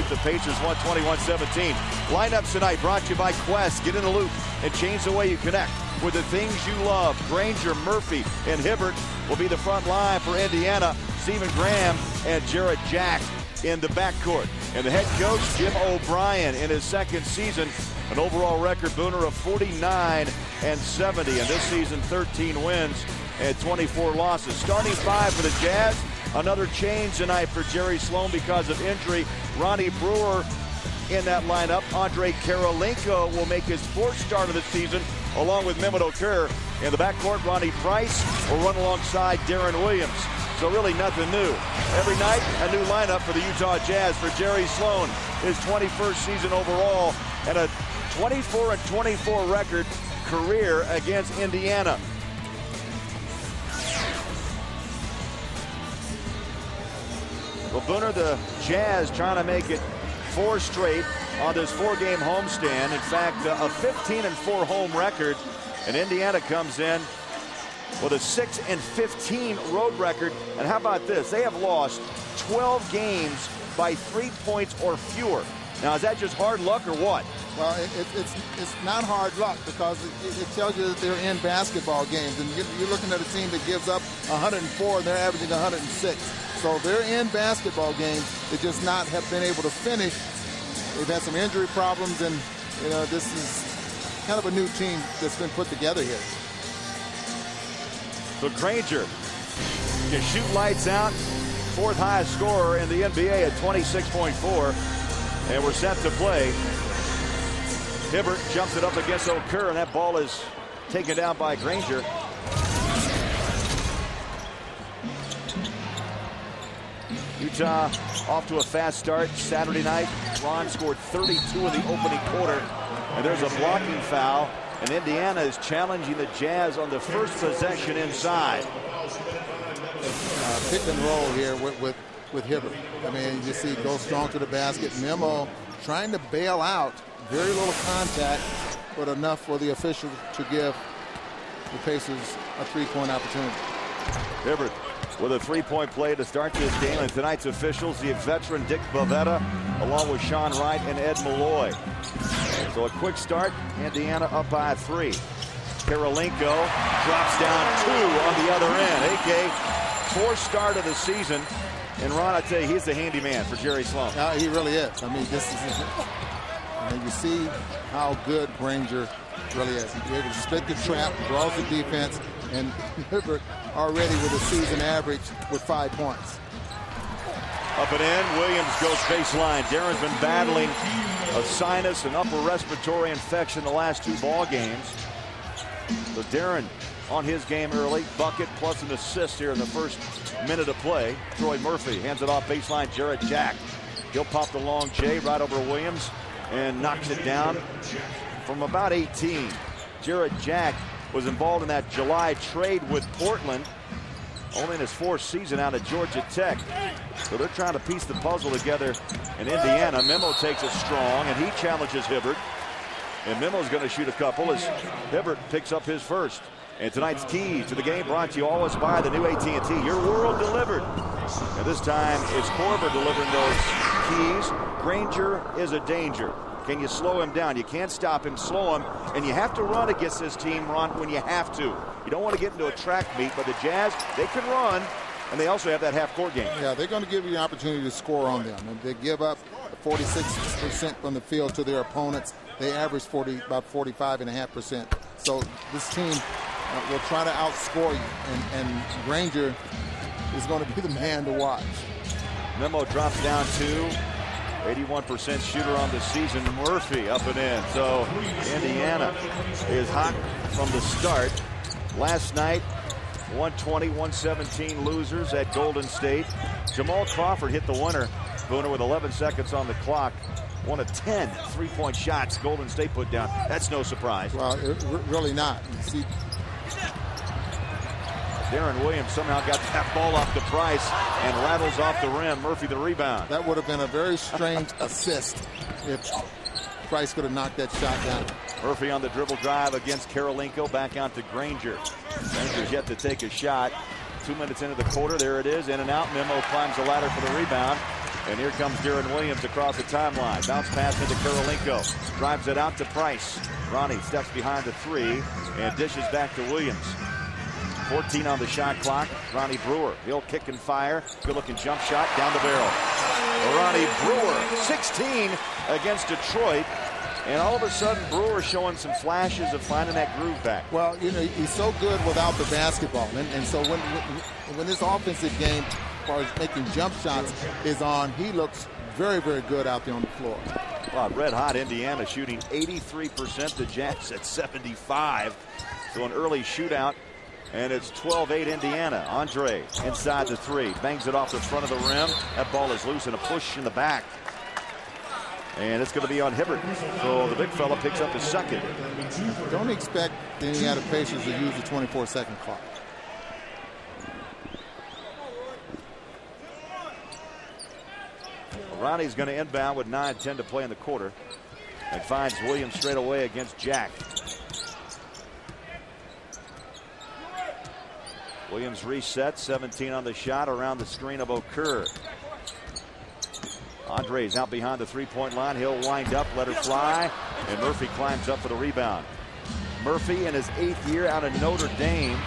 keep the Pacers 120-117. Lineups tonight brought to you by Quest. Get in the loop and change the way you connect with the things you love. Granger, Murphy, and Hibbert will be the front line for Indiana. Stephen Graham and Jarrett Jack in the backcourt. And the head coach, Jim O'Brien, in his second season, an overall record, Booner, of 49-70. And this season, 13 wins and 24 losses. Starting five for the Jazz. Another change tonight for Jerry Sloan because of injury. Ronnie Brewer in that lineup. Andre Kirilenko will make his fourth start of the season, along with Mehmet Okur. In the backcourt, Ronnie Price will run alongside Darren Williams. So really nothing new. Every night, a new lineup for the Utah Jazz for Jerry Sloan. His 21st season overall and a 24-24 record career against Indiana. Well, Booner, the Jazz trying to make it 4 straight on this 4-game homestand. In fact, a 15-4 home record. And Indiana comes in with a 6-15 road record. And how about this? They have lost 12 games by 3 points or fewer. Now, is that just hard luck or what? Well, it's not hard luck because it tells you that they're in basketball games. And you're looking at a team that gives up 104 and they're averaging 106. So they're in basketball games. They just not have been able to finish. They've had some injury problems, and you know, this is kind of a new team that's been put together here. So Granger can shoot lights out. 4th highest scorer in the NBA at 26.4. And we're set to play. Hibbert jumps it up against Okur, and that ball is taken down by Granger. Utah off to a fast start Saturday night. Ron scored 32 in the opening quarter. And there's a blocking foul. And Indiana is challenging the Jazz on the first possession inside. Pick and roll here with Hibbert. I mean, you see, go strong to the basket. Memo trying to bail out. Very little contact, but enough for the official to give the Pacers a 3-point opportunity. Hibbert with a 3-point play to start this game. And tonight's officials, the veteran Dick Bavetta, along with Sean Wright and Ed Malloy. So a quick start, Indiana up by 3. Kirilenko drops down 2 on the other end. AK, 4th start of the season. And Ron, I tell you, he's the handyman for Jerry Sloan. He really is. I mean, this is, and you see how good Granger really is. He's able to split the trap, draws the defense, and Hibbert already with a season average with 5 points. Up and in, Williams goes baseline. Darren's been battling a sinus and upper respiratory infection the last 2 ball games. So Darren on his game early, bucket plus an assist here in the first minute of play. Troy Murphy hands it off baseline, Jarrett Jack. He'll pop the long J right over Williams and knocks it down from about 18. Jarrett Jack was involved in that July trade with Portland, only in his 4th season out of Georgia Tech. So they're trying to piece the puzzle together in Indiana. Memo takes it strong, and he challenges Hibbert. And Memo's going to shoot a couple as Hibbert picks up his first. And tonight's key to the game brought to you always by the new AT&T. Your world delivered. And this time it's Korver delivering those keys. Granger is a danger. Can you slow him down? You can't stop him, slow him. And you have to run against this team, Ron, when you have to. You don't want to get into a track meet, but the Jazz, they can run, and they also have that half-court game. Yeah, they're going to give you the opportunity to score on them. And they give up 46% from the field to their opponents. They average about 45.5%. So this team will try to outscore you, and Granger is going to be the man to watch. Memo drops down 2. 81% shooter on the season. Murphy up and in. So Indiana is hot from the start. Last night, 120-117 losers at Golden State. Jamal Crawford hit the winner, Booner, with 11 seconds on the clock. 1 of 10 3-point shots Golden State put down. That's no surprise. Well, really not. You see, Darren Williams somehow got that ball off the Price and rattles off the rim. Murphy the rebound. That would have been a very strange assist if Price could have knocked that shot down. Murphy on the dribble drive against Kirilenko. Back out to Granger. Granger's yet to take a shot. 2 minutes into the quarter. There it is. In and out. Memo climbs the ladder for the rebound. And here comes Deron Williams across the timeline. Bounce pass into Kirilenko. Drives it out to Price. Ronnie steps behind the three and dishes back to Williams. 14 on the shot clock. Ronnie Brewer. He'll kick and fire. Good looking jump shot down the barrel. Ronnie Brewer, 16 against Detroit. And all of a sudden, Brewer showing some flashes of finding that groove back. Well, you know, he's so good without the basketball. And so when this offensive game, as far as making jump shots, is on, he looks very, very good out there on the floor. Well, red hot Indiana shooting 83%. The Jazz at 75. So an early shootout. And it's 12-8 Indiana. Andre inside the three. Bangs it off the front of the rim. That ball is loose and a push in the back. And it's going to be on Hibbert. So the big fella picks up his second. Don't expect the Indiana Pacers to use the 24-second clock. Ronnie's going to inbound with 9:10 to play in the quarter. And finds Williams straight away against Jack. Williams resets, 17 on the shot around the screen of Okur. Andre's out behind the three-point line. He'll wind up, let her fly, and Murphy climbs up for the rebound. Murphy in his 8th year out of Notre Dame.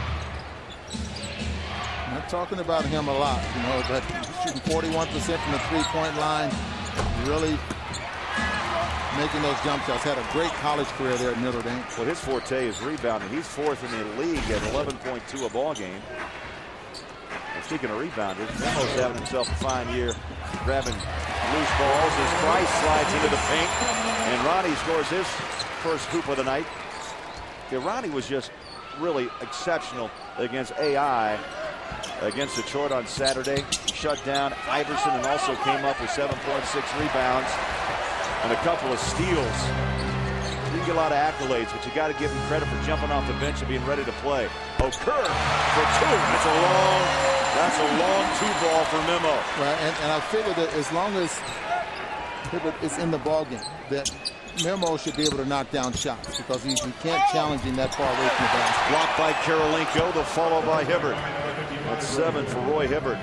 Not talking about him a lot, you know, but shooting 41% from the three-point line, really making those jump shots. Had a great college career there at Notre Dame. Well, his forte is rebounding. He's 4th in the league at 11.2 a ball game. And speaking of rebounders, Memo's having himself a fine year, grabbing loose balls as Price slides into the paint, and Ronnie scores his first hoop of the night. Yeah, Ronnie was just really exceptional against AI against Detroit on Saturday. He shut down Iverson and also came up with 7.6 rebounds and a couple of steals. He didn't get a lot of accolades, but you got to give him credit for jumping off the bench and being ready to play. Okur for two. That's a long two ball for Memo. Right, and I figure that as long as Hibbert is in the ballgame, that Memo should be able to knock down shots because you can't challenge him that far away from the basket. Blocked by Kirilenko, the follow by Hibbert. That's 7 for Roy Hibbert.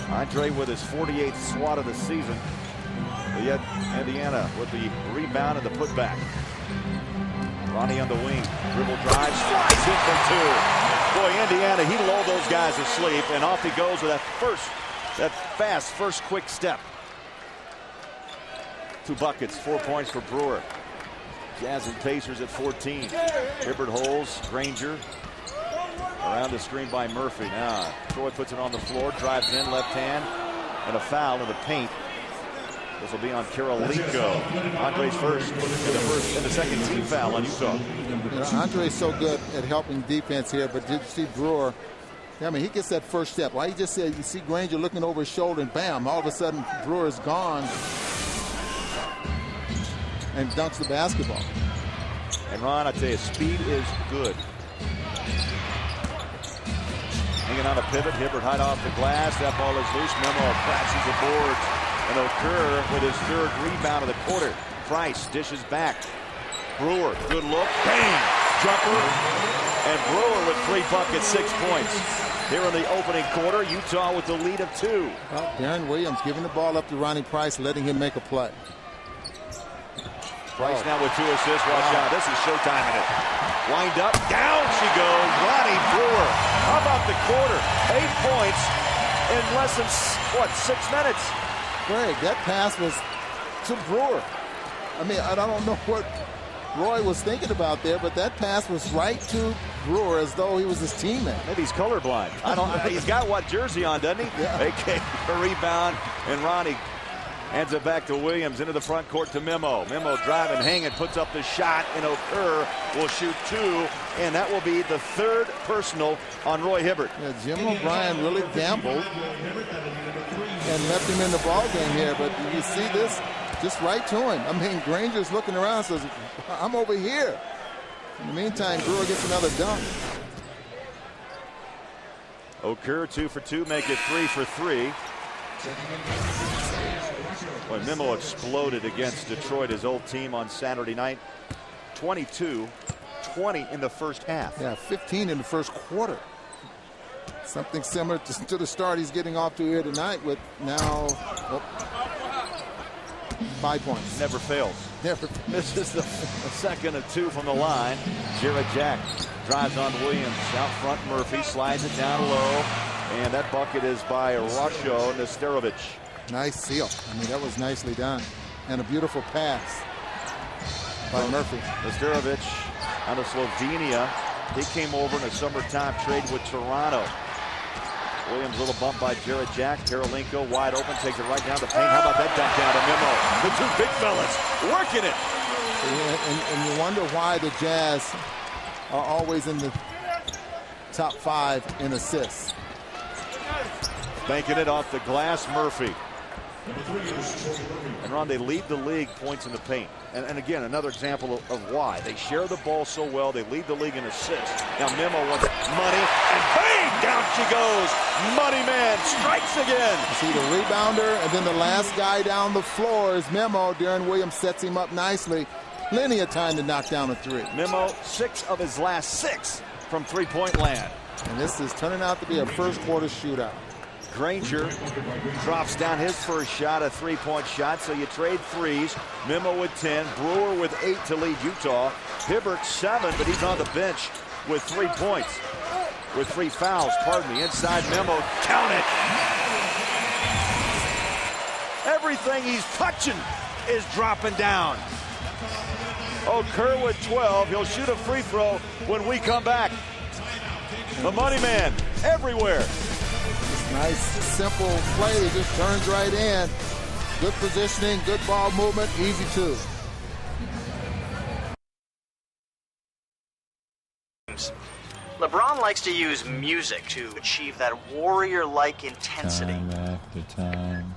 Andre with his 48th swat of the season. But yet Indiana with the rebound and the putback. Ronnie on the wing, dribble drive, slides in for two. Boy, Indiana, he lulled those guys asleep, and off he goes with that fast first quick step. 2 buckets, 4 points for Brewer. Jazz and Pacers at 14. Hibbert holds, Granger around the screen by Murphy. Now Troy puts it on the floor, drives in, left hand, and a foul in the paint. This will be on Kirilenko. Andre's first and the second team foul on Utah. You know, Andre's so good at helping defense here, but did you see Brewer? I mean, he gets that first step. Like he just said, you see Granger looking over his shoulder, and bam, all of a sudden Brewer is gone and dunks the basketball. And Ron, I tell you, speed is good. Hanging on a pivot, Hibbert high off the glass. That ball is loose. Memo crashes the boards. And Okur with his 3rd rebound of the quarter. Price dishes back. Brewer, good look. Bang! Jumper. And Brewer with 3 buckets, 6 points. Here in the opening quarter, Utah with the lead of 2. Well, Deron Williams giving the ball up to Ronnie Price, letting him make a play. Price now with 2 assists. Watch out. This is showtime in it. Wind up. Down she goes. Ronnie Brewer. How about the quarter? 8 points in less than, 6 minutes? Greg, that pass was to Brewer. I mean, I don't know what Roy was thinking about there, but that pass was right to Brewer as though he was his teammate. Maybe he's colorblind. I don't know. He's got what jersey on, doesn't he? Yeah. Okay, a rebound, and Ronnie hands it back to Williams into the front court to Memo. Memo driving, hanging, puts up the shot, and Okur will shoot 2, and that will be the 3rd personal on Roy Hibbert. Yeah, Jim O'Brien really gambled and left him in the ball game here, but you see this just right to him. I mean, Granger's looking around and says, I'm over here. In the meantime, Brewer gets another dunk. Okur 2 for 2, make it 3 for 3. Boy, Memo exploded against Detroit, his old team, on Saturday night. 22-20 in the first half. Yeah, 15 in the first quarter. Something similar to the start he's getting off to here tonight with now 5 points. Never fails. Never. This is the second of 2 from the line. Jared Jack drives on Williams. Out front, Murphy slides it down low. And that bucket is by Rusho Nesterovic. Nice seal. I mean, that was nicely done. And a beautiful pass by Murphy. Nesterovic out of Slovenia. He came over in a summertime trade with Toronto. Williams, little bump by Jared Jack. Kirilenko wide open, takes it right down the paint. How about that dunk down to Memo? The two big fellas working it. And you wonder why the Jazz are always in the top 5 in assists. Banking it off the glass, Murphy. And Ron, they lead the league points in the paint. And again, another example of why. They share the ball so well. They lead the league in assists. Now Memo wants money, and bang! Down she goes. Money man strikes again. You see the rebounder, and then the last guy down the floor is Memo. Darren Williams sets him up nicely. Plenty of time to knock down a 3. Memo, 6 of his last 6 from three-point land. And this is turning out to be a first quarter shootout. Granger drops down his first shot, a 3-point shot, so you trade threes. Memo with 10, Brewer with 8 to lead Utah. Hibbert 7, but he's on the bench with 3 points. With 3 fouls, pardon me. Inside Memo, count it. Everything he's touching is dropping down. Okur with 12, he'll shoot a free throw when we come back. The money man, everywhere. Nice, simple play. It just turns right in. Good positioning, good ball movement, easy too. LeBron likes to use music to achieve that warrior-like intensity. Time after time,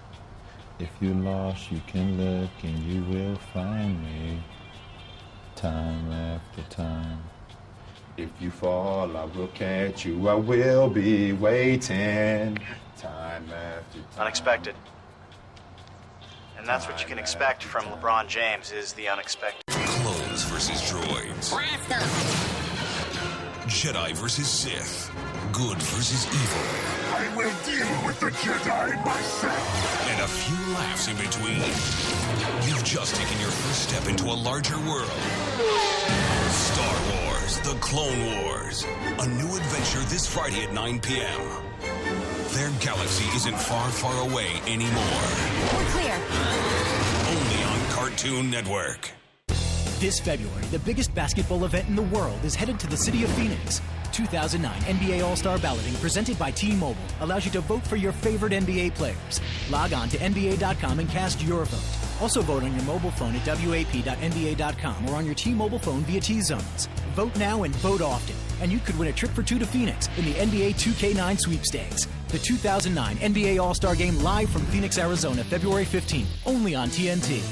if you're lost, you can look and you will find me. Time after time. If you fall, I will catch you. I will be waiting. Time after time. Unexpected. And that's what you can expect from LeBron James, is the unexpected. Clones versus droids. Jedi versus Sith. Good versus evil. I will deal with the Jedi myself. And a few laughs in between. You've just taken your first step into a larger world. Star Wars, The Clone Wars. A new adventure this Friday at 9 p.m. Their galaxy isn't far, far away anymore. We're clear. Only on Cartoon Network. This February, the biggest basketball event in the world is headed to the city of Phoenix. 2009 NBA All-Star Balloting presented by T-Mobile allows you to vote for your favorite NBA players. Log on to NBA.com and cast your vote. Also vote on your mobile phone at WAP.NBA.com or on your T-Mobile phone via T-Zones. Vote now and vote often, and you could win a trip for 2 to Phoenix in the NBA 2K9 sweepstakes. The 2009 NBA All-Star Game live from Phoenix, Arizona, February 15th, only on TNT.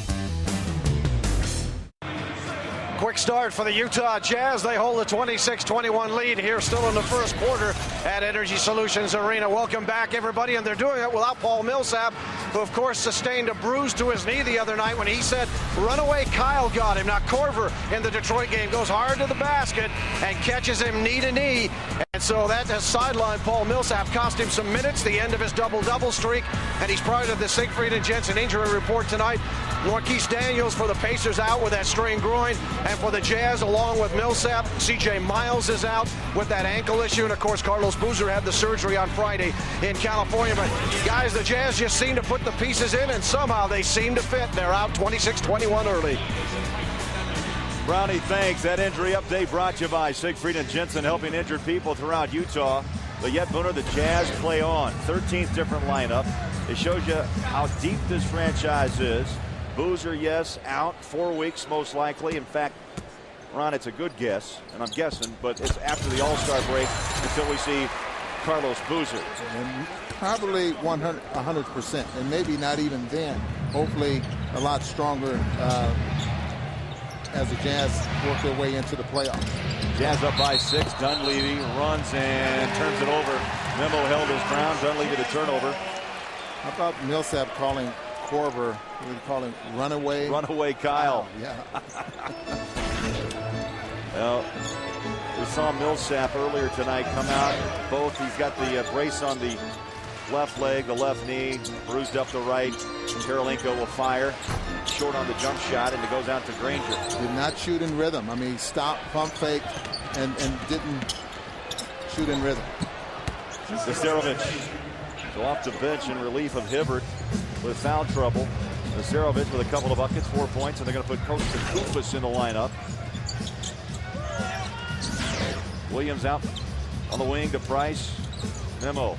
Quick start for the Utah Jazz. They hold a 26-21 lead here still in the first quarter at Energy Solutions Arena. Welcome back, everybody. And they're doing it without Paul Millsap, who, of course, sustained a bruise to his knee the other night when he said runaway Kyle got him. Now, Korver in the Detroit game goes hard to the basket and catches him knee to knee. And so that has sidelined Paul Millsap, cost him some minutes, the end of his double-double streak. And he's part of the Siegfried and Jensen injury report tonight. Marquise Daniels for the Pacers out with that strained groin. And for the Jazz, along with Millsap, C.J. Miles is out with that ankle issue. And, of course, Carlos Boozer had the surgery on Friday in California. But, guys, the Jazz just seem to put the pieces in, and somehow they seem to fit. They're out 26-21 early. Brownie, thanks. That injury update brought to you by Siegfried and Jensen, helping injured people throughout Utah. But yet, Booner, the Jazz play on. 13th different lineup. It shows you how deep this franchise is. Boozer, yes, out 4 weeks most likely. In fact, Ron, it's a good guess, and I'm guessing, but it's after the All-Star break until we see Carlos Boozer. And probably 100%, and maybe not even then. Hopefully a lot stronger as the Jazz work their way into the playoffs. Jazz up by 6. Dunleavy runs and turns it over. Memo held his ground. Dunleavy the turnover. How about Millsap calling Korver, we call him runaway? Runaway Kyle. Oh, yeah. Well, we saw Millsap earlier tonight come out. He's got the brace on the Left leg, the left knee, bruised up the right. Kirilenko will fire. Short on the jump shot, and it goes out to Granger. Did not shoot in rhythm. I mean, he stopped, pump faked, and didn't shoot in rhythm. Nesterovic so off the bench in relief of Hibbert with foul trouble. Nesterovic with a couple of buckets, 4 points, and they're going to put Coach Kufis in the lineup. Williams out on the wing to Price. Memo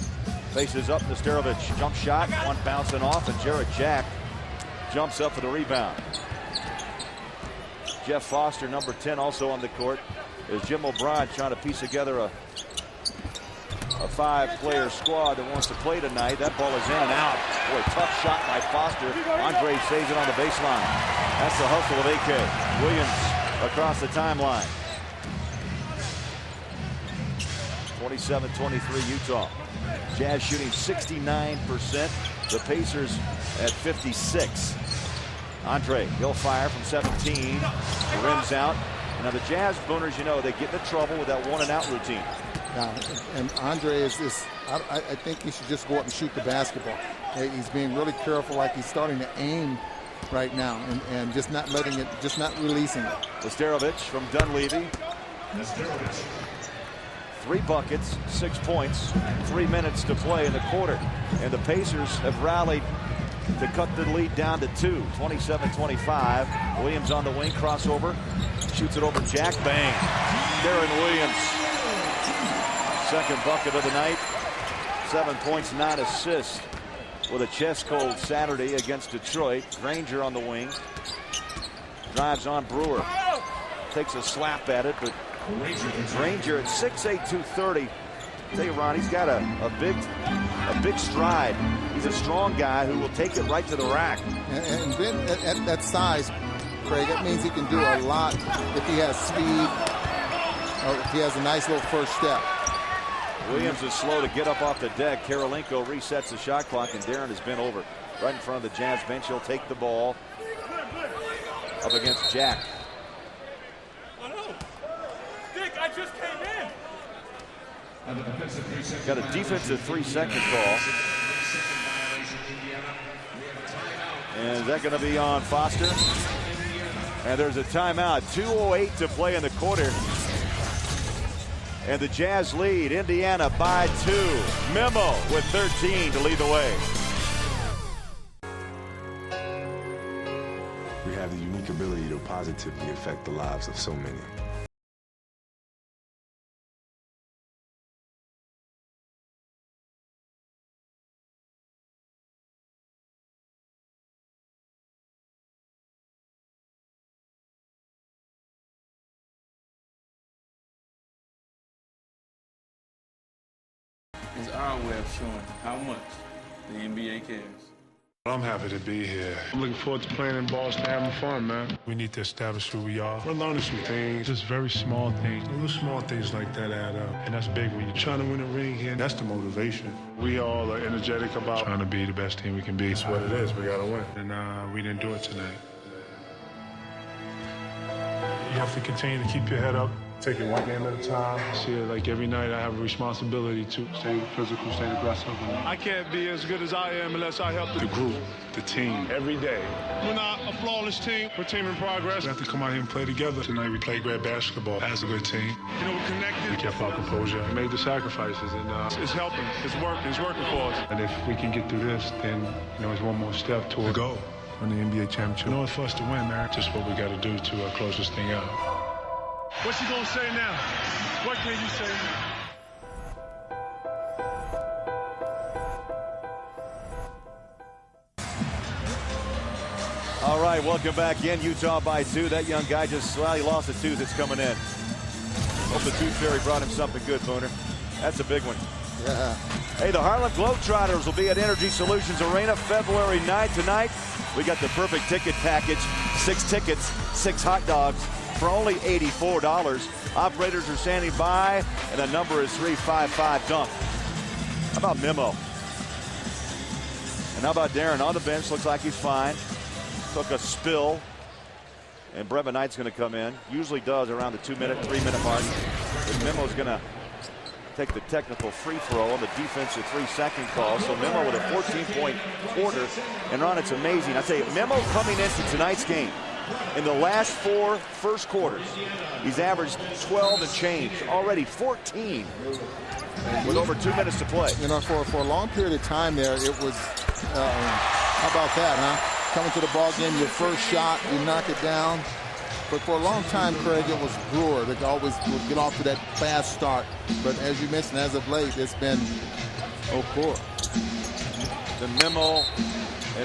faces up Nesterovic. Jump shot, one bouncing off, and Jarrett Jack jumps up for the rebound. Jeff Foster, number 10, also on the court. As Jim O'Brien trying to piece together a five-player squad that wants to play tonight. That ball is in and out. Boy, tough shot by Foster. Andre saves it on the baseline. That's the hustle of AK. Williams across the timeline. 27-23 Utah. Jazz shooting 69%. The Pacers at 56. Andre, he'll fire from 17. The rim's out. Now the Jazz Booners, you know, they get into trouble with that one and out routine. Now, and Andre is this. I think he should just go up and shoot the basketball. He's being really careful, like he's starting to aim right now, and just not letting it, just not releasing it. Nesterovic from Dunleavy. 3 buckets, 6 points, 3 minutes to play in the quarter. And the Pacers have rallied to cut the lead down to 2, 27-25. Williams on the wing, crossover, shoots it over Jack, bang. Darren Williams, second bucket of the night, 7 points, 9 assists with a chest cold Saturday against Detroit. Granger on the wing, drives on Brewer, takes a slap at it, but Granger at 6'8", 230. Tell you, Ron, he's got a big stride. He's a strong guy who will take it right to the rack. And Ben, at that size, Craig, that means he can do a lot if he has speed or if he has a nice little first step. Williams is slow to get up off the deck. Kirilenko resets the shot clock, and Darren has been over right in front of the Jazz bench. He'll take the ball up against Jack. I just came in. Got a defensive 3-second call. And is that going to be on Foster? And there's a timeout. 2:08 to play in the quarter. And the Jazz lead Indiana by 2. Memo with 13 to lead the way. We have the unique ability to positively affect the lives of so many. It's our way of showing how much the NBA cares. I'm happy to be here. I'm looking forward to playing in Boston, having fun, man. We need to establish who we are. We're learning some things, just very small things. Little small things like that add up. And that's big when you're trying to win a ring here. That's the motivation. We all are energetic about trying to be the best team we can be. It's what it is. We got to win. And we didn't do it tonight. You have to continue to keep your head up. Take it one game at a time. See it like every night I have a responsibility to stay physical, stay aggressive. I can't be as good as I am unless I help the group, the team, every day. We're not a flawless team. We're a team in progress. We have to come out here and play together. Tonight we played great basketball as a good team. You know, we're connected. We kept our composure. We made the sacrifices, and it's helping. It's working. It's working for us. And if we can get through this, then it's one more step toward the goal. Win the NBA championship. In order for us to win, man, just what we got to do to close this thing out. What you gonna say now? What can you say now? All right, welcome back in. Utah by 2. That young guy just he lost a tooth. It's coming in. Hope the tooth fairy brought him something good, Booner. That's a big one. Yeah. Hey, the Harlem Globetrotters will be at Energy Solutions Arena February 9th. Tonight, we got the perfect ticket package. 6 tickets, 6 hot dogs for only $84. Operators are standing by, and the number is 355-DUMP. How about Memo? And how about Darren on the bench? Looks like he's fine. Took a spill. And Brevin Knight's going to come in. Usually does around the 2-minute, 3-minute mark. But Memo's going to take the technical free throw on the defensive 3-second call. So Memo with a 14-point quarter. And Ron, it's amazing. I tell you, Memo coming into tonight's game, in the last 4 first quarters, he's averaged 12 and change. Already 14 with over 2 minutes to play. You know, for a long period of time there, it was, how about that, huh? Coming to the ball game, your first shot, you knock it down. But for a long time, Craig, it was Brewer that always would get off to that fast start. But as you mentioned, as of late, it's been Okur. The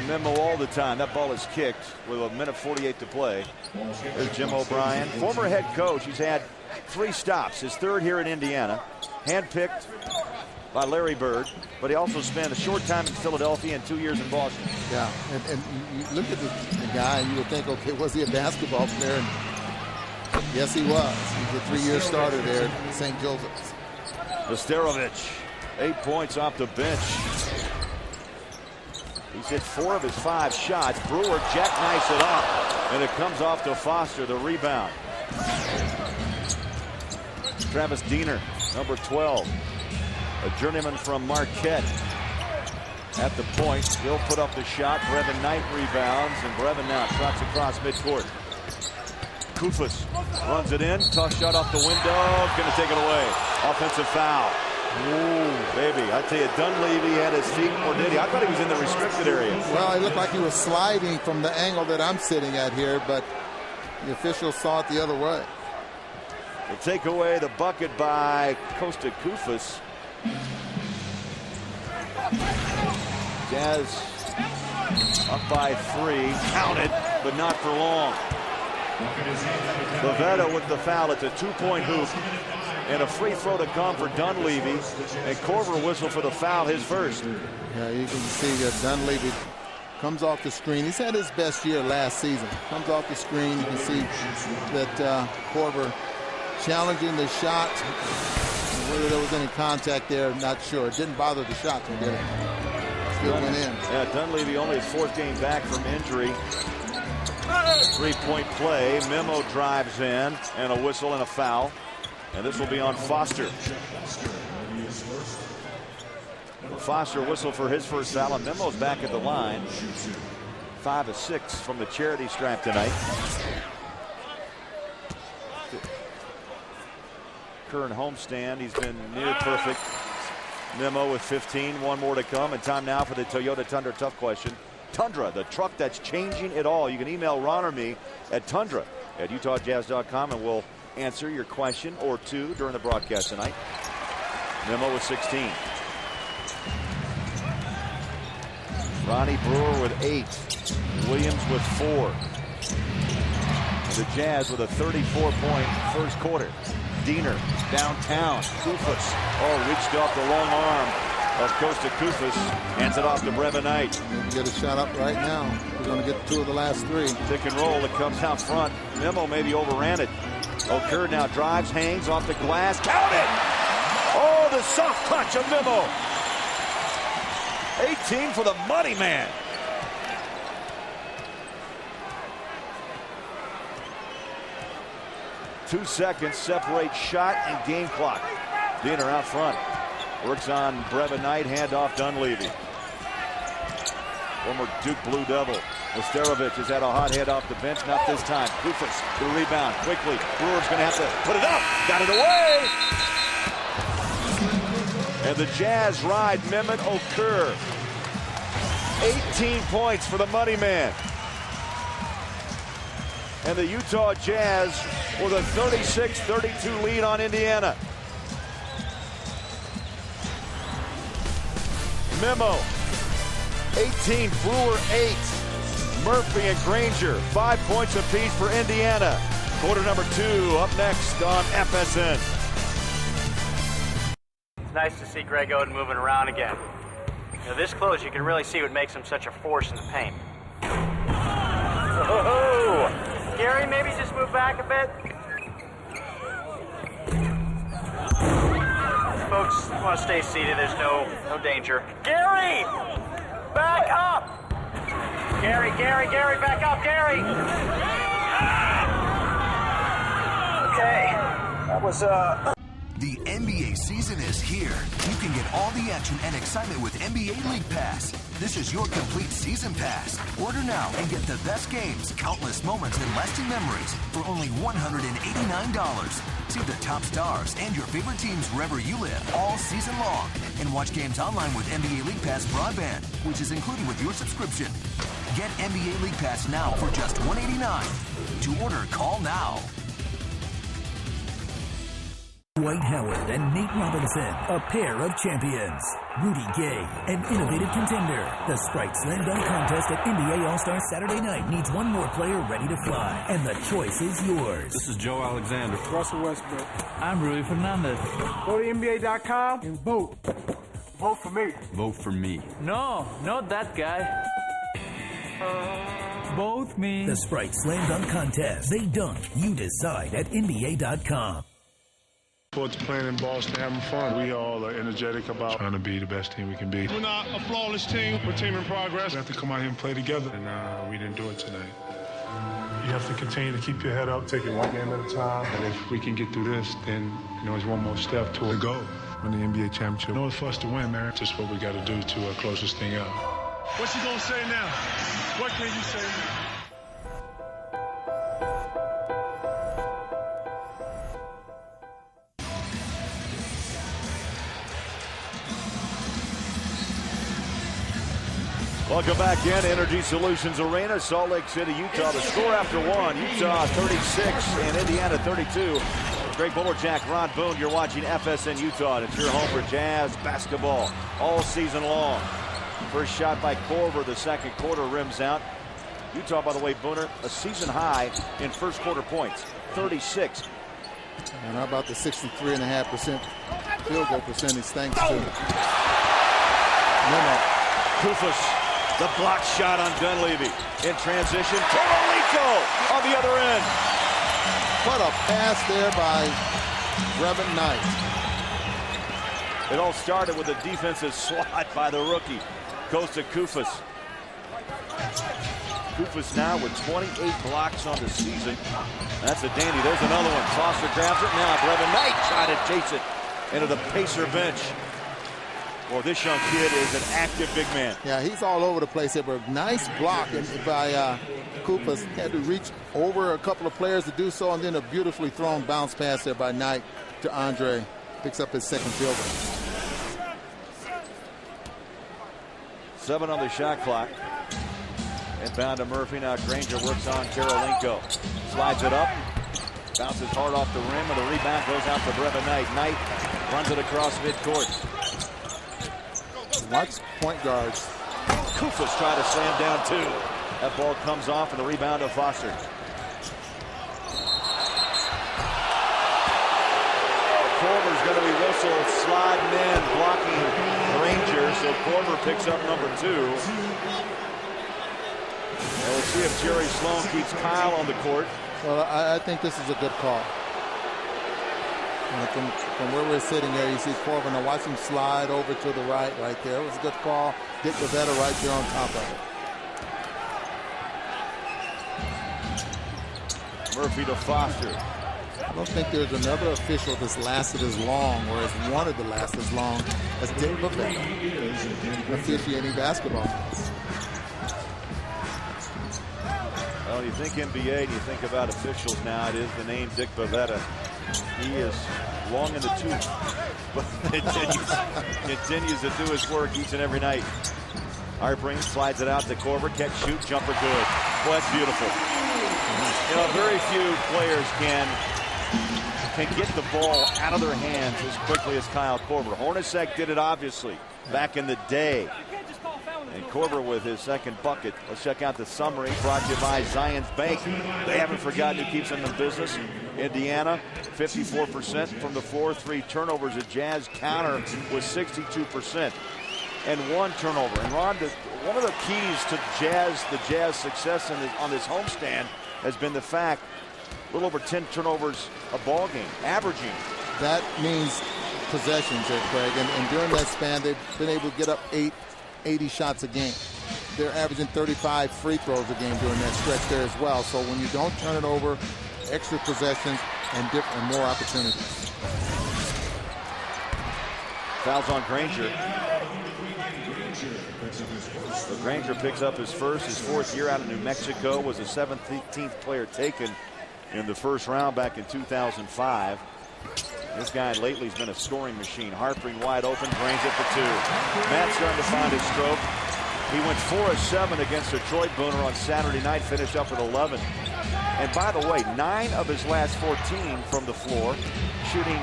Memo all the time. That ball is kicked with 1:48 to play. There's Jim O'Brien, former head coach. He's had 3 stops, his 3rd here in Indiana. Handpicked by Larry Bird, but he also spent a short time in Philadelphia and 2 years in Boston. Yeah, and you look at the guy and you would think, okay, was he a basketball player? And yes, he was. He's a 3-year starter there at St. Joseph's. Nesterovic, 8 points off the bench. He's hit 4 of his 5 shots. Brewer jackknifes it up, and it comes off to Foster, the rebound. Travis Diener, number 12. A journeyman from Marquette at the point. He'll put up the shot. Brevin Knight rebounds, and Brevin now trots across midcourt. Kufas runs it in. Tough shot off the window. Going to take it away. Offensive foul. Ooh, baby. I tell you, Dunleavy had his feet, or did he? I thought he was in the restricted area. Well, it looked like he was sliding from the angle that I'm sitting at here, but the officials saw it the other way. They take away the bucket by Costa Kufas. Jazz up by 3, counted, but not for long. Bavetta with the foul. It's a 2-point hoop and a free throw to come for Dunleavy, and Corver whistle for the foul, his first. Yeah, you can see that Dunleavy comes off the screen. He's had his best year last season. Comes off the screen. You can see that Corver challenging the shot. Whether there was any contact there, not sure. It didn't bother the shot to get it. Still went in. Yeah, Dunleavy only his 4th game back from injury. 3-point play. Memo drives in, and a whistle and a foul. And this will be on Foster. Foster whistle for his first foul, and Memo's back at the line. 5 of 6 from the charity stripe tonight. Current homestand, he's been near perfect. Memo with 15, 1 more to come, and time now for the Toyota Tundra Tough Question. Tundra, the truck that's changing it all. You can email Ron or me at tundra@utahjazz.com, and we'll answer your question or 2 during the broadcast tonight. Memo with 16. Ronnie Brewer with 8. Williams with 4. And the Jazz with a 34-point first quarter. Diener downtown. Kufas reached off the long arm of Costa Kufas. Hands it off to Brevin Knight. Get a shot up right now. We're going to get 2 of the last 3. Pick and roll. It comes out front. Memo maybe overran it. Okur now drives, hangs off the glass. Count it! Oh, the soft touch of Memo. 18 for the money man. Two seconds separate shot and game clock. Diener out front. Works on Brevin Knight, handoff Dunleavy. Former Duke Blue Devil. Nesterovic has had a hot head off the bench, not this time. Kufas, the rebound, quickly. Brewer's going to have to put it up. Got it away. And the Jazz ride Mehmet Okur. 18 points for the money man. And the Utah Jazz with a 36-32 lead on Indiana. Memo, 18, Brewer 8. Murphy and Granger, 5 points apiece for Indiana. Quarter number 2 up next on FSN. It's nice to see Greg Oden moving around again. You know, this close, you can really see what makes him such a force in the paint. Oh, Gary, maybe just move back a bit. Folks want to stay seated. There's no danger. Gary, back up. Gary, back up, Gary. Okay, that was The NBA season is here. You can get all the action and excitement with NBA League Pass. This is your complete season pass. Order now and get the best games, countless moments, and lasting memories for only $189. See the top stars and your favorite teams wherever you live all season long. And watch games online with NBA League Pass broadband, which is included with your subscription. Get NBA League Pass now for just $189. To order, call now. Dwight Howard and Nate Robinson, a pair of champions. Rudy Gay, an innovative contender. The Sprite Slam Dunk Contest at NBA All-Star Saturday night needs one more player ready to fly, and the choice is yours. This is Joe Alexander. Russell Westbrook. I'm Rui Fernandez. Go to NBA.com and vote. Vote for me. Vote for me. No, not that guy. Vote me. The Sprite Slam Dunk Contest. They dunk. You decide at NBA.com. Forward to playing in Boston, having fun. We all are energetic about trying to be the best team we can be. We're not a flawless team. We're a team in progress. We have to come out here and play together, and we didn't do it tonight. You have to continue to keep your head up, take it one game at a time. And if we can get through this, then it's one more step toward the goal. Win the NBA championship. It's for us to win, man. Just what we got to do to close this thing out. What you gonna say now? What can you say now? Welcome back in Energy Solutions Arena, Salt Lake City, Utah. The score after one, Utah 36 and Indiana 32. Greg Bullerjack, Ron Boone, you're watching FSN Utah. And it's your home for Jazz basketball all season long. First shot by Korver, the second quarter rims out. Utah, by the way, Booner, a season high in first quarter points, 36. And how about the 63.5% field goal percentage thanks to Kufus. The block shot on Dunleavy. In transition, Kirilenko on the other end. What a pass there by Brevin Knight. It all started with a defensive slot by the rookie. Goes to Kufus. Kufus now with 28 blocks on the season. That's a dandy. There's another one. Foster grabs it. Now Brevin Knight trying to chase it into the Pacer bench. Well, this young kid is an active big man. Yeah, he's all over the place here, but nice block by Kufus. Had to reach over a couple of players to do so, and then a beautifully thrown bounce pass there by Knight to Andre. Picks up his second field goal. 7 on the shot clock. Inbound to Murphy. Now Granger works on Kirilenko. Slides it up. Bounces hard off the rim, and the rebound goes out to Brevin Knight. Knight runs it across midcourt. Watch point guards. Kufus try to slam down two. That ball comes off, and the rebound to Foster. Korver's going to be whistled, sliding in, blocking Granger, so Korver picks up number 2. And we'll see if Jerry Sloan keeps Kyle on the court. Well, I think this is a good call. From where we're sitting here, you see Korver. Now watch him slide over to the right there. It was a good call. Dick Bavetta right there on top of it. Murphy to Foster. I don't think there's another official that's lasted as long or has wanted to last as long as Dick Bavetta officiating basketball. Well, you think NBA and you think about officials now, it is the name Dick Bavetta. He is long in the tooth, but continues to do his work each and every night. Harpring slides it out to Korver. Catch, shoot, jumper good. Boy, that's beautiful. Very few players can get the ball out of their hands as quickly as Kyle Korver. Hornacek did it, obviously, back in the day. And Korver with his second bucket. Let's check out the summary brought to you by Zions Bank. They haven't forgotten who keeps them in business. Indiana, 54% from the floor, 3 turnovers. A Jazz counter was 62%. And 1 turnover. And Ron, one of the keys to the Jazz success on this homestand has been the fact a little over 10 turnovers a ball game, averaging. That means possessions there, Craig. And during that span, they've been able to get up 80 shots a game. They're averaging 35 free throws a game during that stretch there as well. So when you don't turn it over, extra possessions and more opportunities. Fouls on Granger. So Granger picks up his fourth year out of New Mexico, was the 17th player taken in the first round back in 2005. This guy lately has been a scoring machine. Harpering wide open, drains it for 2. Matt's starting to find his stroke. He went 4 of 7 against Detroit Booner on Saturday night, finished up with 11. And by the way, 9 of his last 14 from the floor, shooting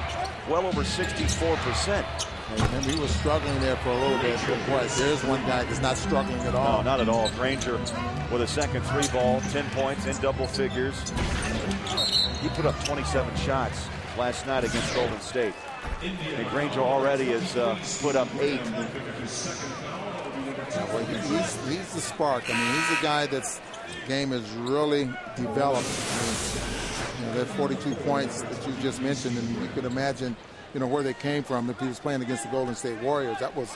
well over 64%. And he was struggling there for a little bit. But boy, there's one guy that's not struggling at all. No, not at all. Granger with a second 3-ball, 10 points in double figures. He put up 27 shots last night against Golden State. And Granger already has put up 8. Well, he's the spark. I mean, he's the guy that's game has really developed. I mean, that 42 points that you just mentioned, and you could imagine, where they came from if he was playing against the Golden State Warriors. That was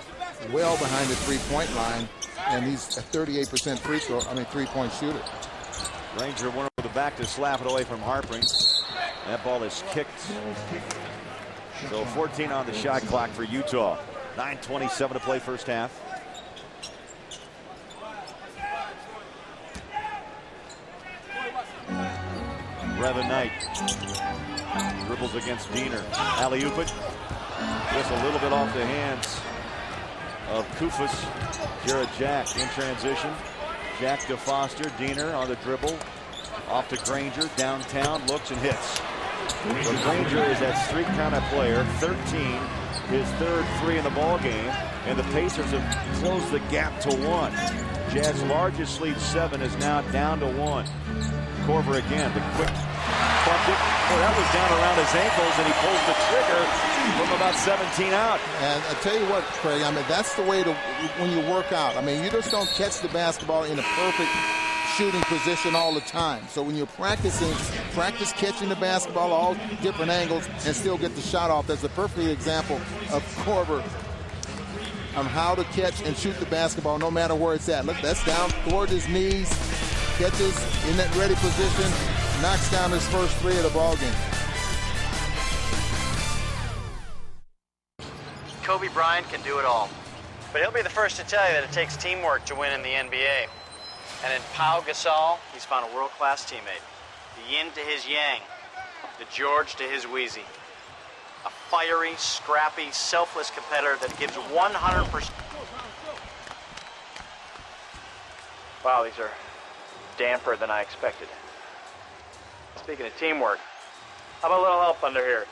well behind the three-point line, and he's a 38% three-point shooter. Granger went over the back to slap it away from Harpering. That ball is kicked. So 14 on the shot clock for Utah. 9:27 to play first half. Brevin Knight dribbles against Diener. Alley-oop it. Just a little bit off the hands of Kufus. Jared Jack in transition. Jack to Foster. Diener on the dribble. Off to Granger. Downtown. Looks and hits. So Granger is that streak kind of player. 13. His third 3 in the ball game. And the Pacers have closed the gap to 1. Jazz's largest lead, 7, is now down to 1. Korver again. The quick bucket. Well, that was down around his ankles, and he pulls the trigger from about 17 out. And I tell you what, Craig, I mean, that's the way to when you work out. I mean, you just don't catch the basketball in a perfect shooting position all the time. So when you're practicing, practice catching the basketball all different angles and still get the shot off. That's a perfect example of Korver on how to catch and shoot the basketball no matter where it's at. Look, that's down toward his knees, catches in that ready position, knocks down his first 3 of the ball game. Kobe Bryant can do it all. But he'll be the first to tell you that it takes teamwork to win in the NBA. And in Pau Gasol, he's found a world-class teammate. The yin to his yang, the George to his Wheezy. A fiery, scrappy, selfless competitor that gives 100%. Wow, these are damper than I expected. Speaking of teamwork, how about a little help under here?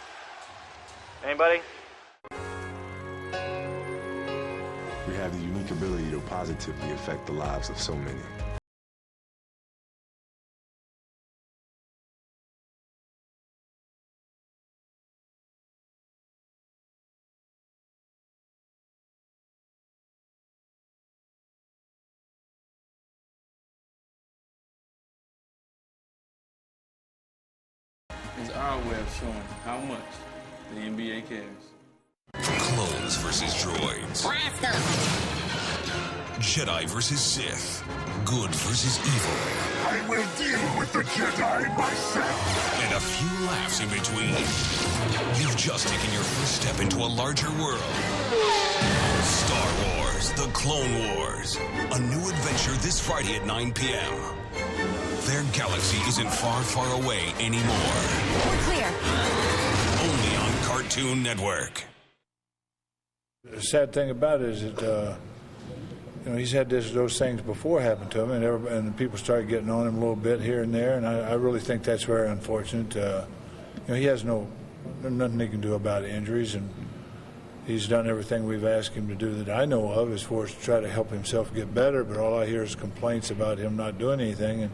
Anybody? We have the unique ability to positively affect the lives of so many. It's our way of showing how much the NBA cares. Clones versus droids. Jedi versus Sith. Good versus evil. I will deal with the Jedi myself. And a few laughs in between. You've just taken your first step into a larger world. Star Wars, The Clone Wars. A new adventure this Friday at 9 p.m. Their galaxy isn't far, far away anymore. We're clear. Only on Cartoon Network. The sad thing about it is that, he's had those things before happen to him, and people started getting on him a little bit here and there, and I really think that's very unfortunate. He has nothing he can do about injuries, and he's done everything we've asked him to do that I know of as far as to try to help himself get better, but all I hear is complaints about him not doing anything, and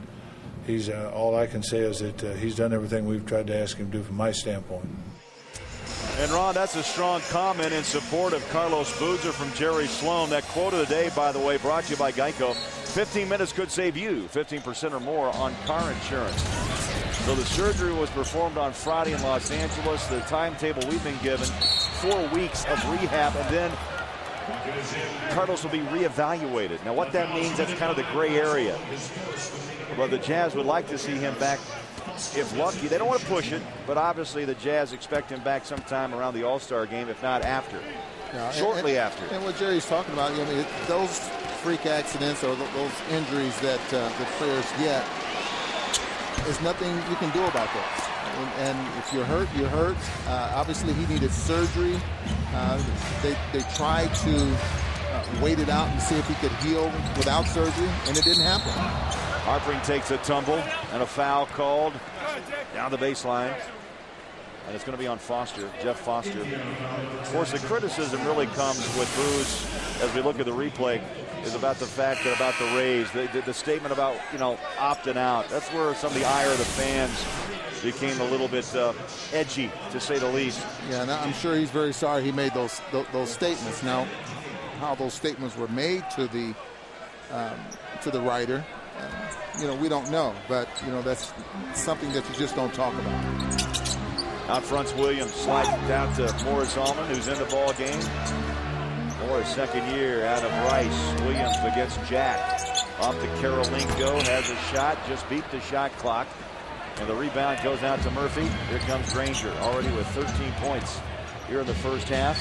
he's all I can say is that he's done everything we've tried to ask him to do from my standpoint. And Ron, that's a strong comment in support of Carlos Boozer from Jerry Sloan. That quote of the day, by the way, brought to you by Geico. 15 minutes could save you 15% or more on car insurance. So the surgery was performed on Friday in Los Angeles. The timetable we've been given, 4 weeks of rehab, and then Carlos will be reevaluated. Now what that means, that's kind of the gray area. But the Jazz would like to see him back if lucky. They don't want to push it, but obviously the Jazz expect him back sometime around the All-Star game, if not after. shortly after. And what Jerry's talking about, I mean, those freak accidents or those injuries that the players get, there's nothing you can do about those. And if you're hurt, you're hurt. Obviously, he needed surgery. They tried to wait it out and see if he could heal without surgery, and it didn't happen. Harpering takes a tumble, and a foul called down the baseline. And it's going to be on Foster, Jeff Foster. Of course, the criticism really comes with Booz, as we look at the replay, is about the fact that about the Rays, the statement about, opting out. That's where some of the ire of the fans became a little bit edgy, to say the least. Yeah, and I'm sure he's very sorry he made those statements. Now, how those statements were made to the writer, we don't know. But that's something that you just don't talk about. Out front's Williams, sliding down to Morris Allman, who's in the ball game. Morris, second year out of Rice. Williams against Jack. Off to Kirilenko, has a shot, just beat the shot clock. And the rebound goes out to Murphy. Here comes Granger, already with 13 points here in the first half.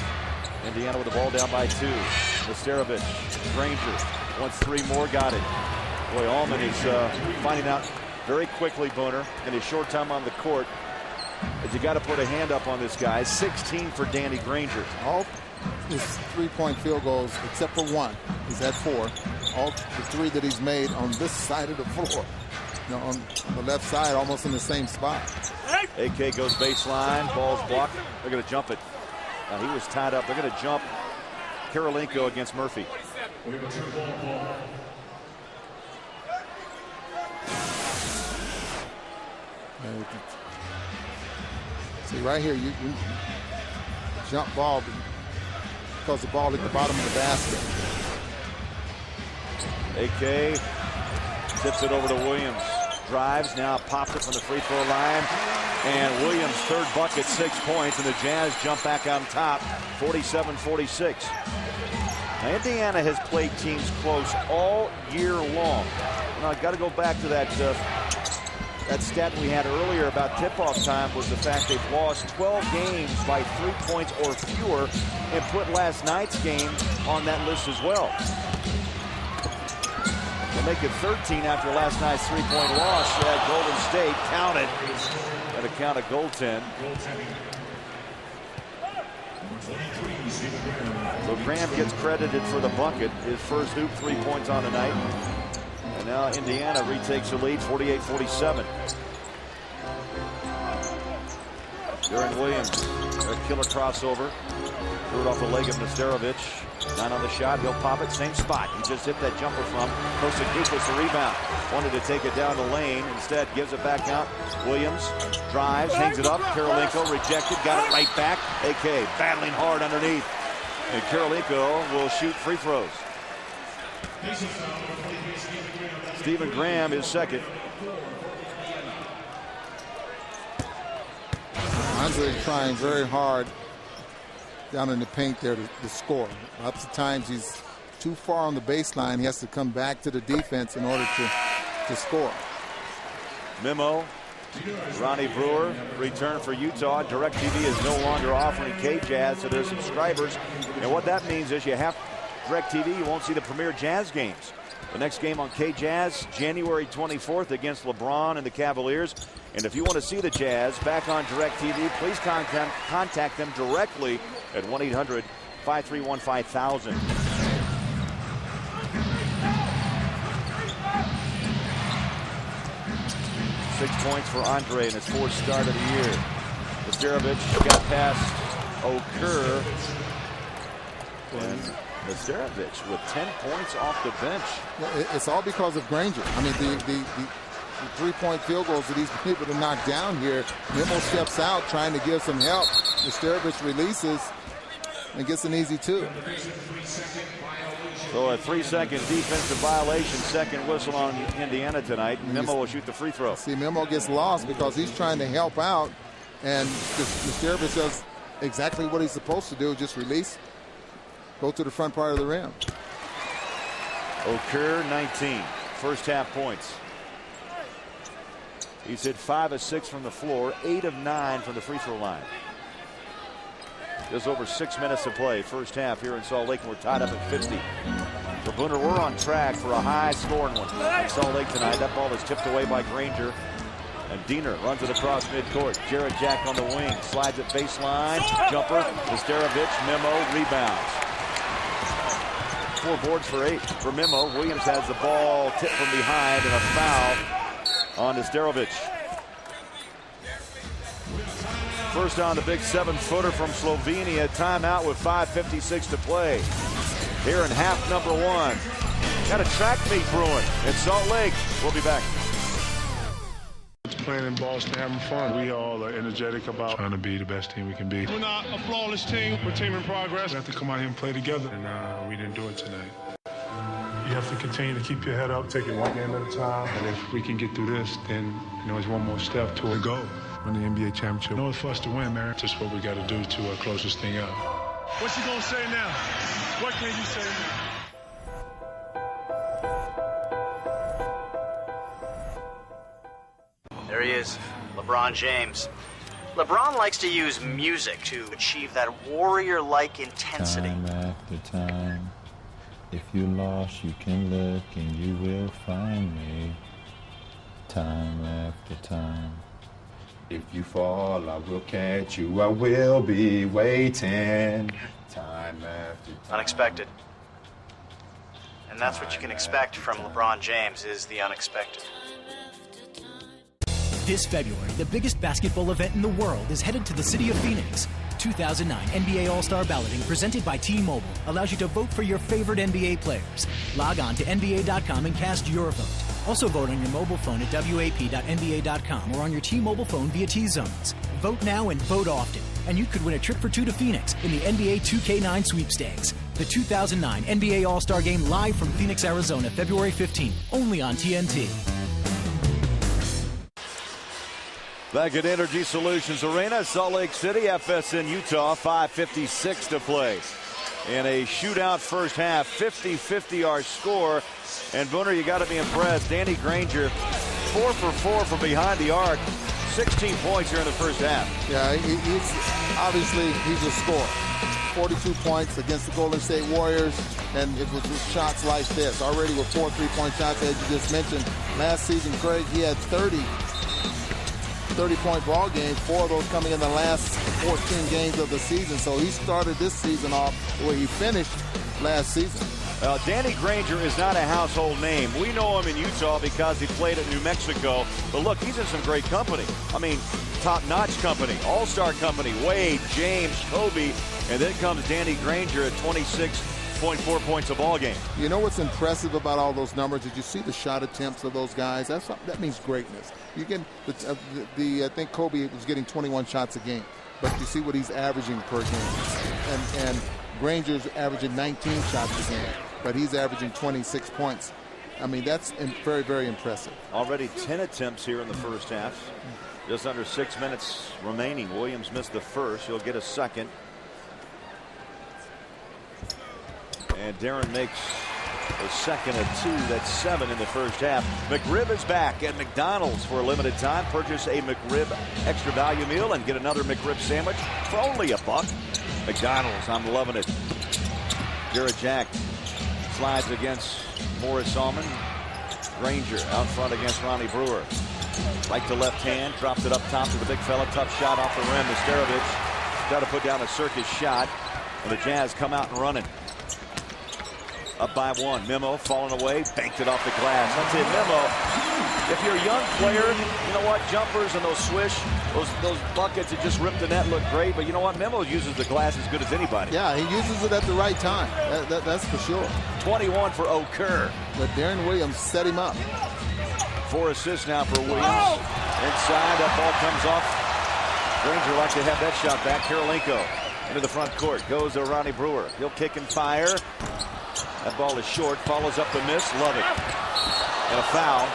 Indiana with the ball down by 2. Nesterovic, Granger wants 3 more, got it. Boy, Allman is finding out very quickly, Booner, in his short time on the court, that you got to put a hand up on this guy. 16 for Danny Granger. All his 3-point field goals, except for 1. He's had 4. All the 3 that he's made on this side of the floor. On the left side, almost in the same spot. AK goes baseline, ball's blocked. They're going to jump it. Now he was tied up. They're going to jump Kirilenko against Murphy. See right here, you jump ball because the ball at the bottom of the basket. AK tips it over to Williams. Drives, now pops it from the free throw line. And Williams' third bucket, 6 points, and the Jazz jump back on top, 47-46. Now, Indiana has played teams close all year long. I've got to go back to that stat we had earlier about tip-off time, was the fact they've lost 12 games by 3 points or fewer, and put last night's game on that list as well. They'll make it 13 after last night's 3-point loss at Golden State. Counted. And a count of goaltend. So Graham gets credited for the bucket. His first hoop, 3 points on the night. And now Indiana retakes the lead, 48-47. Darren Williams, a killer crossover. Threw it off the leg of Nesterovic. 9 on the shot. He'll pop it. Same spot. He just hit that jumper from. Posted Kukas the rebound. Wanted to take it down the lane. Instead, gives it back out. Williams drives, hangs it up. Kirilenko rejected. Got it right back. AK battling hard underneath. And Kirilenko will shoot free throws. Stephen Graham is second. Andre trying very hard down in the paint there to score. Lots of times he's too far on the baseline. He has to come back to the defense in order to score. Memo. Ronnie Brewer returned for Utah. DirecTV is no longer offering K-Jazz to their subscribers. And what that means is you have DirecTV, you won't see the premier Jazz games. The next game on K-Jazz, January 24th against LeBron and the Cavaliers. And if you want to see the Jazz back on DirecTV, please contact them directly at 1-800-531-5000. Six points for Andre in his 4th start of the year. Nesterovic got past Okur. And Nesterovic with 10 points off the bench. It's all because of Granger. I mean, the 3-point field goals that he's been able to knock down here. Memo steps out trying to give some help. Nesterovic releases and gets an easy 2. So a 3-second defensive violation, second whistle on Indiana tonight. Memo will shoot the free throw. See, Memo gets lost because he's trying to help out, and Nesterovic does exactly what he's supposed to do, just release, go to the front part of the rim. Okur, 19, first half points. He's hit 5 of 6 from the floor, 8 of 9 from the free throw line. Just over 6 minutes to play. First half here in Salt Lake, and we're tied up at 50. For Booner, we're on track for a high-scoring one in Salt Lake tonight. That ball is tipped away by Granger. And Diener runs it across midcourt. Jared Jack on the wing. Slides it baseline. Jumper. Nesterovic. Memo. Rebounds. 4 boards for 8 for Memo. Williams has the ball tipped from behind and a foul on Nesterovic. First on the big 7-footer from Slovenia. Timeout with 5:56 to play. Here in half number 1. Got a track meet brewing in Salt Lake. We'll be back. It's playing in Boston, having fun. We all are energetic about trying to be the best team we can be. We're not a flawless team. We're a team in progress. We have to come out here and play together, and we didn't do it tonight. You have to continue to keep your head up, take it one game at a time. And if we can get through this, then it's one more step to a goal. Win the NBA championship. I know it's for us to win, man. Just what we got to do to close this thing out. What's he gonna say now? What can you say now? There he is, LeBron James. LeBron likes to use music to achieve that warrior-like intensity. Time after time, if you're lost, you can look and you will find me. Time after time. If you fall, I will catch you. I will be waiting. Time after time. Unexpected. And that's what you can expect from LeBron James, is the unexpected. This February, the biggest basketball event in the world is headed to the city of Phoenix. 2009 NBA All-Star Balloting presented by T-Mobile allows you to vote for your favorite NBA players. Log on to NBA.com and cast your vote. Also vote on your mobile phone at WAP.NBA.com or on your T-Mobile phone via T-Zones. Vote now and vote often, and you could win a trip for 2 to Phoenix in the NBA 2K9 sweepstakes. The 2009 NBA All-Star Game live from Phoenix, Arizona, February 15th, only on TNT. Back at Energy Solutions Arena, Salt Lake City, FSN Utah, 5:56 to play. In a shootout first half, 50-50 our score. And Booner, you got to be impressed. Danny Granger, 4 for 4 from behind the arc, 16 points here in the first half. Yeah, he's a scorer. 42 points against the Golden State Warriors, and it was with shots like this. Already with 4 3-point shots, as you just mentioned. Last season, Craig, he had 30-point ball games, 4 of those coming in the last 14 games of the season. So he started this season off where he finished last season. Danny Granger is not a household name. We know him in Utah because he played at New Mexico. But look, he's in some great company. I mean, top-notch company, all-star company, Wade, James, Kobe, and then comes Danny Granger at 26.4 points a ball game. You know what's impressive about all those numbers? Did you see the shot attempts of those guys? That means greatness. You can, I think Kobe was getting 21 shots a game, but you see what he's averaging per game. And Granger's averaging 19 shots a game, but he's averaging 26 points. I mean, that's very, very impressive. Already 10 attempts here in the first half. Just under 6 minutes remaining. Williams missed the first. He'll get a second. And Darren makes a second of 2. That's 7 in the first half. McRib is back at McDonald's for a limited time. Purchase a McRib extra value meal and get another McRib sandwich for only $1. McDonald's, I'm loving it. Jared Jack slides against Morris Allman. Granger out front against Ronnie Brewer. Right to left hand, drops it up top to the big fella. Tough shot off the rim. Nesterovic got to put down a circus shot. And the Jazz come out and running. Up by 1. Memo falling away, banked it off the glass. I'll tell you, Memo, if you're a young player, you know what? Jumpers and those swish, those buckets that just rip the net look great. But you know what? Memo uses the glass as good as anybody. Yeah, he uses it at the right time. That's for sure. 21 for Okur. But Darren Williams set him up. 4 assists now for Williams. Inside, that ball comes off. Granger like to have that shot back. Kirilenko into the front court. Goes to Ronnie Brewer. He'll kick and fire. That ball is short. Follows up the miss. Love it. And a foul.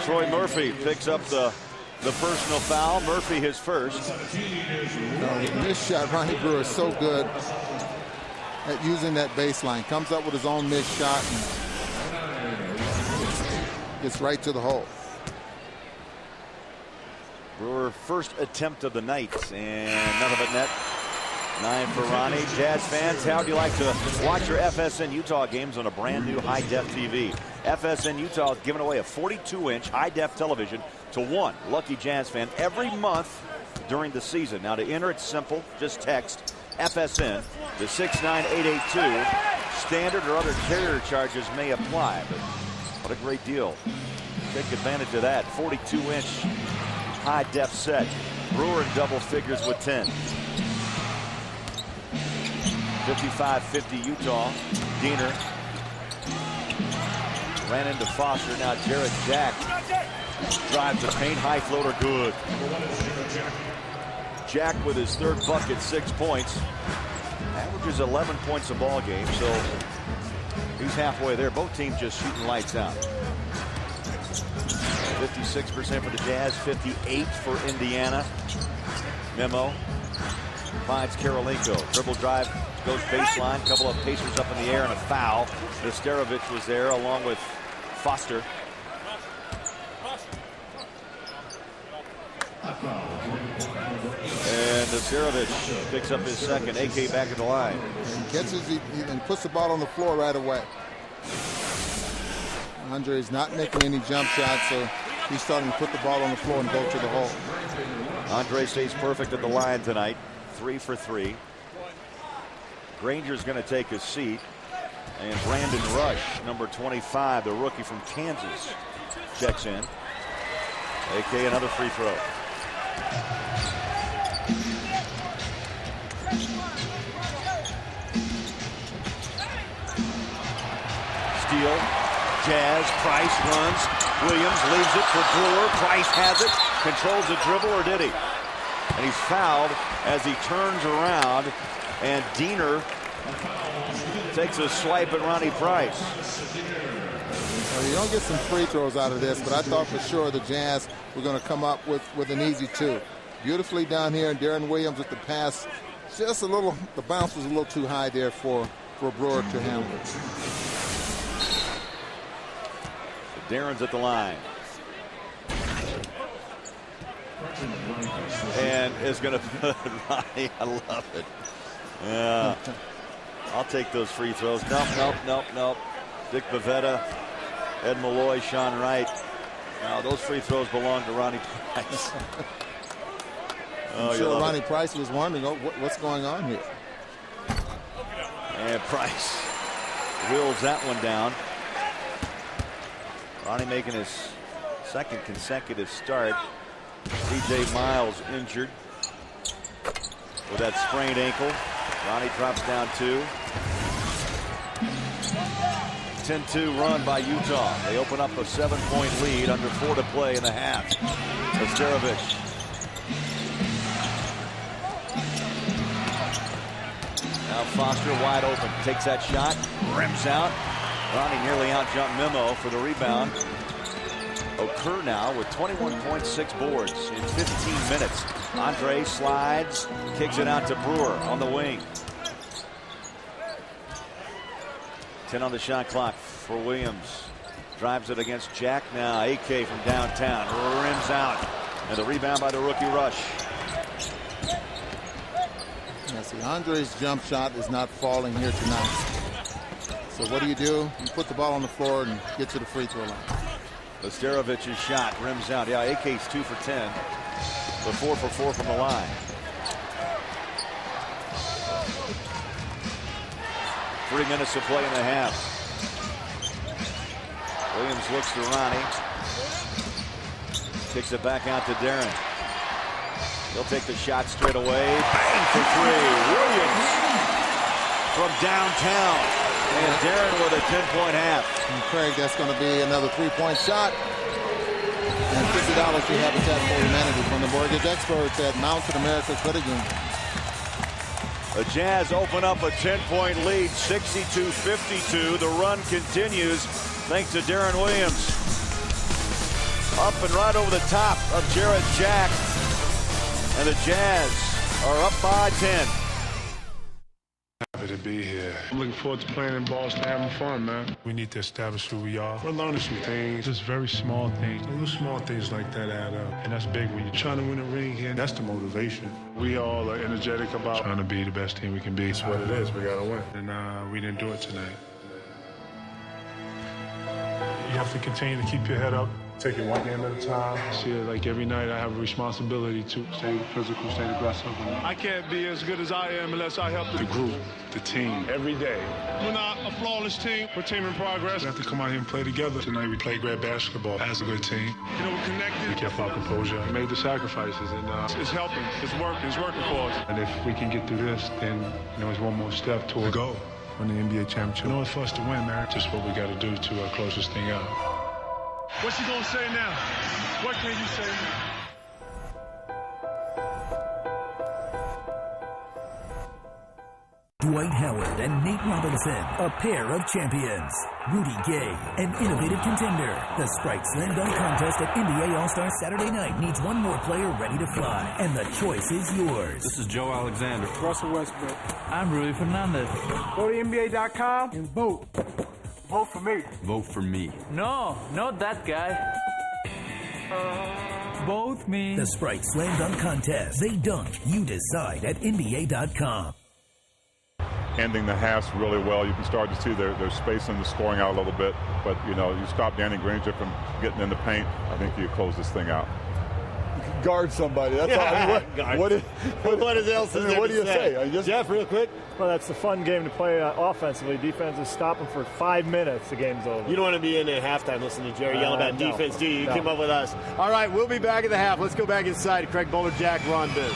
Troy Murphy picks up the personal foul. Murphy his first. Missed shot. Ronnie Brewer is so good at using that baseline. Comes up with his own missed shot and gets right to the hole. Brewer first attempt of the night, and none of it net. 9 for Ronnie. Jazz fans, how do you like to watch your FSN Utah games on a brand new high-def TV? FSN Utah is giving away a 42-inch high-def television to one lucky Jazz fan every month during the season. Now to enter, it's simple. Just text FSN to 69882. Standard or other carrier charges may apply, but what a great deal. Take advantage of that. 42-inch high-def set. Brewer in double figures with 10. 55-50 Utah. Diener ran into Foster. Now Jarrett Jack drives the paint. High floater good. Jack with his third bucket, 6 points. Averages 11 points a ball game, so he's halfway there. Both teams just shooting lights out. 56% for the Jazz, 58 for Indiana. Memo finds Kirilenko. Dribble drive, goes baseline. Couple of Pacers up in the air and a foul. Nesterovic was there along with Foster. And Nesterovic picks up his second. AK back at the line. And catches and puts the ball on the floor right away. Andre's not making any jump shots, so he's starting to put the ball on the floor and go to the hole. Andre stays perfect at the line tonight. 3 for 3. Granger's going to take his seat. And Brandon Rush, number 25, the rookie from Kansas, checks in. AK another free throw. Steal. Jazz. Price runs. Williams leaves it for Brewer. Price has it. Controls the dribble, or did he? And he's fouled as he turns around, and Diener takes a swipe at Ronnie Price. Well, you don't get some free throws out of this, but I thought for sure the Jazz were going to come up with an easy two. Beautifully down here, and Darren Williams with the pass. Just a little, the bounce was a little too high there for Brewer to handle. Darren's at the line. And is going to put Ronnie. I love it. Yeah. I'll take those free throws. Nope. Dick Bavetta, Ed Malloy, Sean Wright. Now those free throws belong to Ronnie Price. I'm sure Ronnie Price was wondering what's going on here. And Price wheels that one down. Ronnie making his second consecutive start. C.J. Miles injured with that sprained ankle. Ronnie drops down 2. 10-2 run by Utah. They open up a 7-point lead under 4 to play in the half. Nesterovic. Now Foster wide open. Takes that shot. Rims out. Ronnie nearly out-jumped Memo for the rebound. Okur now with 21.6 boards in 15 minutes. Andre slides, kicks it out to Brewer on the wing. 10 on the shot clock for Williams. Drives it against Jack now. AK from downtown. Rims out. And the rebound by the rookie Rush. Yeah, see, Andre's jump shot is not falling here tonight. So what do? You put the ball on the floor and get to the free throw line. Nesterovic's shot rims out. Yeah, AK's 2 for 10. But 4 for 4 from the line. 3 minutes to play in the half. Williams looks to Ronnie. Kicks it back out to Darren. He'll take the shot straight away. Bang for 3. Williams from downtown. And Darren with a 10-point half. And Craig, that's going to be another 3-point shot. And $50 to Habitat for Humanity from the mortgage experts at Mountain America Credit Union. The Jazz open up a 10-point lead, 62-52. The run continues thanks to Darren Williams. Up and right over the top of Jarrett Jack. And the Jazz are up by 10. Happy to be here. I'm looking forward to playing in Boston, having fun, man. We need to establish who we are. We're learning some things, just very small things. Little small things like that add up. And that's big when you're trying to win a ring here. That's the motivation. We all are energetic about trying to be the best team we can be. It's what it is. We got to win. And we didn't do it tonight. You have to continue to keep your head up. Take it one game at a time. See it like every night I have a responsibility to stay physical, stay aggressive. I can't be as good as I am unless I help the group, the team, every day. We're not a flawless team. We're a team in progress. We have to come out here and play together. Tonight we played great basketball as a good team. You know, we're connected. We kept our composure. We made the sacrifices, and it's helping. It's working. It's working for us. And if we can get through this, then it's one more step toward the goal. Win the NBA championship. You know, it's for us to win, man. Just what we got to do to close this thing out. What's he gonna say now? What can you say now? Dwight Howard and Nate Robinson, a pair of champions. Rudy Gay, an innovative contender. The Sprite Slam Dunk Contest at NBA All-Star Saturday night needs one more player ready to fly, and the choice is yours. This is Joe Alexander. Russell Westbrook. I'm Rui Fernandez. Go to NBA.com and vote. Vote for me. Vote for me. No, not that guy. Both me. The Sprite Slam Dunk Contest. They dunk, you decide at NBA.com. Ending the halves really well. You can start to see their spacing, the scoring out a little bit. But, you stop Danny Granger from getting in the paint. I think you close this thing out. Guard somebody. That's all. I mean, what else is there? What do you say? Jeff, real quick. Well, that's a fun game to play offensively. Defense is stopping for 5 minutes. The game's over. You don't want to be in at halftime listening to Jerry yell about defense, do you? You come up with us. All right, we'll be back at the half. Let's go back inside. Craig Bowler, Jack, Ron Biz.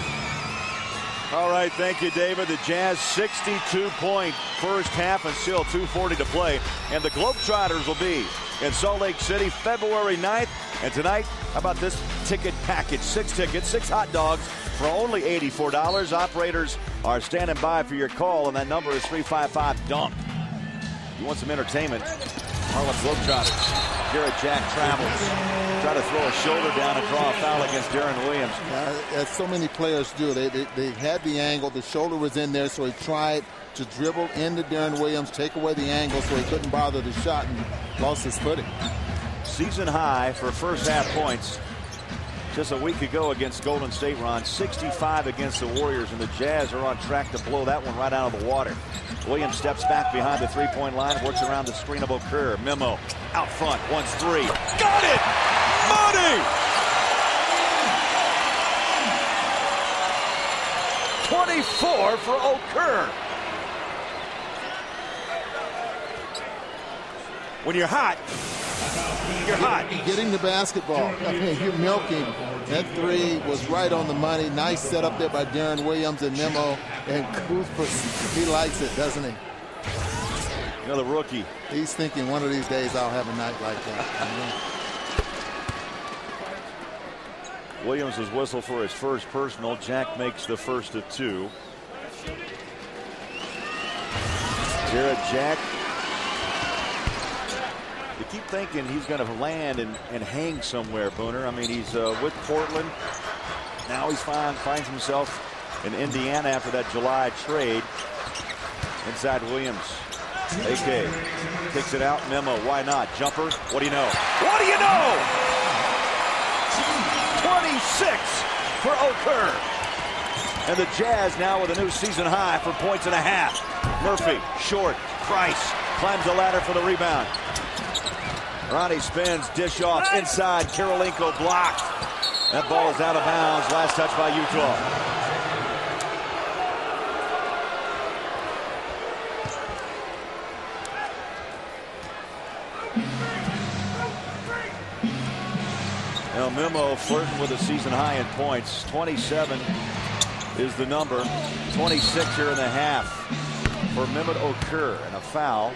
All right, thank you, David. The Jazz 62-point first half and still 2:40 to play. And the Globetrotters will be in Salt Lake City February 9th. And tonight, how about this ticket package? 6 tickets, 6 hot dogs for only $84. Operators are standing by for your call, and that number is 355-DUNK. You want some entertainment? Harlem Globetrotters. Garrett Jack travels. Try to throw a shoulder down and draw a foul against Darren Williams. As so many players do, they had the angle. The shoulder was in there, so he tried to dribble into Darren Williams, take away the angle so he couldn't bother the shot, and lost his footing. Season high for first half points just a week ago against Golden State, Ron. 65 against the Warriors, and the Jazz are on track to blow that one right out of the water. Williams steps back behind the three-point line, works around the screen of Okur. Memo out front, wants three. Got it! Money! 24 for Okur. When you're hot, you're hot. Getting the basketball. I mean, you're milking. That three was right on the money. Nice setup there by Darren Williams and Memo. And Cooper, he likes it, doesn't he? The rookie. He's thinking one of these days I'll have a night like that. Williams has whistled for his first personal. Jack makes the first of 2. Garrett Jack. You keep thinking he's going to land and hang somewhere, Booner. I mean, he's with Portland. Now he's finds himself in Indiana after that July trade. Inside Williams. AK kicks it out. Memo, why not? Jumper. What do you know? What do you know? 26 for Okur. And the Jazz now with a new season high for points and a half. Murphy, short. Price climbs the ladder for the rebound. Ronnie spins, dish off inside. Kirilenko blocked. That ball is out of bounds. Last touch by Utah. Now Memo flirting with a season high in points. 27 is the number. 26 here in the half for Mehmet Okur, and a foul.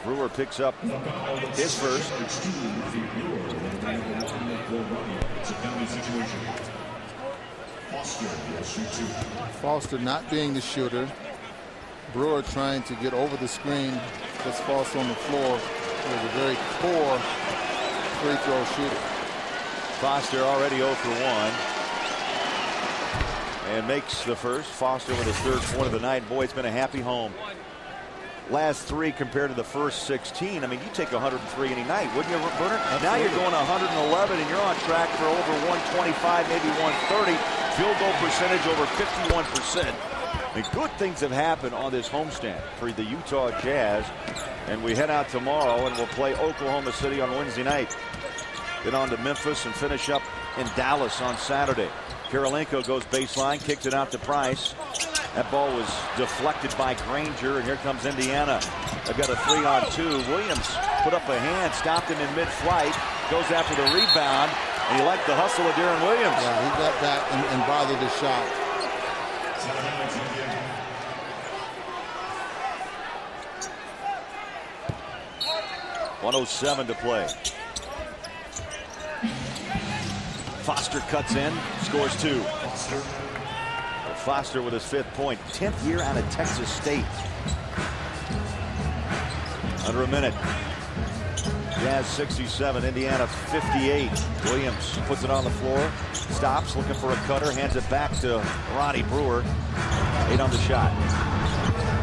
Brewer picks up his first. Foster not being the shooter. Brewer trying to get over the screen. Puts Foster on the floor. He was a very poor free throw shooter. Foster already 0 for 1. and makes the first. Foster with his third point of the night. Boy, it's been a happy home. Last 3 compared to the first 16. I mean, you take 103 any night, wouldn't you, Bernard? Now you're going 111, and you're on track for over 125, maybe 130. Field goal percentage over 51%. And good things have happened on this homestand for the Utah Jazz. And we head out tomorrow, and we'll play Oklahoma City on Wednesday night. Then on to Memphis and finish up in Dallas on Saturday. Kirilenko goes baseline, kicks it out to Price. That ball was deflected by Granger, and here comes Indiana. They've got a 3-on-2. Williams put up a hand, stopped him in mid-flight, goes after the rebound, and he liked the hustle of Darren Williams. Yeah, he got back and bothered the shot. .107 to play. Foster cuts in, scores 2. Foster with his 5th point, 10th year out of Texas State. Under a minute. Jazz 67, Indiana 58. Williams puts it on the floor, stops, looking for a cutter, hands it back to Ronnie Brewer. 8 on the shot.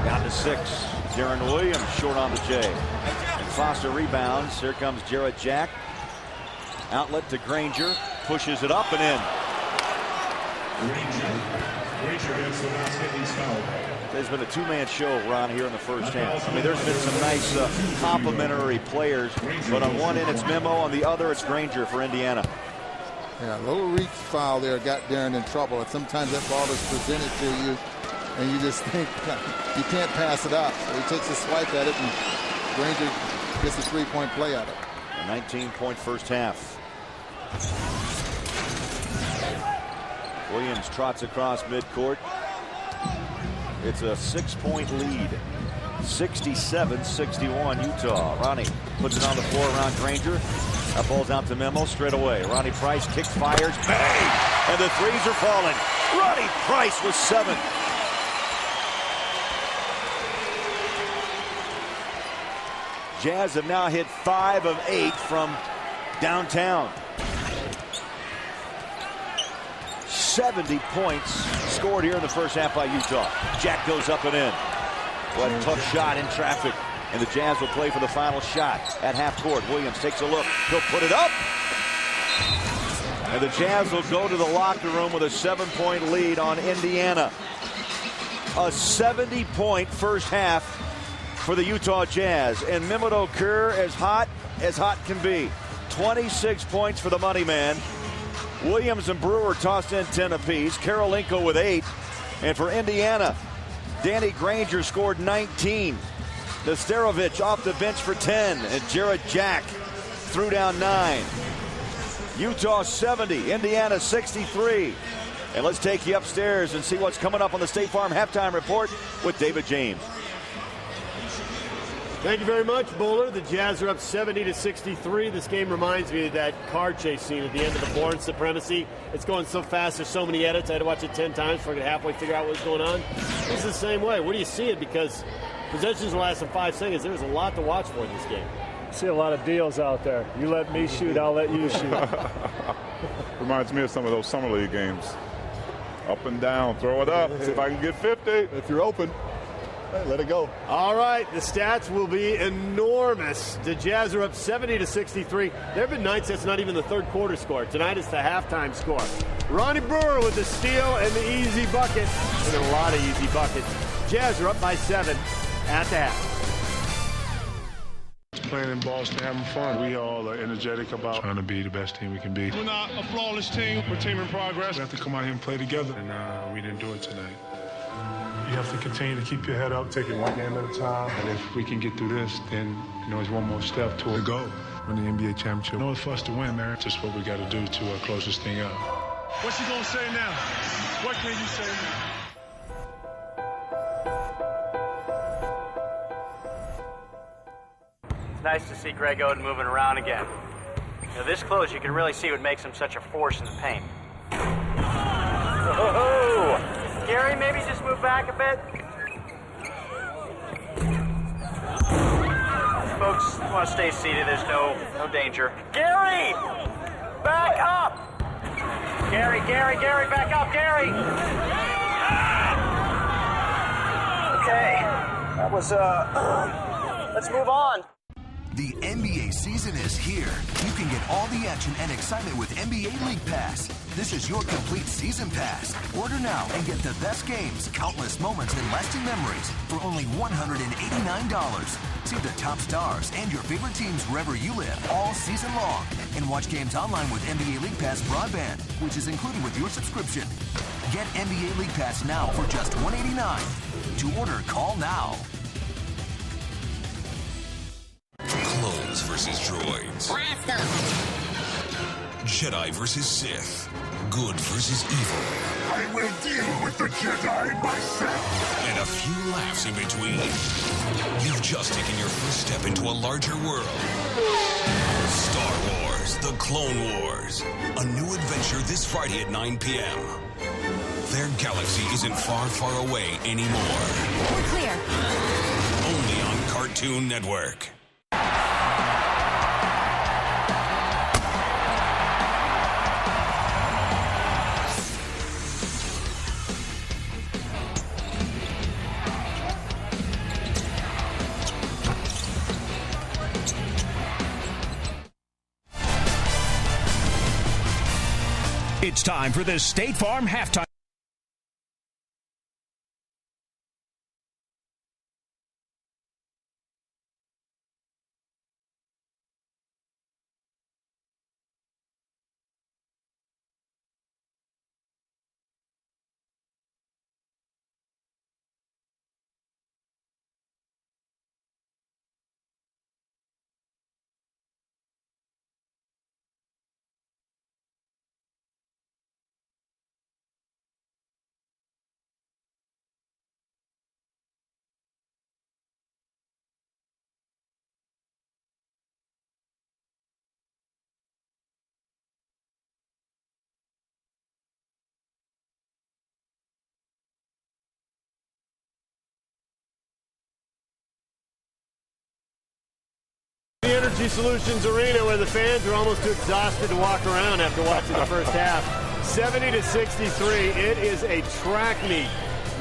Down to 6. Darren Williams short on the J. And Foster rebounds. Here comes Jarrett Jack. Outlet to Granger. Pushes it up and in. There's been a 2-man show, Ron, here in the first half. I mean, there's been some nice complementary players, but on one end it's Memo, on the other it's Granger for Indiana. Yeah, a little reach foul there got Darren in trouble. And sometimes that ball is presented to you, and you just think you can't pass it up. So he takes a swipe at it, and Granger gets a 3-point play out of it. A 19-point first half. Williams trots across midcourt. It's a 6-point lead. 67-61 Utah. Ronnie puts it on the floor around Granger. That ball's out to Memo straight away. Ronnie Price kicks, fires, bang! And the threes are falling. Ronnie Price with 7. Jazz have now hit 5 of 8 from downtown. 70 points scored here in the first half by Utah. Jack goes up and in. What a tough shot in traffic. And the Jazz will play for the final shot at half court. Williams takes a look. He'll put it up. And the Jazz will go to the locker room with a 7-point lead on Indiana. A 70-point first half for the Utah Jazz. And Mehmet Okur as hot can be. 26 points for the money man. Williams and Brewer tossed in 10 apiece. Kirilenko with 8. And for Indiana, Danny Granger scored 19. Nesterovic off the bench for 10. And Jarrett Jack threw down 9. Utah 70, Indiana 63. And let's take you upstairs and see what's coming up on the State Farm Halftime Report with David James. Thank you very much, Bowler. The Jazz are up 70-63. This game reminds me of that car chase scene at the end of The Bourne Supremacy. It's going so fast, there's so many edits. I had to watch it 10 times before I could halfway figure out what was going on. This is the same way. Where do you see it? Because possessions will last in 5 seconds. There's a lot to watch for in this game. I see a lot of deals out there. You let me shoot, I'll let you shoot. Reminds me of some of those summer league games. Up and down, throw it up, see if I can get 50. If you're open. Let it go. All right, the stats will be enormous. The Jazz are up 70-63. There have been nights that's not even the third quarter score. Tonight it's the halftime score. Ronnie Brewer with the steal and the easy bucket. And a lot of easy buckets. Jazz are up by 7 at the half. Playing in Boston, having fun. We all are energetic about trying to be the best team we can be. We're not a flawless team. We're a team in progress. We have to come out here and play together, and we didn't do it tonight. You have to continue to keep your head up, take it one game at a time. And if we can get through this, then it's one more step toward the goal. Win the NBA championship. No, it's for us to win, man. Just what we got to do to close this thing out. What's he gonna say now? What can you say now? It's nice to see Greg Oden moving around again. This close, you can really see what makes him such a force in the paint. Oh! Gary, maybe just move back a bit. Folks want to stay seated. There's no danger. Gary! Back up! Gary, back up, Gary! Okay, that was, let's move on. The NBA season is here. You can get all the action and excitement with NBA League Pass. This is your complete season pass. Order now and get the best games, countless moments, and lasting memories for only $189. See the top stars and your favorite teams wherever you live all season long. And watch games online with NBA League Pass broadband, which is included with your subscription. Get NBA League Pass now for just $189. To order, call now. Clones versus droids. Jedi versus Sith. Good versus evil. I will deal with the Jedi myself. And a few laughs in between. You've just taken your first step into a larger world. Star Wars, The Clone Wars. A new adventure this Friday at 9 p.m. Their galaxy isn't far, far away anymore. We're clear. Only on Cartoon Network. It's time for the State Farm Halftime. The Energy Solutions Arena, where the fans are almost too exhausted to walk around after watching the first half. 70-63. It is a track meet.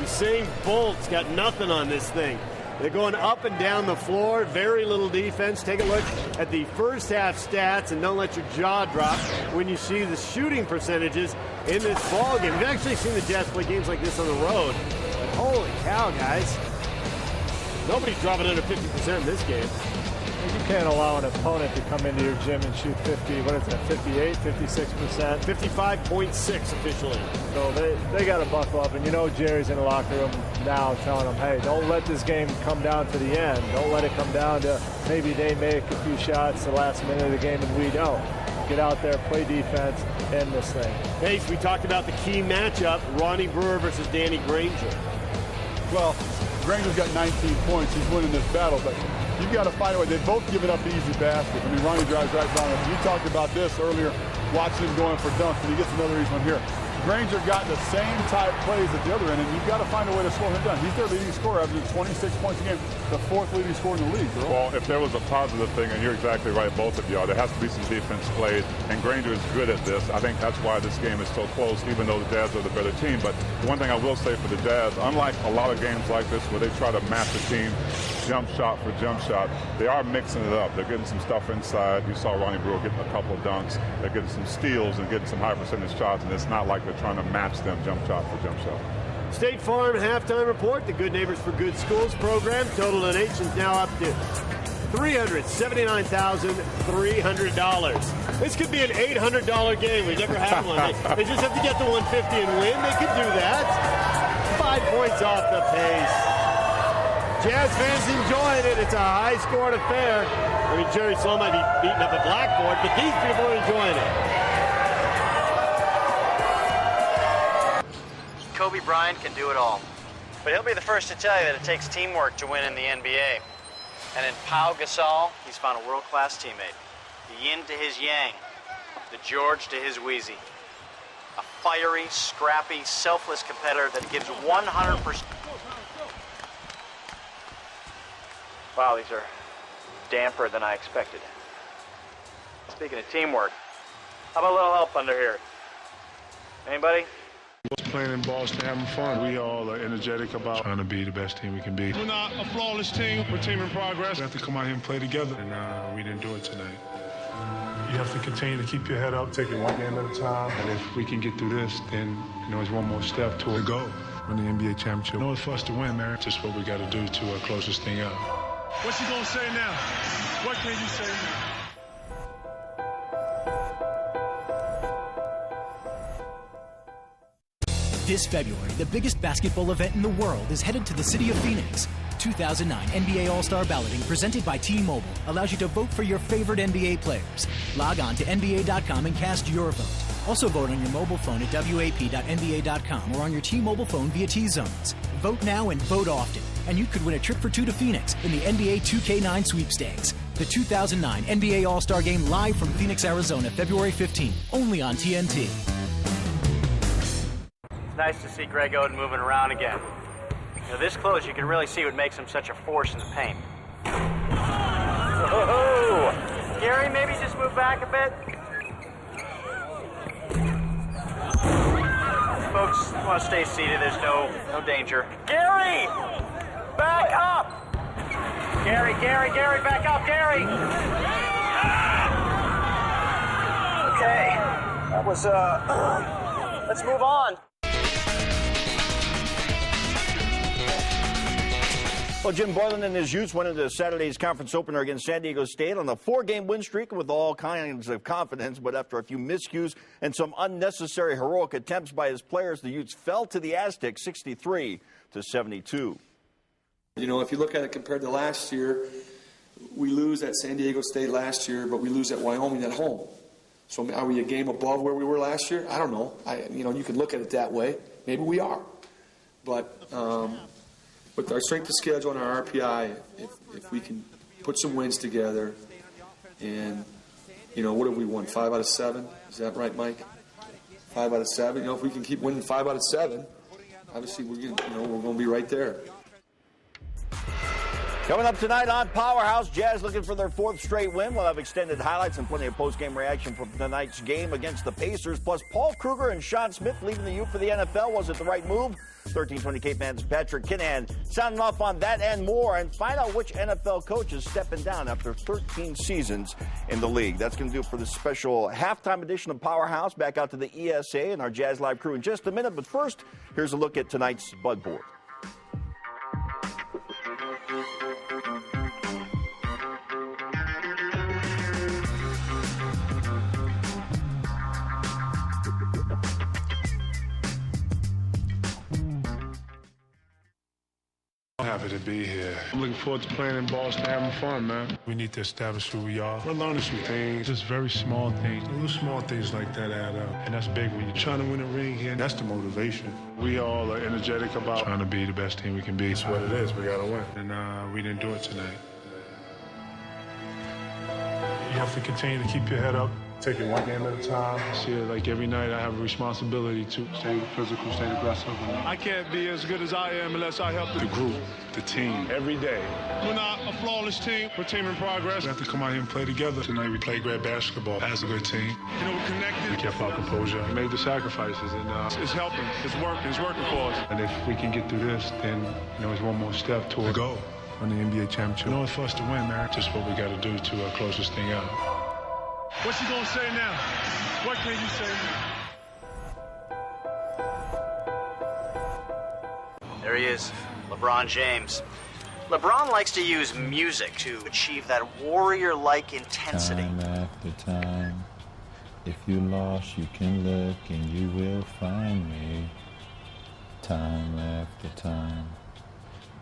Usain Bolt's got nothing on this thing. They're going up and down the floor. Very little defense. Take a look at the first half stats, and don't let your jaw drop when you see the shooting percentages in this ball game. We've actually seen the Jazz play games like this on the road. But holy cow, guys. Nobody's dropping under 50% in this game. You can't allow an opponent to come into your gym and shoot 58, 56%. 55.6 officially. So they got to buckle up. And you know Jerry's in the locker room now telling them, hey, don't let this game come down to the end. Don't let it come down to maybe they make a few shots the last minute of the game and we don't. Get out there, play defense, end this thing. Pace, we talked about the key matchup, Ronnie Brewer versus Danny Granger. Well, Granger's got 19 points. He's winning this battle, but you've got to find a way. They've both given up easy baskets. I mean, Ronnie drives right down him. You talked about this earlier, watching him going for dunks, and he gets another easy one here. Granger got the same type plays at the other end, and you've got to find a way to slow him down. He's their leading scorer, averaging 26 points a game, the fourth leading scorer in the league, bro. Well, if there was a positive thing, and you're exactly right, both of you are, there has to be some defense played, and Granger is good at this. I think that's why this game is so close, even though the Jazz are the better team. But one thing I will say for the Jazz, unlike a lot of games like this where they try to match the team jump shot for jump shot, they are mixing it up. They're getting some stuff inside. You saw Ronnie Brewer getting a couple of dunks. They're getting some steals and getting some high percentage shots, and it's not like they're trying to match them jump shot for jump shot. State Farm halftime report. The Good Neighbors for Good Schools program. Total donations now up to $379,300. This could be an $800 game. We've never had one. They just have to get to 150 and win. They could do that. 5 points off the pace. Jazz fans enjoying it. It's a high-scored affair. I mean, Jerry Sloan might be beating up a blackboard, but these people are enjoying it. Kobe Bryant can do it all. But he'll be the first to tell you that it takes teamwork to win in the NBA. And in Pau Gasol, he's found a world-class teammate. The yin to his yang, the George to his Wheezy. A fiery, scrappy, selfless competitor that gives 100%. Wow, these are damper than I expected. Speaking of teamwork, how about a little help under here? Anybody? Just playing in Boston, having fun. We all are energetic about trying to be the best team we can be. We're not a flawless team. We're a team in progress. We have to come out here and play together, and we didn't do it tonight. You have to continue to keep your head up, take it one game at a time. And if we can get through this, then it's one more step toward the goal. Win the NBA championship. It's for us to win, man. Just what we got to do to close this thing out. What's he gonna say now? What can you say now? This February, the biggest basketball event in the world is headed to the city of Phoenix. 2009 NBA All-Star Balloting presented by T-Mobile allows you to vote for your favorite NBA players. Log on to NBA.com and cast your vote. Also vote on your mobile phone at WAP.NBA.com or on your T-Mobile phone via T-Zones. Vote now and vote often, and you could win a trip for two to Phoenix in the NBA 2K9 sweepstakes. The 2009 NBA All-Star Game live from Phoenix, Arizona, February 15th, only on TNT. It's nice to see Greg Oden moving around again. This close, you can really see what makes him such a force in the paint. Oh! Gary, maybe just move back a bit. Folks want to stay seated. There's no danger. Gary! Back up! Gary, back up, Gary! Okay. That was, let's move on. Well, Jim Boylan and his Utes went into Saturday's conference opener against San Diego State on a 4-game win streak with all kinds of confidence. But after a few miscues and some unnecessary heroic attempts by his players, the Utes fell to the Aztecs 63-72. You know, if you look at it compared to last year, we lose at San Diego State last year, but we lose at Wyoming at home. So are we a game above where we were last year? I don't know. You can look at it that way. Maybe we are. But with our strength of schedule and our RPI, if we can put some wins together, and what have we won? 5 out of 7? Is that right, Mike? 5 out of 7. If we can keep winning 5 out of 7, obviously we're going to be right there. Coming up tonight on Powerhouse, Jazz looking for their 4th straight win. We'll have extended highlights and plenty of post-game reaction from tonight's game against the Pacers. Plus, Paul Kruger and Sean Smith leaving the Ute for the NFL. Was it the right move? 1320 Cape Man's Patrick Kinahan sounding off on that and more, and find out which NFL coach is stepping down after 13 seasons in the league. That's going to do it for this special halftime edition of Powerhouse. Back out to the ESA and our Jazz Live crew in just a minute. But first, here's a look at tonight's Bud Board. Happy to be here. I'm looking forward to playing in Boston, having fun, man. We need to establish who we are. We're learning some things, just very small things. Little small things like that add up. And that's big when you're trying to win a ring here. That's the motivation. We all are energetic about trying to be the best team we can be. It's what it is. We got to win. And we didn't do it tonight. You have to continue to keep your head up. Take it one game at a time. Like every night I have a responsibility to stay physical, stay aggressive. I can't be as good as I am unless I help the group, the team, every day. We're not a flawless team. We're a team in progress. We have to come out here and play together. Tonight we played great basketball as a good team. We're connected. We kept our composure. We made the sacrifices, and it's helping. It's working for us. And if we can get through this, then it's one more step toward the goal. Win the NBA championship. It's for us to win, man. Just what we got to do to close this thing out. What's he gonna say now? What can you say now? There he is, LeBron James. LeBron likes to use music to achieve that warrior-like intensity. Time after time, if you're lost, you can look and you will find me. Time after time.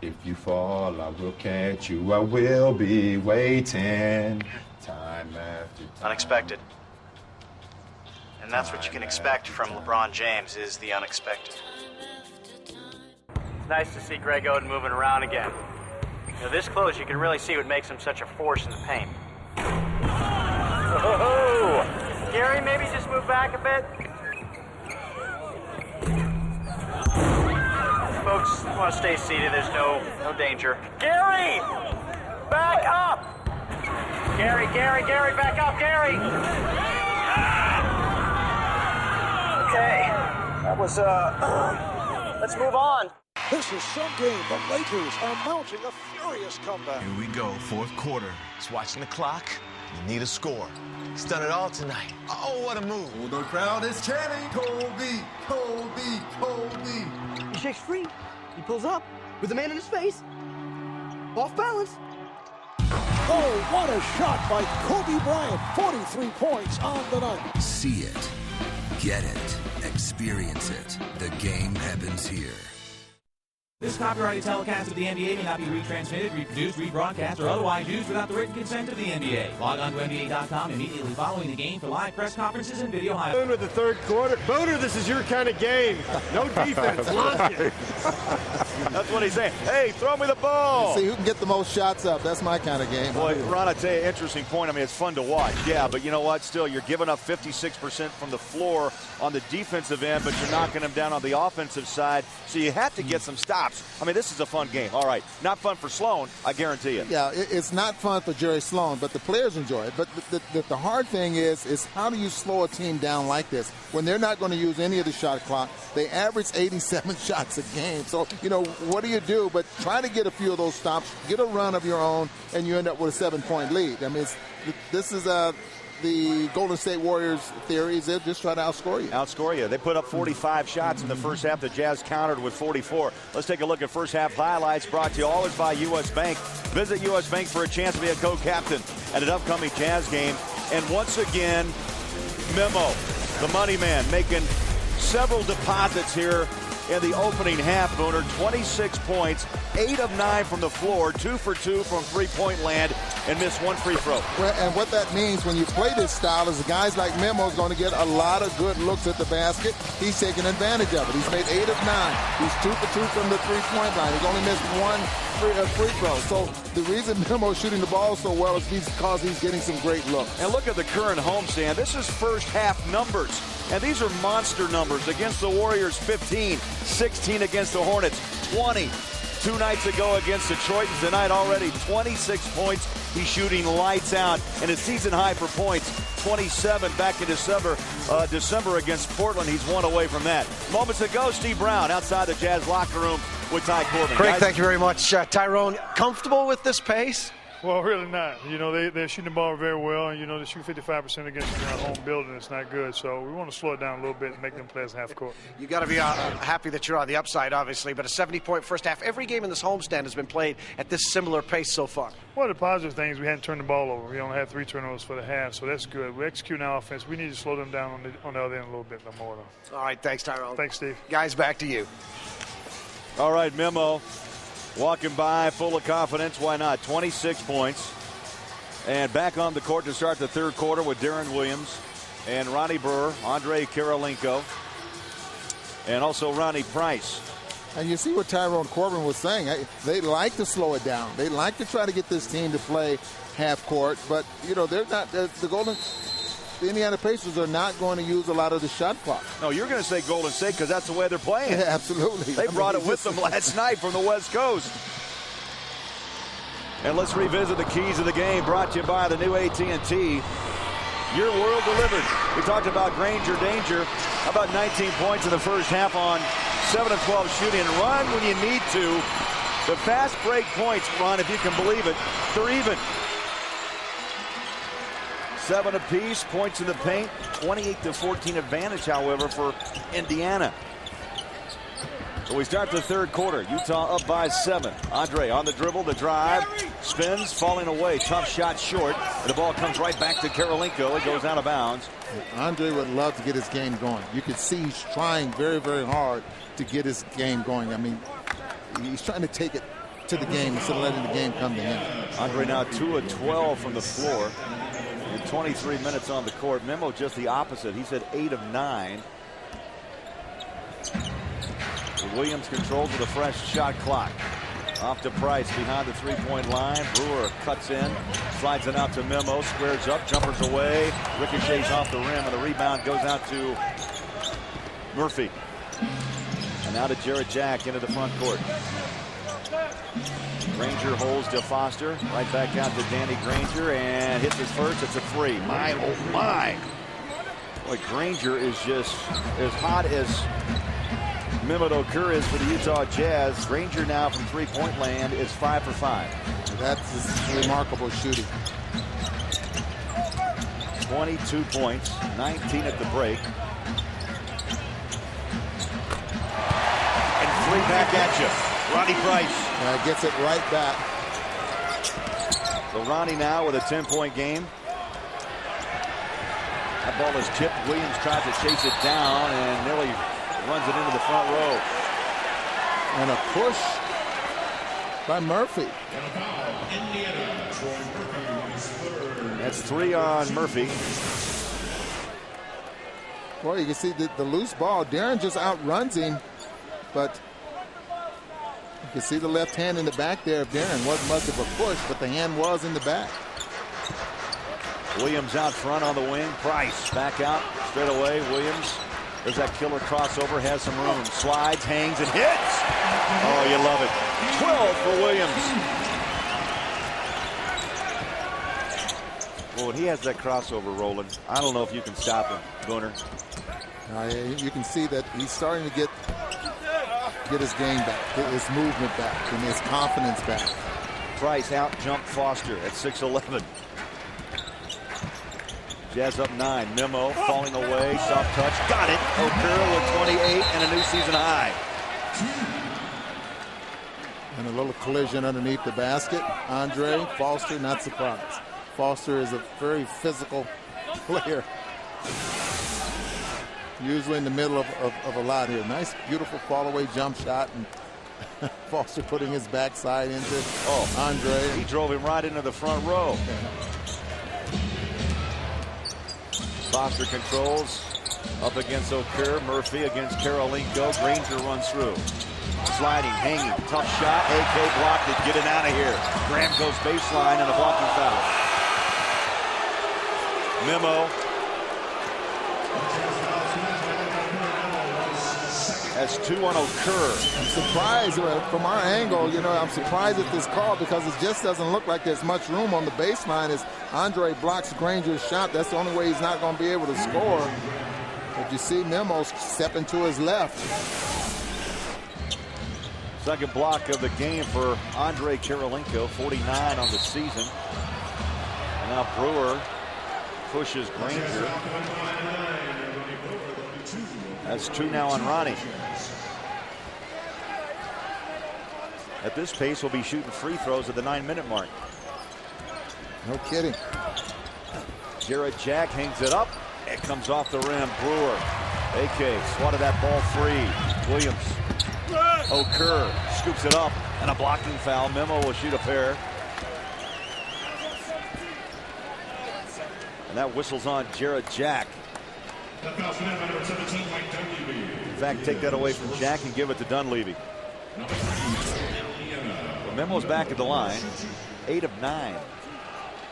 If you fall, I will catch you. I will be waiting. Time after time. Unexpected. And that's what you can expect from LeBron James, is the unexpected. It's nice to see Greg Oden moving around again. This close, you can really see what makes him such a force in the paint. Oh! Gary, maybe just move back a bit. Folks want to stay seated. There's no danger. Gary! Back up! Gary, back up, Gary! Okay. That was, let's move on. This is some game. The Lakers are mounting a furious comeback. Here we go, fourth quarter. He's watching the clock. You need a score. He's done it all tonight. Oh, what a move. Oh, the crowd is chanting, Kobe, Kobe, Kobe. He shakes free. He pulls up with the man in his face. Off balance. Oh, what a shot by Kobe Bryant. 43 points on the night. See it. Get it. Experience it. The game happens here. This copyrighted telecast of the NBA may not be retransmitted, reproduced, rebroadcast, or otherwise used without the written consent of the NBA. Log on to NBA.com immediately following the game for live press conferences and video highlights. With the third quarter. Booner, this is your kind of game. No defense. Launch it. That's what he's saying. Hey, throw me the ball. See who can get the most shots up. That's my kind of game. Boy, Ron, I tell you, interesting point. I mean, it's fun to watch. Yeah, but you know what? Still, you're giving up 56% from the floor on the defensive end, but you're knocking them down on the offensive side. So you have to get some stops. I mean, this is a fun game. All right. Not fun for Sloan, I guarantee you. Yeah, it's not fun for Jerry Sloan, but the players enjoy it. But the hard thing is how do you slow a team down like this when they're not going to use any of the shot clock? They average 87 shots a game. So, what do you do? But try to get a few of those stops, get a run of your own, and you end up with a 7-point lead. I mean, this is the Golden State Warriors theory is they'll just try to outscore you. Outscore you. They put up 45 shots in the first half. The Jazz countered with 44. Let's take a look at first half highlights brought to you always by U.S. Bank. Visit U.S. Bank for a chance to be a co-captain at an upcoming Jazz game. And once again, Memo, the money man, making several deposits here in the opening half, Booner. 26 points, 8 of 9 from the floor, 2 for 2 from three-point land, and missed one free throw. Well, and what that means when you play this style is guys like Memo's going to get a lot of good looks at the basket. He's taking advantage of it. He's made 8 of 9. He's 2 for 2 from the three-point line. He's only missed one free throw. So the reason Memo's shooting the ball so well is because he's getting some great looks. And look at the current homestand. This is first half numbers. And these are monster numbers. Against the Warriors, 15, 16 against the Hornets, 20. 2 nights ago against Detroit, and tonight already 26 points. He's shooting lights out, and his season high for points, 27 back in December against Portland. He's 1 away from that. Moments ago, Steve Brown outside the Jazz locker room with Ty Corbin. Craig, thank you very much. Tyrone, comfortable with this pace? Well, really not. They're shooting the ball very well, and, they shoot 55% against their home building. It's not good. So we want to slow it down a little bit and make them play as half court. You got to be happy that you're on the upside, obviously, but a 70-point first half. Every game in this homestand has been played at this similar pace so far. One of the positive things, we hadn't turned the ball over. We only had 3 turnovers for the half, so that's good. We're executing our offense. We need to slow them down on the other end a little bit more, though. All right, thanks, Tyrone. Thanks, Steve. Guys, back to you. All right, Memo walking by full of confidence. Why not? 26 points. And back on the court to start the third quarter with Darren Williams and Ronnie Brewer, Andre Kirilenko, and also Ronnie Price. And you see what Tyrone Corbin was saying. They like to slow it down. They like to try to get this team to play half court. But, they're not the Indiana Pacers are not going to use a lot of the shot clock. No, you're going to say Golden State because that's the way they're playing. Yeah, absolutely. They brought it with them last night from the West Coast. And let's revisit the keys of the game brought to you by the new AT&T. Your world delivered. We talked about Granger danger. How about 19 points in the first half on 7 of 12 shooting? And run when you need to. The fast break points, Ron, if you can believe it, they're even. 7 apiece, points in the paint. 28-14 advantage, however, for Indiana. So we start the third quarter. Utah up by 7. Andre on the dribble, the drive, spins, falling away. Tough shot short. And the ball comes right back to Kirilenko. It goes out of bounds. Andre would love to get his game going. You can see he's trying very, very hard to get his game going. I mean, he's trying to take it to the game instead of letting the game come to him. Andre now 2 of 12 from the floor. And 23 minutes on the court. Memo just the opposite. He's at 8 of 9. Williams controls with a fresh shot clock. Off to Price behind the three-point line. Brewer cuts in, slides it out to Memo, squares up, jumpers away, ricochets off the rim, and the rebound goes out to Murphy. And now to Jarrett Jack into the front court. Granger holds to Foster, right back out to Danny Granger, and hits his first. It's a 3. My, oh my. Boy, Granger is just as hot as Mehmet Okur is for the Utah Jazz. Granger now from three-point land is 5 for 5. That's remarkable shooting. 22 points, 19 at the break. And 3 back at you. Ronnie Price. Gets it right back. So Ronnie now with a 10-point game. That ball is tipped. Williams tries to chase it down and nearly runs it into the front row. And a push by Murphy. That's 3 on Murphy. Boy, you can see the loose ball. Darren just outruns him, but you can see the left hand in the back there of Darren. Wasn't much of a push, but the hand was in the back. Williams out front on the wing. Price back out straight away. Williams, there's that killer crossover, has some room. Slides, hangs, and hits. Oh, you love it. 12 for Williams. Well, when he has that crossover rolling, I don't know if you can stop him, Gunner. You can see that he's starting to get his game back, get his movement back, and his confidence back. Price out jumped Foster at 6'11". Jazz up 9. Memo falling away. Soft touch. Got it. Okur with 28 and a new season high. And a little collision underneath the basket. Andre Foster, not surprised. Foster is a very physical player. Usually in the middle of a lot here. Nice, beautiful fall away jump shot. And Foster putting his backside into Andre. He drove him right into the front row. Foster controls up against Okur. Murphy against Kirilenko. Granger runs through. Sliding, hanging, tough shot. AK blocked it. Get it out of here. Graham goes baseline and a blocking foul. Memo. That's 2 on Okur. I'm surprised from our angle, I'm surprised at this call because it just doesn't look like there's much room on the baseline as Andre blocks Granger's shot. That's the only way he's not going to be able to score. But you see Memo stepping to his left. Second block of the game for Andre Kirilenko, 49 on the season. And now Brewer pushes Granger. That's 2 now on Ronnie. At this pace, we'll be shooting free throws at the 9-minute mark. No kidding. Jared Jack hangs it up. It comes off the rim. Brewer. AK swatted that ball free. Williams. Okur scoops it up. And a blocking foul. Memo will shoot a pair. And that whistles on Jared Jack. In fact, take that away from Jack and give it to Dunleavy. Well, Memo's back at the line. 8 of 9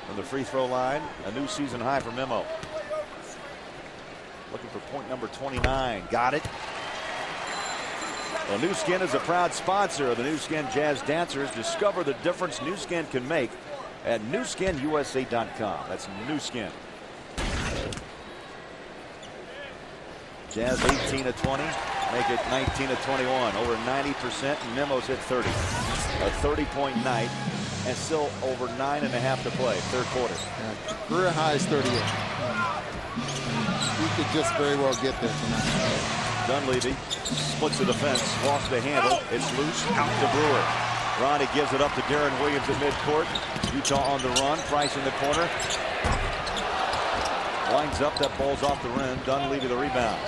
from the free throw line. A new season high for Memo. Looking for point number 29. Got it. Well, Nu Skin is a proud sponsor of the Nu Skin Jazz Dancers. Discover the difference Nu Skin can make at NewSkinUSA.com. That's Nu Skin. Jazz 18 of 20, make it 19 of 21, over 90%, and Memo's hit 30. A 30-point night, and still over 9.5 to play, third quarter. Career high is 38. He could just very well get there tonight. Dunleavy splits the defense, lost the handle, it's loose, out to Brewer. Ronnie gives it up to Darren Williams at midcourt. Utah on the run, Price in the corner. Lines up, that ball's off the rim. Dunleavy the rebound.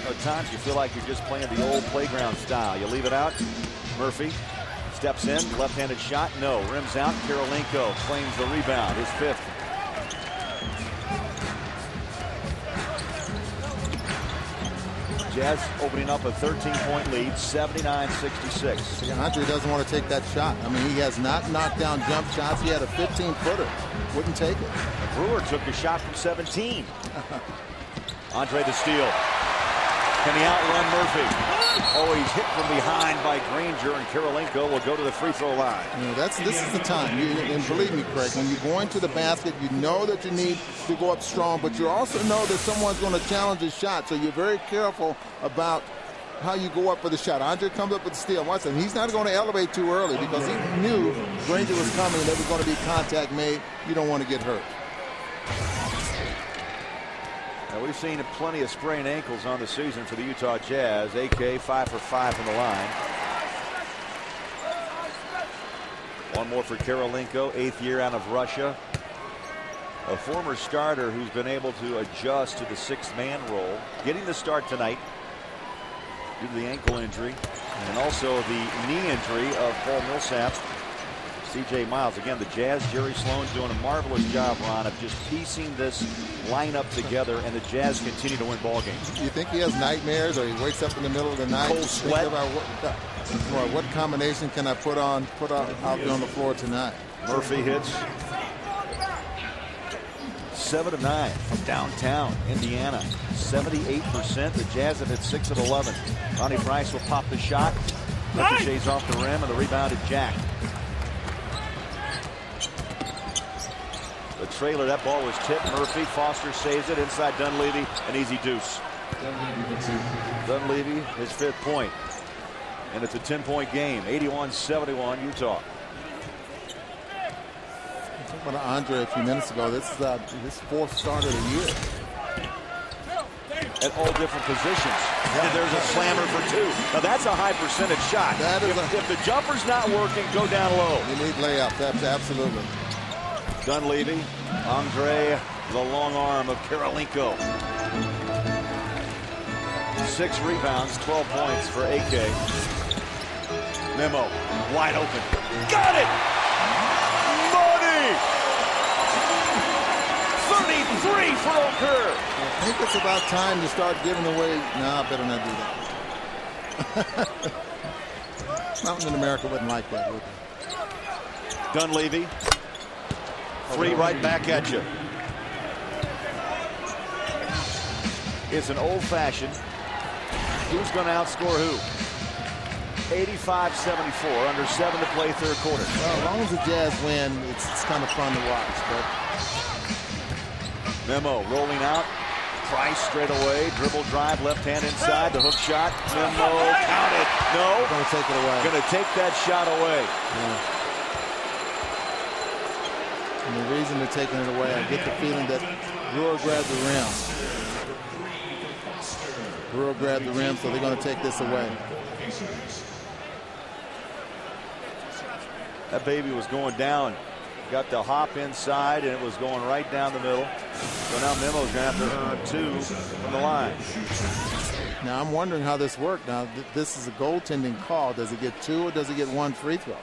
At times you feel like you're just playing the old playground style. You leave it out. Murphy steps in, left-handed shot, no. Rims out, Kirilenko claims the rebound, his 5th. Jazz opening up a 13-point lead, 79-66. Yeah, Andre doesn't want to take that shot. I mean, he has not knocked down jump shots. He had a 15-footer. Wouldn't take it. Brewer took a shot from 17. Andre the steal. Can he outrun Murphy? Oh, he's hit from behind by Granger, and Kirilenko will go to the free throw line. This is the time. And believe me, Craig, when you're going to the basket, you know that you need to go up strong, but you also know that someone's going to challenge his shot, so you're very careful about how you go up for the shot. Andre comes up with the steal. Watch him. He's not going to elevate too early because he knew Granger was coming and there was going to be contact made. You don't want to get hurt. Now, we've seen plenty of sprained ankles on the season for the Utah Jazz. AK 5 for 5 from the line. One more for Kirilenko, 8th year out of Russia. A former starter who's been able to adjust to the 6th man role. Getting the start tonight due to the ankle injury and also the knee injury of Paul Millsap. C.J. Miles. Again, the Jazz, Jerry Sloan's doing a marvelous job, Ron, of just piecing this lineup together, and the Jazz continue to win ball games. You think he has nightmares, or he wakes up in the middle of the night? Cold sweat. About what combination can I put out there on the floor tonight? Murphy hits 7 of 9 from downtown Indiana. 78%. The Jazz have hit 6 of 11. Ronnie Price will pop the shot. Ricochets off the rim, and the rebound is Jack. The trailer, that ball was tipped. Murphy, Foster saves it inside Dunleavy, an easy deuce. Dunleavy, his 5th point. And it's a 10-point game, 81-71 Utah. Talking about Andre a few minutes ago, this is his 4th start of the year. At all different positions. And there's a slammer for 2. Now that's a high percentage shot. If the jumper's not working, go down low. You need layup, absolutely. Dunleavy, Andre, the long arm of Kirilenko. 6 rebounds, 12 points for AK. Memo, wide open. Got it! Money! 33 for Okur. I think it's about time to start giving away. No, I better not do that. Mountain in America wouldn't like that, would they? Dunleavy. 3 right back at you. It's an old-fashioned. Who's going to outscore who? 85-74, under 7 to play 3rd quarter. Well, as long as the Jazz win, it's kind of fun to watch. But Memo rolling out. Price straight away. Dribble drive, left hand inside. The hook shot. Memo, count it. No. Going to take it away. Going to take that shot away. Yeah. And the reason they're taking it away, I get the feeling that Brewer grabbed the rim. Brewer grabbed the rim, so they're going to take this away. That baby was going down. Got the hop inside, and it was going right down the middle. So now Memo's going to have to earn 2 from the line. Now I'm wondering how this worked. Now this is a goaltending call. Does he get 2 or does he get 1 free throw?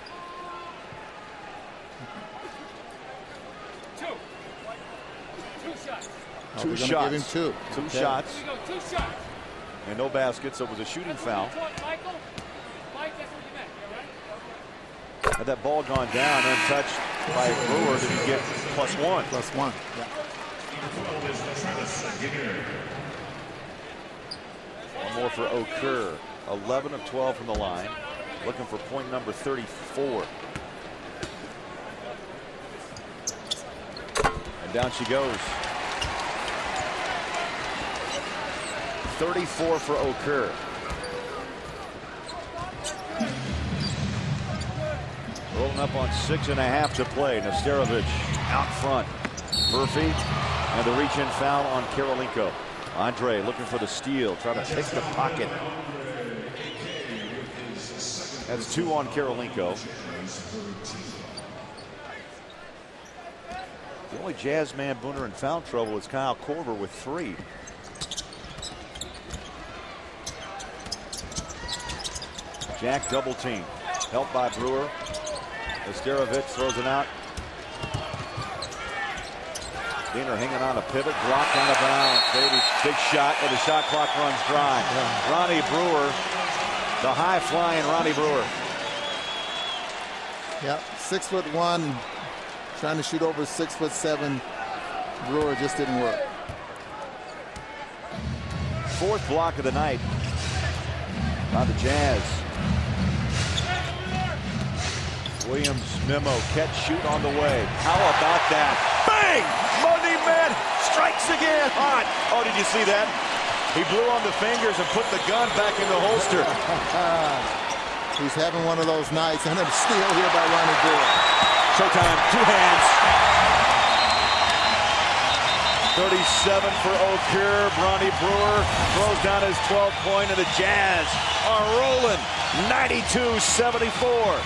Two shots. Give him 2. Two shots. And no baskets, so it was a shooting foul. Had that ball gone down, untouched by Brewer, did he get +1? +1, yeah. One more for Okur. 11 of 12 from the line. Looking for point number 34. And down she goes. 34 for Okur. Rolling up on 6.5 to play. Nesterovic out front. Murphy and the reach-in foul on Kirilenko. Andre looking for the steal, trying to pick the pocket. That's 2 on Kirilenko. The only Jazz man Booner in foul trouble is Kyle Korver with 3. Jack double team. Helped by Brewer. Nesterovic throws it out. Diener hanging on a pivot. Blocked out of bounds. Baby, big shot, and the shot clock runs dry. Yeah. Ronnie Brewer. The high-flying Ronnie Brewer. Yep, 6'1", trying to shoot over 6'7". Brewer just didn't work. 4th block of the night by the Jazz. Williams, memo, catch, shoot on the way. How about that? Bang! Money man strikes again. Hot. Oh, did you see that? He blew on the fingers and put the gun back in the holster. He's having one of those nights. And a steal here by Ronnie Brewer. Showtime, 2 hands. 37 for Okur. Ronnie Brewer throws down his 12th point, and the Jazz are rolling 92-74.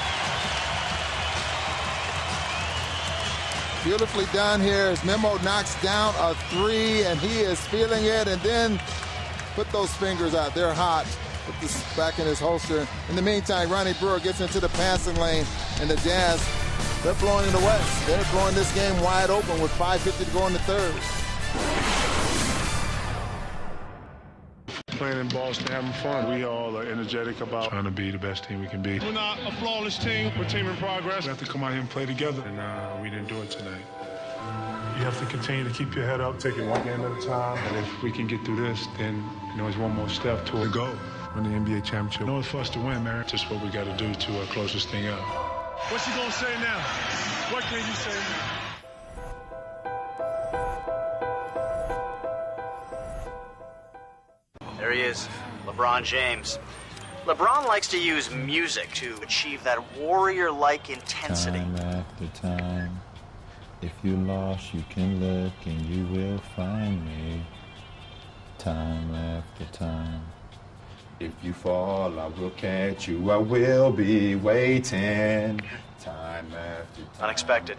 Beautifully done here as Memo knocks down a 3, and he is feeling it, and then put those fingers out. They're hot. Put this back in his holster. In the meantime, Ronnie Brewer gets into the passing lane, and the Jazz, they're blowing it away. They're blowing this game wide open with 5:50 to go in the 3rd. Playing in Boston, having fun. We all are energetic about trying to be the best team we can be. We're not a flawless team. We're a team in progress. We have to come out here and play together, and we didn't do it tonight. You have to continue to keep your head up, take it one game at a time, and if we can get through this, then it's one more step to a goal. Win the NBA championship. It's for us to win, man. Just what we got to do to close this thing out. What's he gonna say now? What can you say now? There he is, LeBron James. LeBron likes to use music to achieve that warrior-like intensity. Time after time, if you're lost, you can look and you will find me. Time after time, if you fall, I will catch you. I will be waiting. Time after time. Unexpected.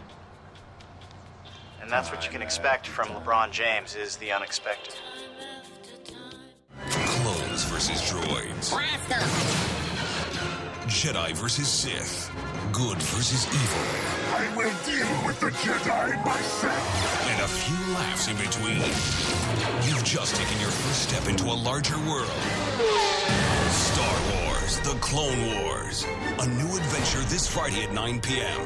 And that's what you can expect from LeBron James, is the unexpected. Clones versus droids. Jedi versus Sith. Good versus evil. I will deal with the Jedi myself. And a few laughs in between. You've just taken your first step into a larger world. Star Wars, The Clone Wars. A new adventure this Friday at 9 p.m.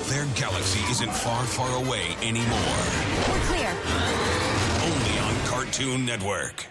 Their galaxy isn't far, far away anymore. We're clear. Only on Cartoon Network.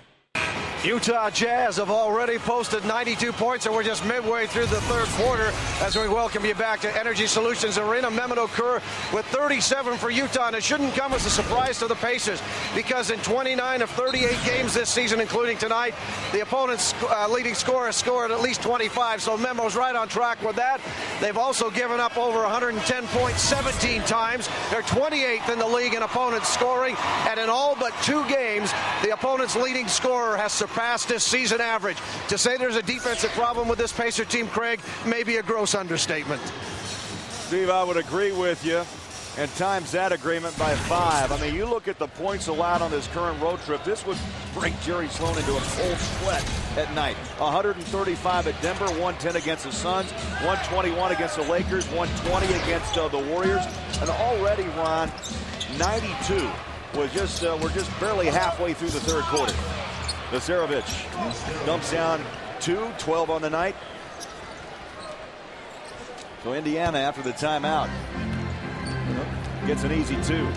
Utah Jazz have already posted 92 points, and we're just midway through the 3rd quarter as we welcome you back to Energy Solutions Arena. Mehmet Okur with 37 for Utah, and it shouldn't come as a surprise to the Pacers because in 29 of 38 games this season, including tonight, the opponent's leading scorer has scored at least 25, so Memo's right on track with that. They've also given up over 110 points 17 times. They're 28th in the league in opponents scoring, and in all but 2 games, the opponent's leading scorer has surpassed this season average. To say there's a defensive problem with this Pacer team, Craig, may be a gross understatement. Steve, I would agree with you, and times that agreement by 5. I mean, you look at the points allowed on this current road trip, this would break Jerry Sloan into a cold sweat at night. 135 at Denver, 110 against the Suns, 121 against the Lakers, 120 against the Warriors, and already, Ron, 92 was just we're just barely halfway through the 3rd quarter. Nesterovic dumps down 2, 12 on the night. So Indiana, after the timeout, gets an easy 2.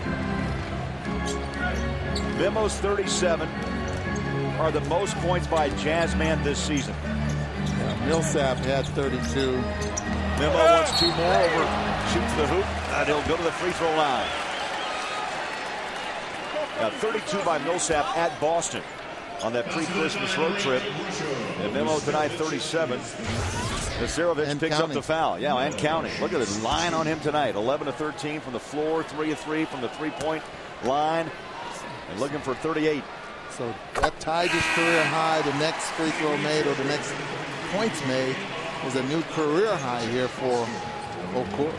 Memo's 37 are the most points by Jazzman this season. Yeah, Millsap had 32. Memo wants 2 more over, shoots the hoop, and he'll go to the free throw line. Now 32 by Millsap at Boston on that pre-Christmas road trip. And Memo tonight 37. Nesterovic picks up the foul. Yeah, and counting. Look at the line on him tonight. 11 of 13 from the floor, 3 of 3 from the three-point line, and looking for 38. So that tied his career high. The next free throw made, or the next points made, is a new career high here for Okur.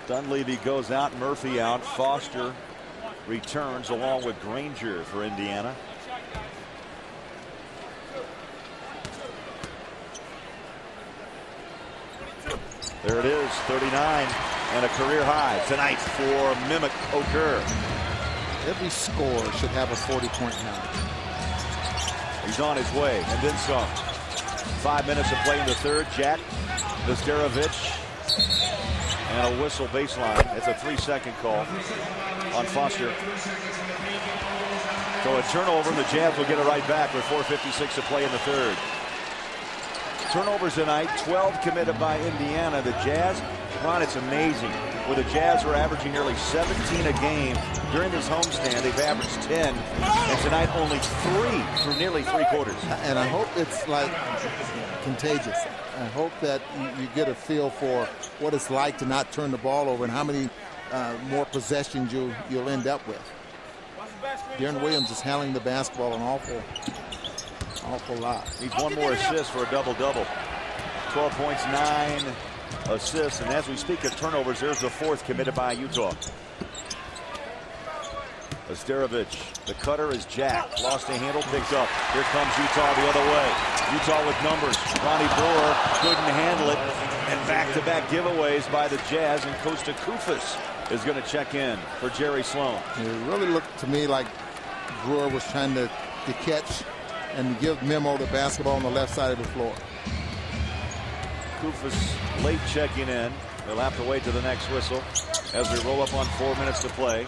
Dunleavy goes out, Murphy out, Foster returns along with Granger for Indiana. There it is, 39, and a career high tonight for Mehmet Okur. Every score should have a 40-point night. He's on his way, and then some. 5 minutes of play in the 3rd. Jack, Nesterovic, and a whistle baseline. It's a 3-second call on Foster. So a turnover, and the Jazz will get it right back with 4:56 to play in the third. Turnovers tonight, 12 committed by Indiana. The Jazz, Ron, it's amazing. Where the Jazz are averaging nearly 17 a game during this homestand, they've averaged 10, and tonight only 3 for nearly 3 quarters. And I hope it's like contagious. I hope that you get a feel for what it's like to not turn the ball over and how many more possessions you'll end up with. Deron Williams is handling the basketball an awful lot. Needs one more assist for a double-double. 12 points, 9 assists, and as we speak of turnovers, there's the 4th committed by Utah. Nesterovic, the cutter is Jack. Lost a handle, picked up. Here comes Utah the other way. Utah with numbers. Ronnie Brewer couldn't handle it. And back-to-back giveaways by the Jazz, and Kosta Koufos is going to check in for Jerry Sloan. It really looked to me like Brewer was trying to catch and give Memo the basketball on the left side of the floor. Koufos late checking in. They'll have to wait to the next whistle as we roll up on 4 minutes to play.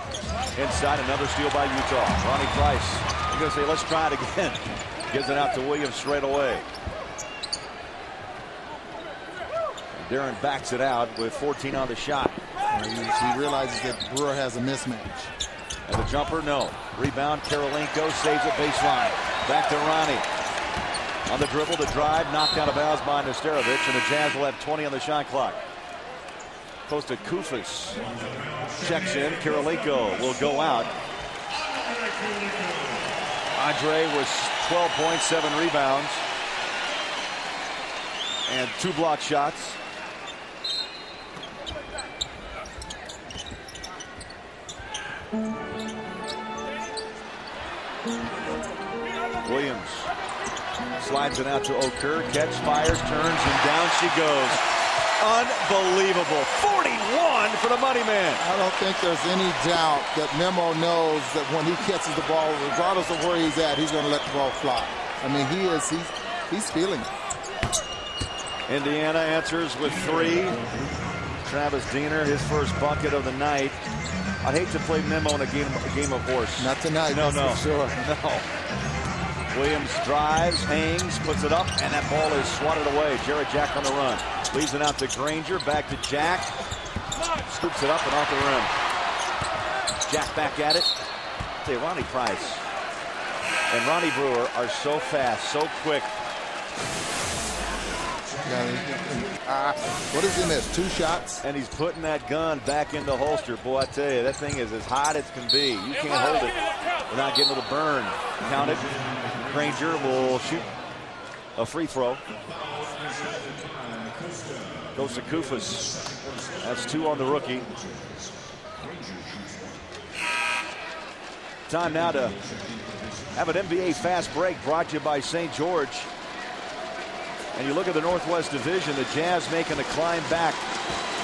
Inside, another steal by Utah. Ronnie Price, I'm going to say, let's try it again. Gives it out to Williams straight away. Deron backs it out with 14 on the shot. He realizes that Brewer has a mismatch. And the jumper, no. Rebound, Kirilenko saves it baseline. Back to Ronnie. On the dribble, the drive, knocked out of bounds by Nesterovic, and the Jazz will have 20 on the shot clock. Kosta Koufos checks in. Kirilenko will go out. Andre was 12 points, 7 rebounds, and 2 block shots. Williams slides it out to Okur. Catch, fires, turns, and down she goes. Unbelievable. 41 for the money man. I don't think there's any doubt that Memo knows that when he catches the ball, regardless of where he's at, he's going to let the ball fly. I mean, he's feeling it. Indiana answers with 3. Travis Diener, his first bucket of the night. I'd hate to play Memo in a game of horse. Not tonight, no. For sure. No. Williams drives, hangs, puts it up, and that ball is swatted away. Jared Jack on the run. Leaves it out to Granger, back to Jack. Scoops it up and off the rim. Jack back at it. Say, Ronnie Price and Ronnie Brewer are so fast, so quick. What is in this? 2 shots? And he's putting that gun back in the holster. Boy, I tell you, that thing is as hot as can be. You can't hold it without getting a little burn. Count it. Granger will shoot a free throw. Goes to Koufos. That's 2 on the rookie. Time now to have an NBA fast break brought to you by St. George. And you look at the Northwest Division, the Jazz making a climb back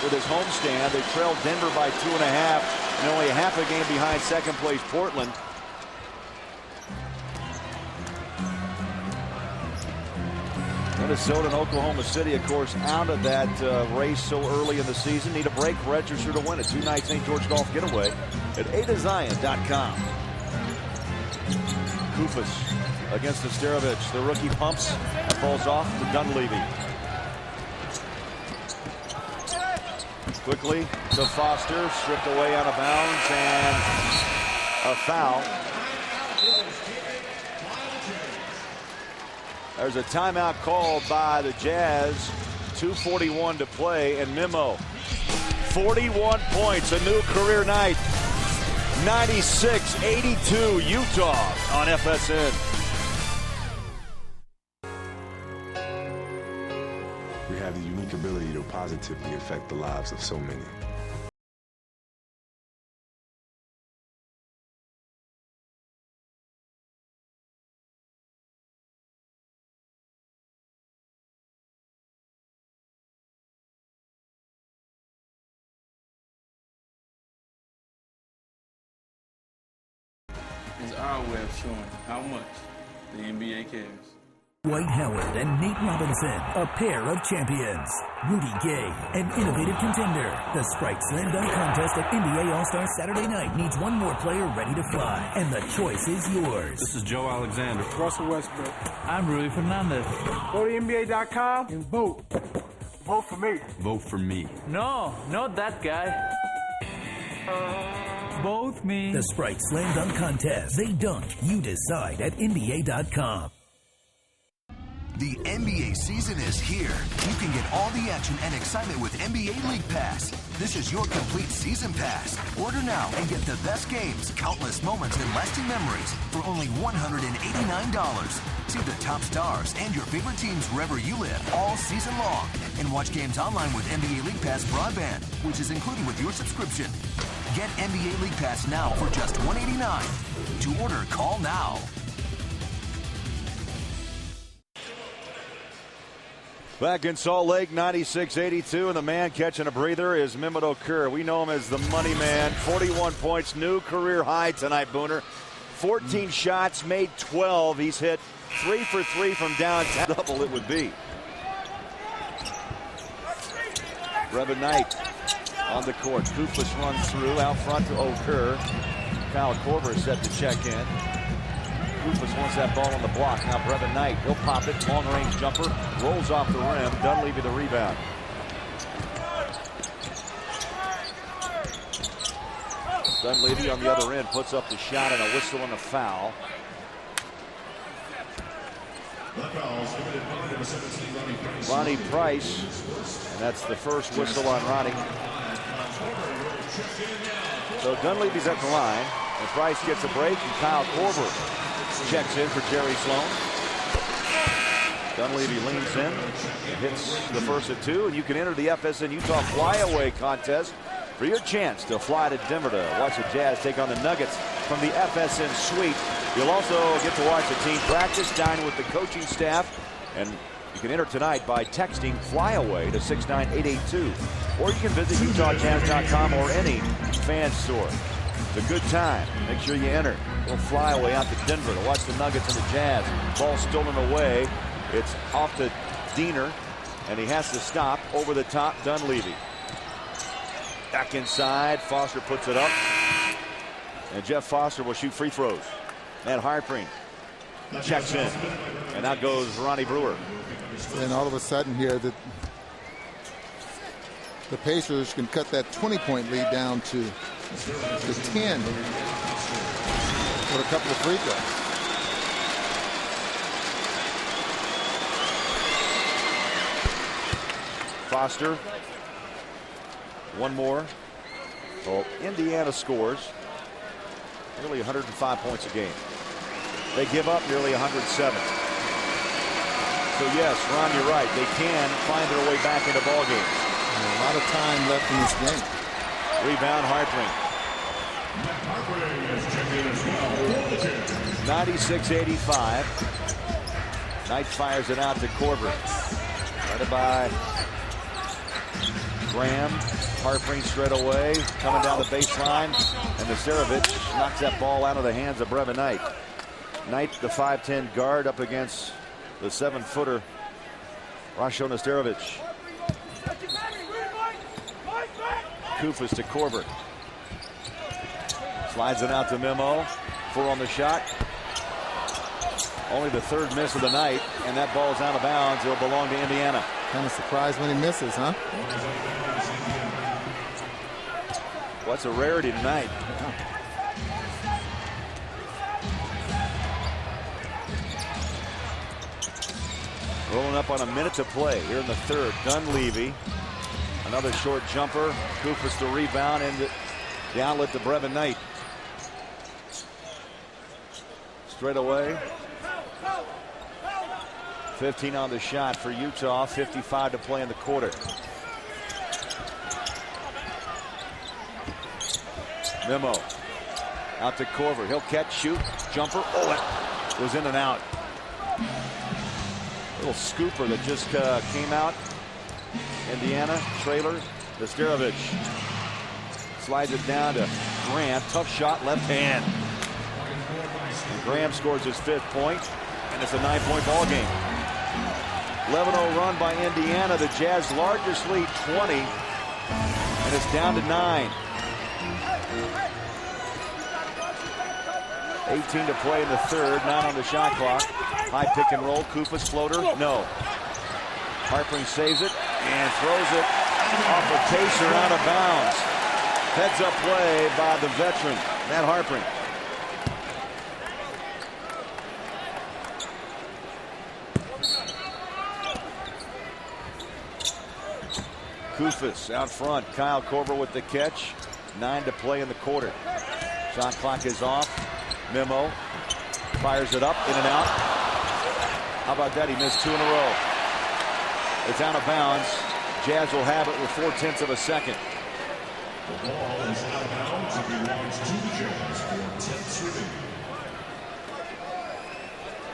with his homestand. They trailed Denver by 2.5 and only half a game behind second place Portland. Minnesota and Oklahoma City, of course, out of that race so early in the season. Need a break, register to win a 2-night St. George Golf getaway at adazion.com. Koufos against Nesterovic. The rookie pumps and falls off to Dunleavy. Quickly to Foster, stripped away out of bounds, and a foul. There's a timeout called by the Jazz. 2:41 to play, and Memo, 41 points, a new career night. 96-82 Utah on FSN. We have the unique ability to positively affect the lives of so many. It's our way of showing how much the NBA cares. Dwight Howard and Nate Robinson, a pair of champions. Rudy Gay, an innovative contender. The Sprite Slam Dunk Contest at NBA All-Star Saturday night needs one more player ready to fly, and the choice is yours. This is Joe Alexander. Russell Westbrook. I'm Rudy Fernandez. Go to NBA.com and vote. Vote for me. Vote for me. No, not that guy. Both me. The Sprite Slam Dunk Contest. They dunk. You decide at NBA.com. The NBA season is here. You can get all the action and excitement with NBA League Pass. This is your complete season pass. Order now and get the best games, countless moments, and lasting memories for only $189. See the top stars and your favorite teams wherever you live all season long. And watch games online with NBA League Pass broadband, which is included with your subscription. Get NBA League Pass now for just $189. To order, call now. Back in Salt Lake, 96-82, and the man catching a breather is Mehmet Okur. We know him as the money man. 41 points, new career high tonight, Booner. 14 shots, made 12. He's hit 3 for 3 from downtown. Double it would be. Brevin Knight on the court. Kufas runs through, out front to Okur. Kyle Korver set to check in. Kufas wants that ball on the block. Now Brevin Knight, he'll pop it. Long-range jumper, rolls off the rim. Dunleavy the rebound. Dunleavy on the other end puts up the shot and a whistle and a foul. Ronnie Price, and that's the first whistle on Ronnie. So Dunleavy's at the line, and Price gets a break, and Kyle Korver checks in for Jerry Sloan. Dunleavy leans in, hits the first of 2, and you can enter the FSN Utah Flyaway Contest for your chance to fly to Denver to watch the Jazz take on the Nuggets from the FSN Suite. You'll also get to watch the team practice, dine with the coaching staff, and you can enter tonight by texting Flyaway to 69882. Or you can visit UtahJazz.com or any fan store. It's a good time. Make sure you enter. We'll fly away out to Denver to watch the Nuggets and the Jazz. Ball stolen away. It's off to Diener, and he has to stop. Over the top, Dunleavy. Back inside, Foster puts it up. And Jeff Foster will shoot free throws. Matt Harpring checks in. And out goes Ronnie Brewer. And all of a sudden here, the Pacers can cut that 20-point lead down to 10 with a couple of free throws. Foster. One more. Well, Indiana scores nearly 105 points a game. They give up nearly 107. So yes, Ron, you're right. They can find their way back into ball games. And a lot of time left in this game. Rebound, Harpring. 96-85. Knight fires it out to Korver. Guarded by Graham. Harpring straight away, coming down the baseline, and Nesterovic knocks that ball out of the hands of Brevin Knight. Knight, the 5'10 guard, up against the 7-footer Rasho Nesterovic. Kufas to Korver. Slides it out to Memo. 4 on the shot. Only the 3rd miss of the night, and that ball's out of bounds. It'll belong to Indiana. Kind of surprised when he misses, huh? What's a rarity tonight? Rolling up on a minute to play here in the 3rd. Dunleavy. Another short jumper. Kufas the rebound and the outlet to Brevin Knight. Straight away. 15 on the shot for Utah. 55 to play in the quarter. Memo out to Korver. He'll catch, shoot, jumper. Oh, it was in and out. Little scooper that just came out. Indiana trailer. Nesterovic slides it down to Graham. Tough shot, left hand. And Graham scores his 5th point, and it's a 9-point ball game. 11-0 run by Indiana. The Jazz largest lead, 20, and it's down to 9. 18 to play in the third, 9 on the shot clock. High pick and roll, Kufas floater, no. Harpring saves it and throws it off a pacer out of bounds. Heads up play by the veteran, Matt Harpring. Kufas out front, Kyle Korver with the catch. 9 to play in the quarter. Shot clock is off. Memo fires it up, in and out. How about that? He missed 2 in a row. It's out of bounds. Jazz will have it with 0.4 of a second. The ball is out of bounds and belongs to the Jazz for 10 swimming.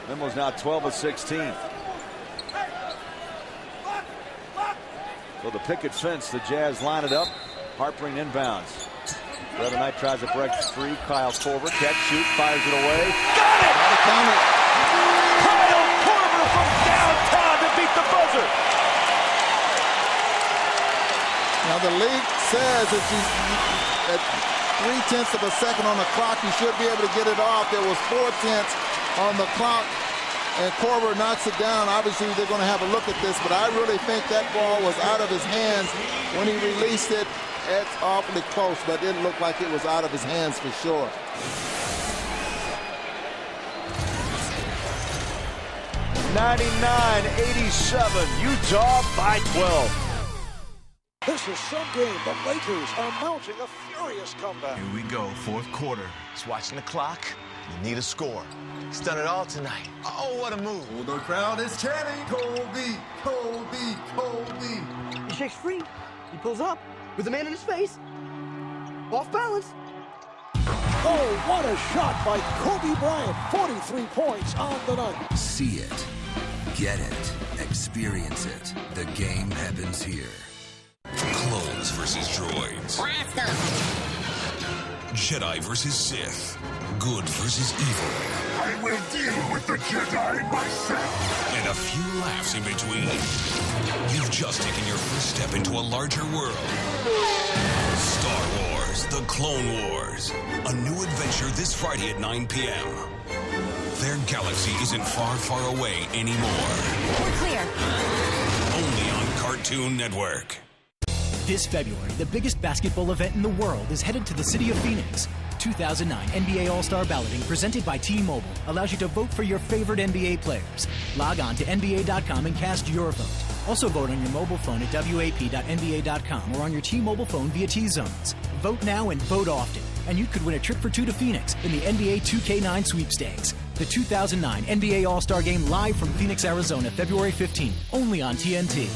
Memo's now 12 of 16. So the picket fence, the Jazz line it up. Harpring inbounds. The other night tries to break free. Kyle Korver, catch, shoot, fires it away. Got it! Kyle Korver from downtown to beat the buzzer. Now the league says at 0.3 of a second on the clock, you should be able to get it off. There was 0.4 on the clock, and Korver knocks it down. Obviously, they're going to have a look at this, but I really think that ball was out of his hands when he released it. It's awfully close, but it didn't look like it was out of his hands for sure. (99-87), Utah by 12. This is some game. The Lakers are mounting a furious comeback. Here we go, fourth quarter. Just watching the clock. You need a score. He's done it all tonight. Oh, what a move. Oh, the crowd is chanting, Kobe, Kobe, Kobe. He shakes free. He pulls up with the man in his face. Off balance. Oh, what a shot by Kobe Bryant. 43 points on the night. See it. Get it. Experience it. The game happens here. Clones versus droids. Jedi versus Sith. Good versus evil. I will deal with the Jedi myself. And a few laughs in between. You've just taken your first step into a larger world. Star Wars, The Clone Wars. A new adventure this Friday at 9 p.m. Their galaxy isn't far, far away anymore. We're clear. Only on Cartoon Network. This February, the biggest basketball event in the world is headed to the city of Phoenix. 2009 NBA All-Star Balloting presented by T-Mobile allows you to vote for your favorite NBA players. Log on to NBA.com and cast your vote. Also vote on your mobile phone at WAP.NBA.com or on your T-Mobile phone via T-Zones. Vote now and vote often. And you could win a trip for 2 to Phoenix in the NBA 2K9 sweepstakes. The 2009 NBA All-Star Game live from Phoenix, Arizona, February 15th, only on TNT.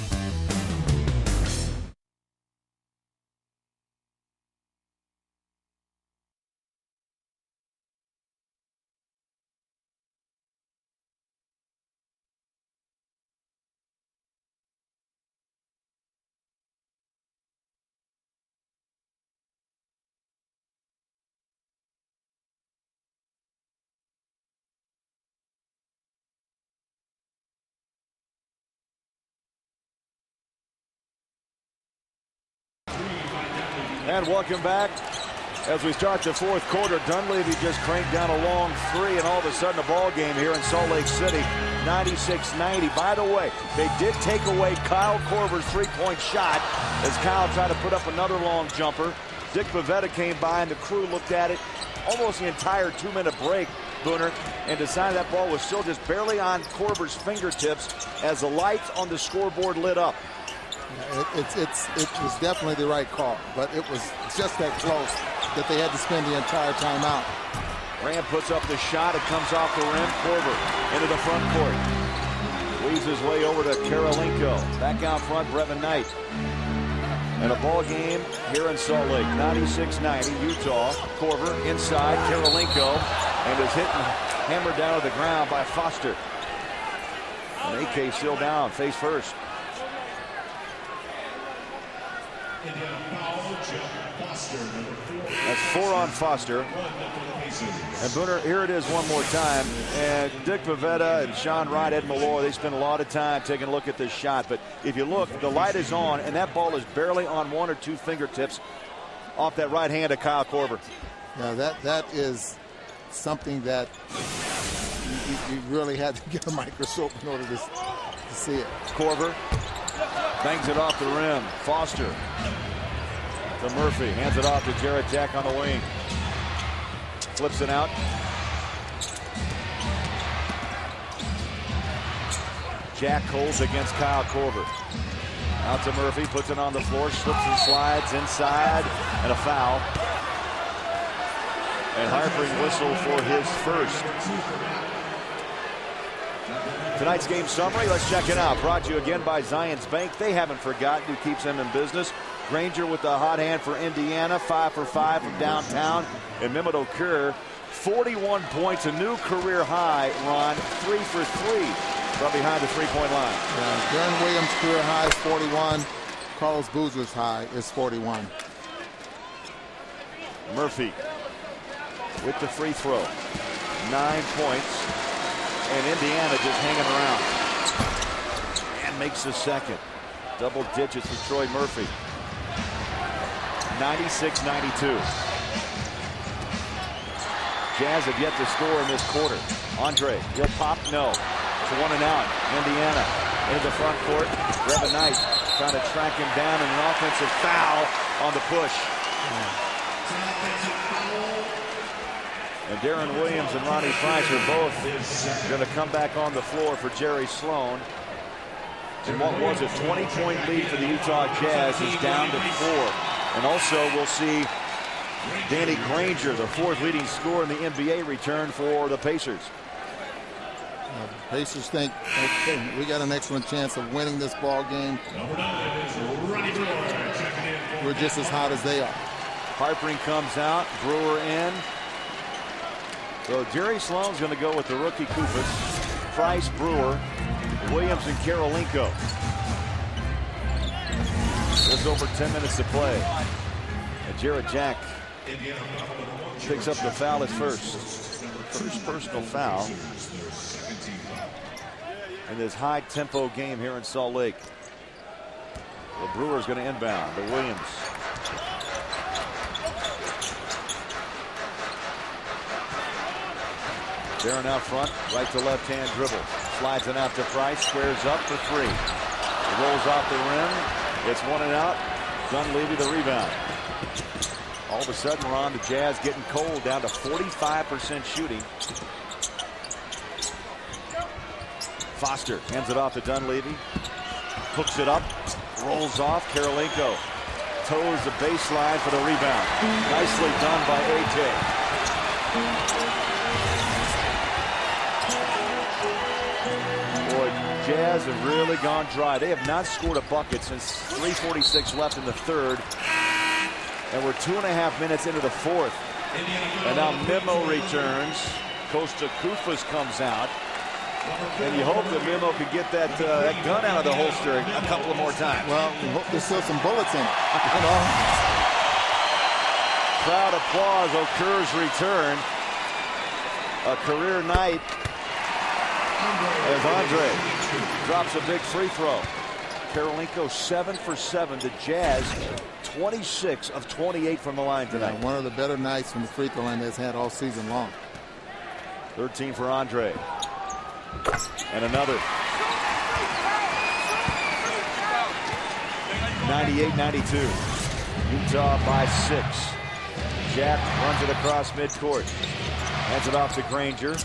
And welcome back. As we start the fourth quarter, Dunleavy just cranked down a long three, and all of a sudden a ball game here in Salt Lake City, 96-90. By the way, they did take away Kyle Korver's three-point shot as Kyle tried to put up another long jumper. Dick Pavetta came by, and the crew looked at it almost the entire 2-minute break, Booner, and decided that ball was still just barely on Korver's fingertips as the lights on the scoreboard lit up. It was definitely the right call, but it was just that close that they had to spend the entire timeout. Graham puts up the shot. It comes off the rim. Korver into the front court. Weaves his way over to Kirilenko. Back out front, Brevin Knight. And a ball game here in Salt Lake, 96-90, Utah. Korver inside, Kirilenko, and is hit and hammered down to the ground by Foster. And AK still down, face first. That's 4 on Foster. And Booner, here it is one more time. And Dick Pavetta and Sean Wright, Ed Malloy, they spend a lot of time taking a look at this shot. But if you look, the light is on, and that ball is barely on 1 or 2 fingertips off that right hand of Kyle Korver. Yeah, that is something that you really had to get a microscope in order to see it. Korver bangs it off the rim. Foster to Murphy. Hands it off to Jarrett Jack on the wing. Flips it out. Jack holds against Kyle Korver. Out to Murphy. Puts it on the floor. Slips and slides inside. And a foul. And Harpering whistle for his first. Tonight's game summary, let's check it out. Brought to you again by Zions Bank. They haven't forgotten who keeps them in business. Granger with the hot hand for Indiana, 5 for 5 from downtown. And Mehmet Okur, 41 points, a new career high. Ron, 3 for 3 from behind the three-point line. Yeah, Darren Williams' career high is 41. Carlos Boozer's high is 41. Murphy with the free throw. 9 points. And Indiana just hanging around. And makes the second. Double digits for Troy Murphy. 96-92. Jazz have yet to score in this quarter. Andre, he'll pop, no. It's 1 and out. Indiana into the front court. Brevin Knight trying to track him down, and an offensive foul on the push. And Darren Williams and Ronnie Price are both going to come back on the floor for Jerry Sloan. And what was a 20-point lead for the Utah Jazz is down to 4. And also we'll see Danny Granger, the 4th leading scorer in the NBA, return for the Pacers. The Pacers think, okay, we got an excellent chance of winning this ball game. We're just as hot as they are. Harpering comes out, Brewer in. So Jerry Sloan's going to go with the rookie Kufis, Price, Brewer, Williams, and Kirilenko. There's over 10 minutes to play. And Jarrett Jack picks up the foul at first. First personal foul in this high-tempo game here in Salt Lake. The Brewer's going to inbound to Williams. Darren out front, right to left hand dribble. Slides it out to Price, squares up for 3. It rolls off the rim. It's 1 and out. Dunleavy the rebound. All of a sudden, Ron, the Jazz getting cold, down to 45% shooting. Foster hands it off to Dunleavy. Hooks it up, rolls off. Kirilenko toes the baseline for the rebound. Nicely done by AJ. Jazz have really gone dry. They have not scored a bucket since 3:46 left in the third. And we're 2.5 minutes into the 4th. And now Memo returns. Costa Kufas comes out. And you hope that Memo could get that gun out of the holster a couple of more times. Well, we hope there's still some bullets in it. You know? Crowd applause Okur's return. A career night as Andre drops a big free throw. Kirilenko 7 for 7. The Jazz 26 of 28 from the line tonight. Yeah, one of the better nights from the free throw line that's had all season long. 13 for Andre. And another. 98-92. Utah by 6. Jack runs it across midcourt. Hands it off to Granger.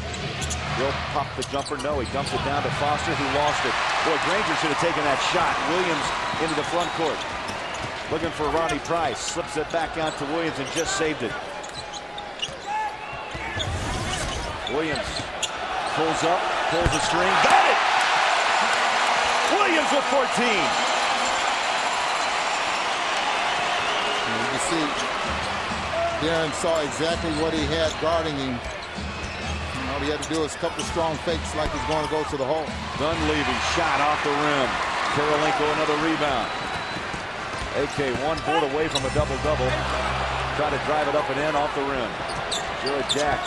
He'll pop the jumper. No, he dumps it down to Foster, who lost it. Boy, Granger should have taken that shot. Williams into the front court. Looking for Ronnie Price. Slips it back out to Williams and just saved it. Williams pulls up, pulls the string. Got it! Williams with 14. And you can see Darren saw exactly what he had guarding him. All he had to do is a couple of strong fakes like he's going to go to the hole. Dunleavy shot off the rim. Kirilenko another rebound. AK 1 board away from a double-double. Try to drive it up and in off the rim. Jared Jack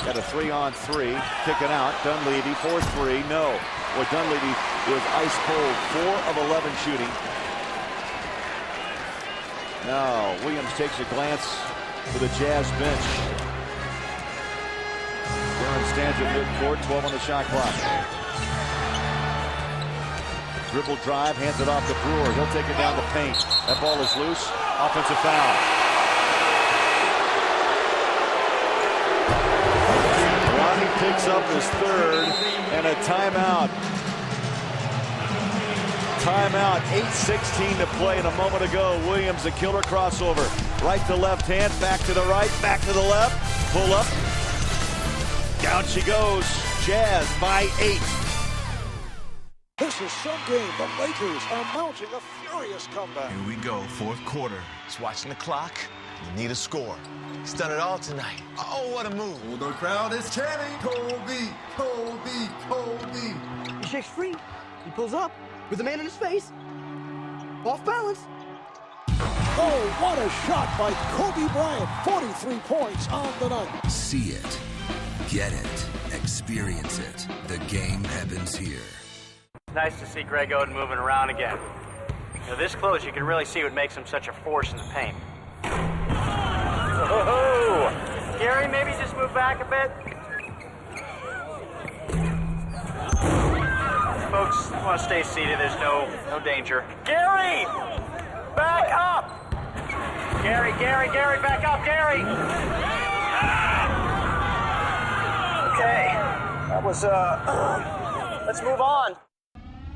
got a 3-on-3. Kicking out. Dunleavy for 3. No. Well, Dunleavy is ice cold. 4 of 11 shooting. Now Williams takes a glance to the Jazz bench. Duran stands at midcourt, 12 on the shot clock. Dribble drive, hands it off to Brewer. He'll take it down the paint. That ball is loose. Offensive foul. Ronnie picks up his third and a timeout. Timeout, 8:16 to play, and a moment ago, Williams, a killer crossover. Right to left hand, back to the right, back to the left, pull up. Down she goes. Jazz by 8. This is some game. The Lakers are mounting a furious comeback. Here we go, fourth quarter. He's watching the clock. You need a score. He's done it all tonight. Oh, what a move. Oh, the crowd is chanting, Kobe, Kobe, Kobe. He shakes free. He pulls up with the man in his face. Off balance. Oh, what a shot by Kobe Bryant. 43 points on the night. See it. Get it. Experience it. The game happens here. Nice to see Greg Oden moving around again. You know, this close, you can really see what makes him such a force in the paint. Oh, Gary, maybe just move back a bit. Folks, want to stay seated. There's no danger. Gary, back up. Gary, back up, Gary. Okay, that was let's move on.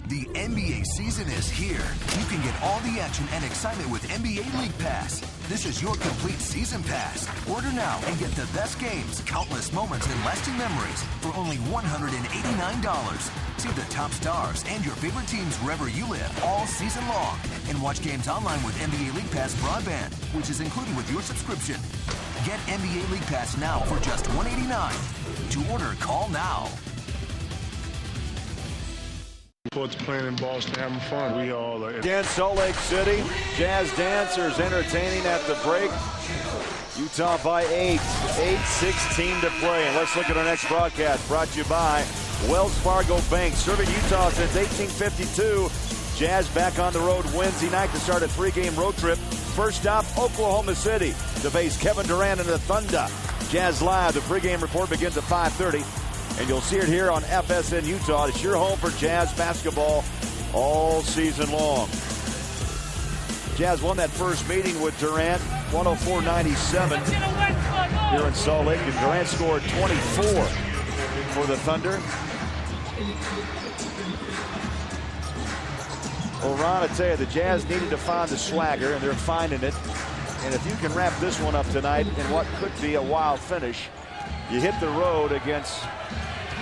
The NBA season is here. You can get all the action and excitement with NBA League Pass. This is your complete season pass. Order now and get the best games, countless moments, and lasting memories for only $189. See the top stars and your favorite teams wherever you live all season long. And watch games online with NBA League Pass broadband, which is included with your subscription. Get NBA League Pass now for just $189. To order, call now. Sports playing in Boston, having fun. We all are. Against Salt Lake City, Jazz dancers entertaining at the break. Utah by 8. 8:16 to play. And let's look at our next broadcast, brought to you by Wells Fargo Bank, serving Utah since 1852. Jazz back on the road Wednesday night to start a 3-game road trip. First stop, Oklahoma City, to face Kevin Durant and the Thunder. Jazz Live, the pregame report begins at 5:30. And you'll see it here on FSN Utah. It's your home for Jazz basketball all season long. Jazz won that first meeting with Durant, 104-97 here in Salt Lake. And Durant scored 24 for the Thunder. Well, Ron, I tell you, the Jazz needed to find the swagger, and they're finding it. And if you can wrap this one up tonight in what could be a wild finish, you hit the road against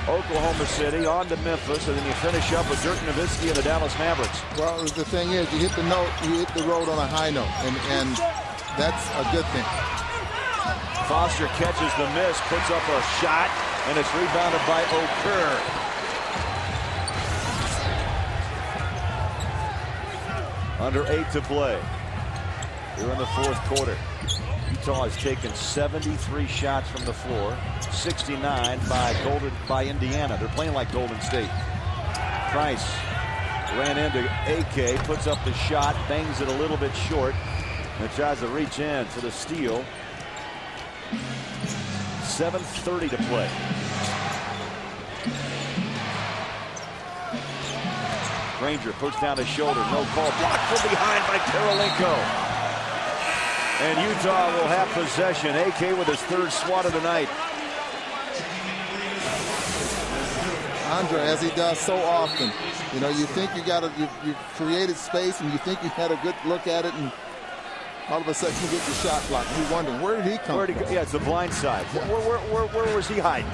Oklahoma City, on to Memphis, and then you finish up with Dirk Nowitzki and the Dallas Mavericks. Well, the thing is, you hit the road on a high note, and that's a good thing. Foster catches the miss, puts up a shot, and it's rebounded by Okur. Under 8 to play. We're in the fourth quarter. Utah has taken 73 shots from the floor, 69 by Indiana. They're playing like Golden State. Price ran into AK, puts up the shot, bangs it a little bit short, and tries to reach in for the steal. 7:30 to play. Granger puts down his shoulder, no call. Blocked from behind by Kirilenko. And Utah will have possession. AK with his third swat of the night. Andre, as he does so often, you know, you think you've created space and you think you had a good look at it, and all of a sudden you get the shot blocked. You're wondering, where did he come from? Yeah, it's the blind side. Where was he hiding?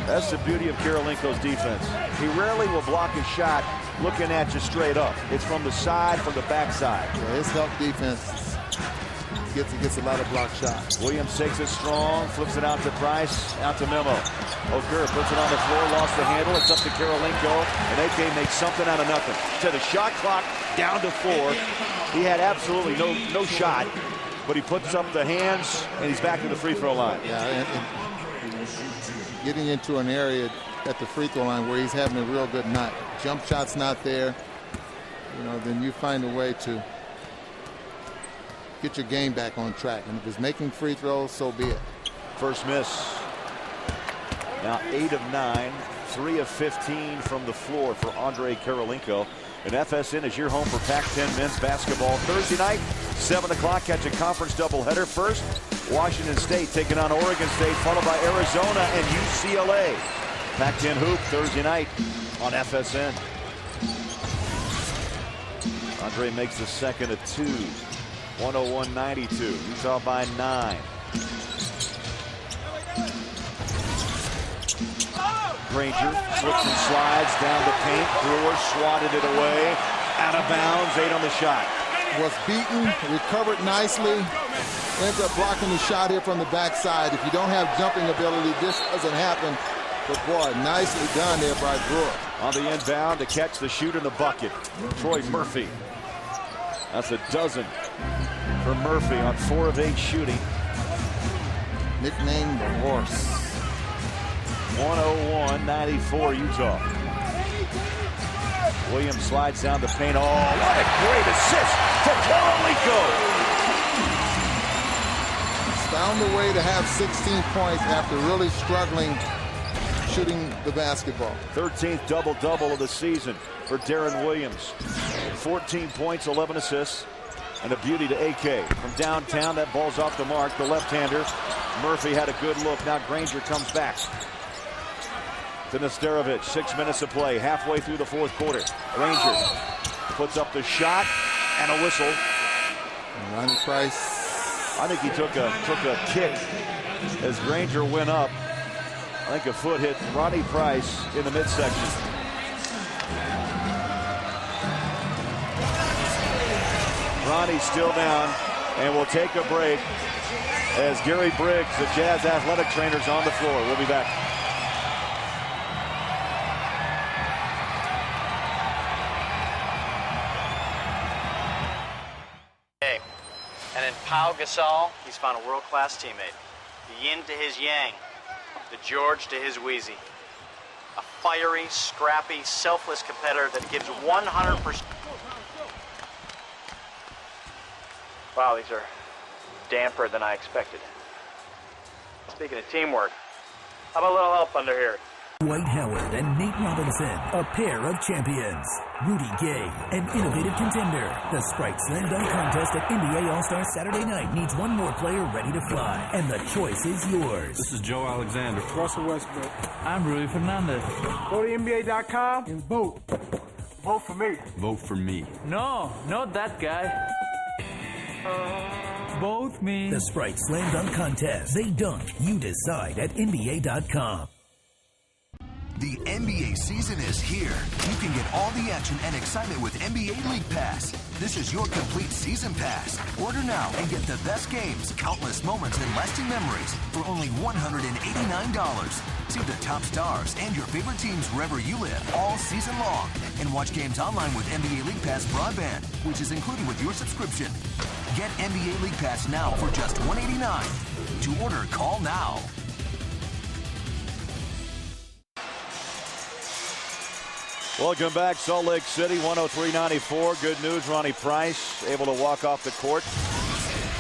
That's the beauty of Kirilenko's defense. He rarely will block a shot looking at you straight up. It's from the side, from the backside. Yeah, his help defense gets a lot of block shots. Williams takes it strong, flips it out to Price, out to Memo. Okur puts it on the floor, lost the handle. It's up to Kirilenko, and AK makes something out of nothing. To the shot clock down to 4. He had absolutely no shot, but he puts up the hands, and he's back to the free throw line. Yeah, and getting into an area at the free throw line where he's having a real good night. Jump shot's not there, then you find a way to get your game back on track. And if it's making free throws, so be it. First miss. Now 8 of 9, 3 of 15 from the floor for Andre Kirilenko. And FSN is your home for Pac-10 men's basketball Thursday night, 7 o'clock. Catch a conference doubleheader. First, Washington State taking on Oregon State, followed by Arizona and UCLA. Pac-10 hoop Thursday night on FSN. Andre makes the second of 2. 101-92. Utah by 9. Granger slips and slides down the paint. Brewer swatted it away. Out of bounds. 8 on the shot. Was beaten, recovered nicely. Ends up blocking the shot here from the backside. If you don't have jumping ability, this doesn't happen. But boy, nicely done there by Brewer. On the inbound to catch the shoot in the bucket. Troy Murphy. That's a dozen for Murphy on 4 of 8 shooting. Nicknamed the Horse. 101-94 Utah. Williams slides down the paint. Oh, what a great assist for Kirilenko. He's found a way to have 16 points after really struggling shooting the basketball. 13th double-double of the season for Darren Williams. 14 points, 11 assists, and a beauty to AK. From downtown, that ball's off the mark. The left-hander, Murphy had a good look. Now Granger comes back to Nesterovic. 6 minutes of play, halfway through the 4th quarter. Granger puts up the shot and a whistle. And Ronnie Price. I think he took a kick as Granger went up. I think a foot hit Ronnie Price in the midsection. Ronnie's still down, and we'll take a break as Gary Briggs, the Jazz athletic trainer, is on the floor. We'll be back. And in Pau Gasol, he's found a world-class teammate. The yin to his yang, the George to his Wheezy. A fiery, scrappy, selfless competitor that gives 100%. Wow, these are damper than I expected. Speaking of teamwork, how about a little help under here? Dwight Howard and Nate Robinson, a pair of champions. Rudy Gay, an innovative contender. The Sprite Slam Dunk Contest at NBA All-Star Saturday night needs one more player ready to fly, and the choice is yours. This is Joe Alexander. Russell Westbrook. I'm Rui Fernandez. Go to NBA.com and vote. Vote for me. Vote for me. No, not that guy. Vote me. The Sprite Slam Dunk Contest. They dunk, you decide at NBA.com. The NBA season is here. You can get all the action and excitement with NBA League Pass. This is your complete season pass. Order now and get the best games, countless moments, and lasting memories for only $189. See the top stars and your favorite teams wherever you live all season long. And watch games online with NBA League Pass broadband, which is included with your subscription. Get NBA League Pass now for just $189. To order, call now. Welcome back, Salt Lake City, 103-94. Good news, Ronnie Price able to walk off the court.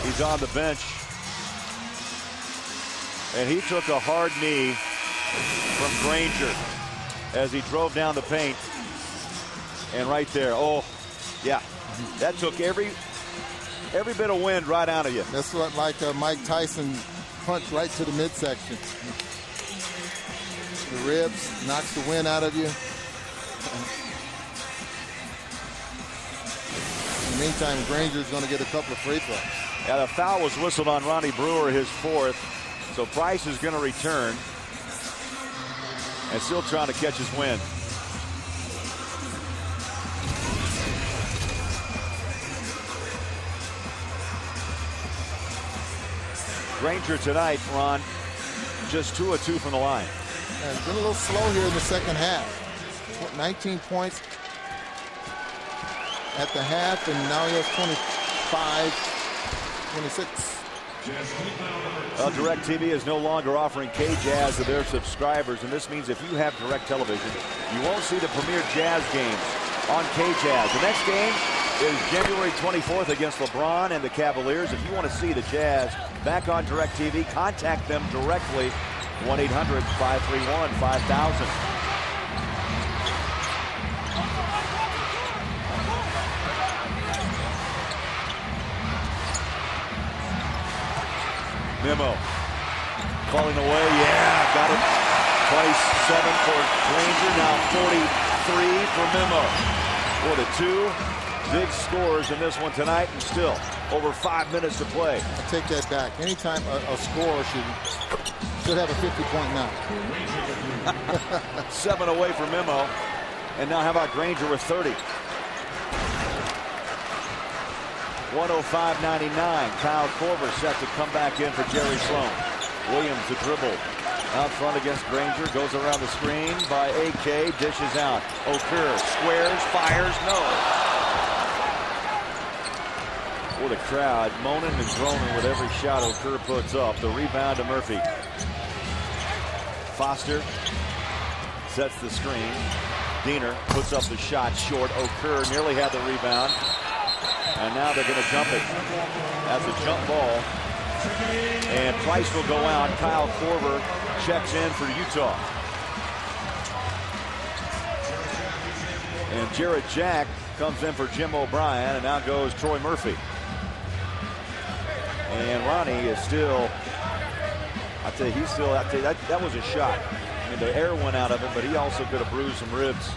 He's on the bench. And he took a hard knee from Granger as he drove down the paint. And right there, oh, yeah, that took every bit of wind right out of you. That's what Mike Tyson punched right to the midsection. The ribs knocks the wind out of you. In the meantime, Granger's going to get a couple of free throws. Yeah, the foul was whistled on Ronnie Brewer, his 4th. So Price is going to return and still trying to catch his wind. Granger tonight, Ron, just 2 of 2 from the line. And been a little slow here in the second half. 19 points at the half, and now he has 25, 26. DirecTV is no longer offering K-Jazz to their subscribers, and this means if you have Direct Television, you won't see the premier Jazz games on K-Jazz. The next game is January 24th against LeBron and the Cavaliers. If you want to see the Jazz back on DirecTV, contact them directly, 1-800-531-5000. Memo falling away, yeah, got it. 27 for Granger, now 43 for Memo. For the 2 big scores in this one tonight, and still over 5 minutes to play. I take that back. Anytime a scorer should have a 50-point night. 7 away for Memo, and now how about Granger with 30? 105.99. Kyle Korver set to come back in for Jerry Sloan. Williams to dribble out front against Granger. Goes around the screen by AK. Dishes out. Okur squares, fires, no. For the crowd, moaning and groaning with every shot Okur puts up. The rebound to Murphy. Foster sets the screen. Diener puts up the shot short. Okur nearly had the rebound. And now they're going to jump it. That's a jump ball. And Price will go out. Kyle Korver checks in for Utah. And Jarrett Jack comes in for Jim O'Brien. And now goes Troy Murphy. And Ronnie is still, that was a shot. I mean, the air went out of him, but he also could have bruised some ribs.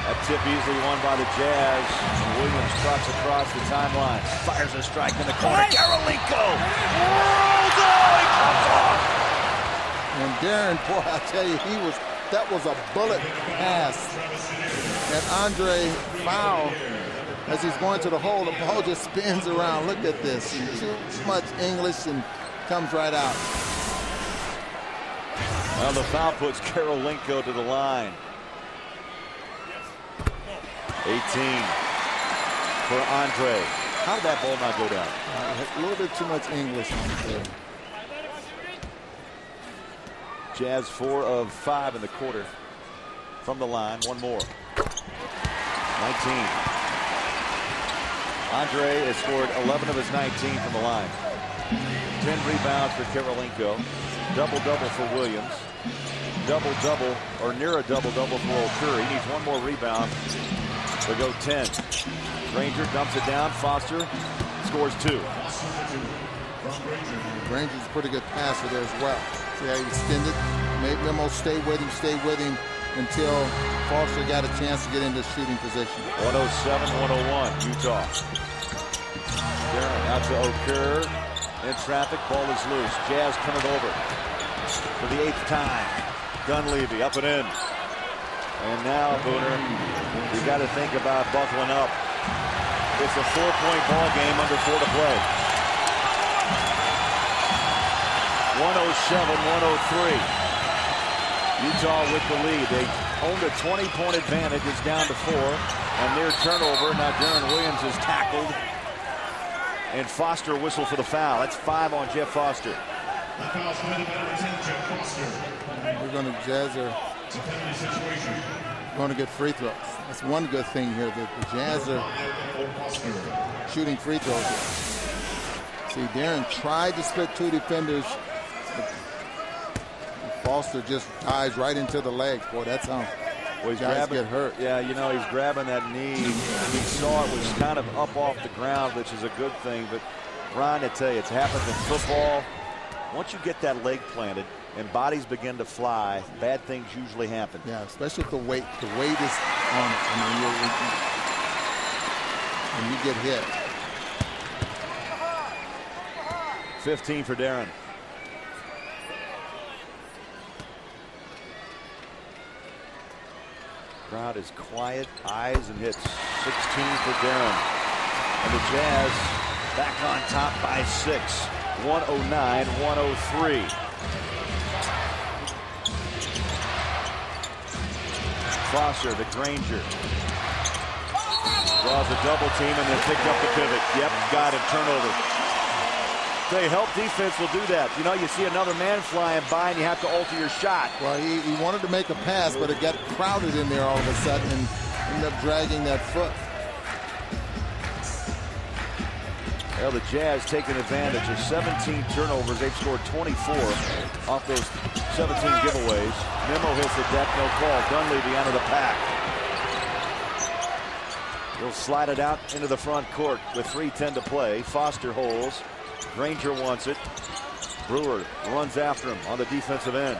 That tip easily won by the Jazz. Williams trots across the timeline. Fires a strike in the corner. Kirilenko! Oh, he comes off! And Darren, boy, I tell you, that was a bullet pass. And Andre foul as he's going to the hole. The ball just spins around. Look at this. Too much English and comes right out. Well, the foul puts Kirilenko to the line. 18 for Andre. How did that ball not go down? A little bit too much English on the field. Jazz 4 of 5 in the quarter from the line. One more. 19. Andre has scored 11 of his 19 from the line. 10 rebounds for Kirilenko. Double-double for Williams. Double-double, or near a double-double for Okur. He needs one more rebound to go 10. Granger dumps it down. Foster scores 2. Granger's a pretty good passer there as well. See how he extended, made Memo stay with him until Foster got a chance to get into shooting position. 107-101, Utah. Darren out to Okur. In traffic, ball is loose. Jazz turn it over for the 8th time. Dunleavy up and in. And now, Booner, you got to think about buckling up. It's a 4-point ball game under 4 to play. 107-103. Utah with the lead. They owned a 20-point advantage. It's down to 4. A near turnover. Now Darren Williams is tackled. And Foster whistled for the foul. That's 5 on Jeff Foster. We're going to Jazz are going to get free throws. That's one good thing here. The Jazz are shooting free throws. See, Darren tried to split 2 defenders. Foster just dives right into the legs. Boy, that's how guys get hurt. Yeah, you know, he's grabbing that knee. He saw it was kind of up off the ground, which is a good thing. But, Ryan, I tell you, it's happened in football. Once you get that leg planted and bodies begin to fly, bad things usually happen. Yeah, especially with the weight. The weight is on it. I mean, when you get hit. 15 for Darren. Crowd is quiet, eyes, and hits. 16 for Darren. And the Jazz back on top by 6. 109-103. Foster to Granger. Draws a double team and then picked up the pivot. Yep, got it. Turnover. They help defense will do that. You know, you see another man flying by and you have to alter your shot. Well, he wanted to make a pass, but it got crowded in there all of a sudden and ended up dragging that foot. Well, the Jazz taking advantage of 17 turnovers. They've scored 24 off those 17 giveaways. Memo hits the deck, no call. Dunleavy out of the pack. He'll slide it out into the front court with 3:10 to play. Foster holds. Granger wants it. Brewer runs after him on the defensive end.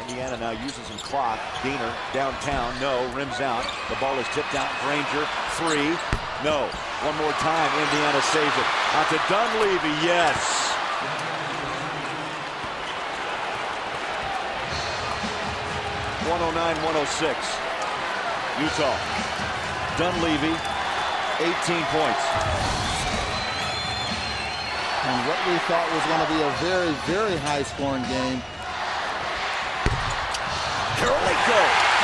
Indiana now uses some clock. Diener downtown. No. Rims out. The ball is tipped out. Granger. 3. No. One more time. Indiana saves it. Out to Dunleavy. Yes. (109-106). Utah. Dunleavy, 18 points. And what we thought was going to be a very, very high-scoring game. Kirilenko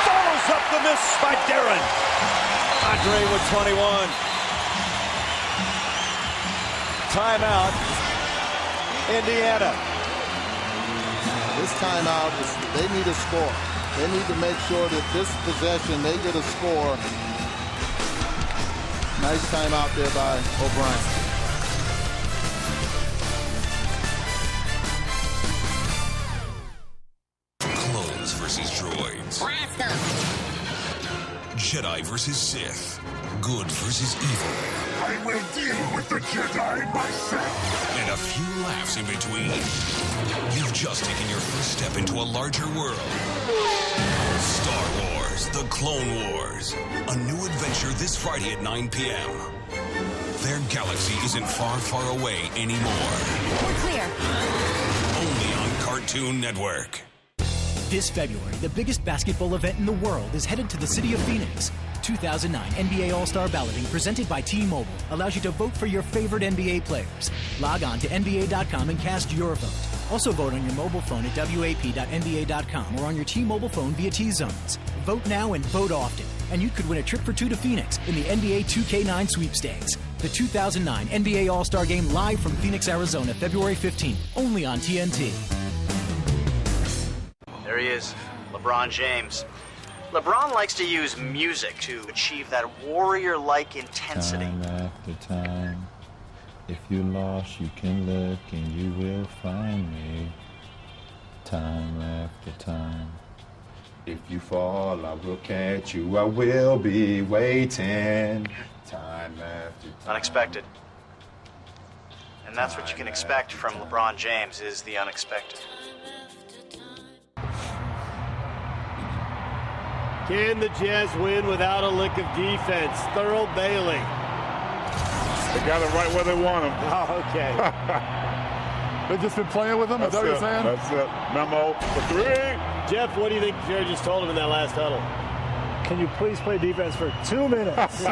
follows up the miss by Darren. Andre with 21. Timeout, Indiana. This timeout, they need a score. They need to make sure that this possession, they get a score. Nice timeout there by O'Brien. Clones versus droids. Jedi versus Sith. Good versus evil. I will deal with the Jedi myself. And a few laughs in between. You've just taken your first step into a larger world. Star Wars, The Clone Wars. A new adventure this Friday at 9 p.m. Their galaxy isn't far, far away anymore. We're clear. Only on Cartoon Network. This February, the biggest basketball event in the world is headed to the city of Phoenix. 2009 NBA All-Star Balloting presented by T-Mobile allows you to vote for your favorite NBA players. Log on to NBA.com and cast your vote. Also vote on your mobile phone at WAP.NBA.com or on your T-Mobile phone via T-Zones. Vote now and vote often. And you could win a trip for 2 to Phoenix in the NBA 2K9 sweepstakes. The 2009 NBA All-Star Game live from Phoenix, Arizona, February 15th, only on TNT. There he is, LeBron James. LeBron likes to use music to achieve that warrior-like intensity. Time after time, if you're lost, you can look and you will find me. Time after time, if you fall, I will catch you. I will be waiting. Time after time. Unexpected. And that's what you can expect from LeBron James, is the unexpected. Can the Jazz win without a lick of defense? Thurl Bailey. They got it right where they want him. Oh, okay. They've just been playing with him? Is that what you're saying? That's it. Memo for 3. Jeff, what do you think Jerry just told him in that last huddle? Can you please play defense for 2 minutes? 2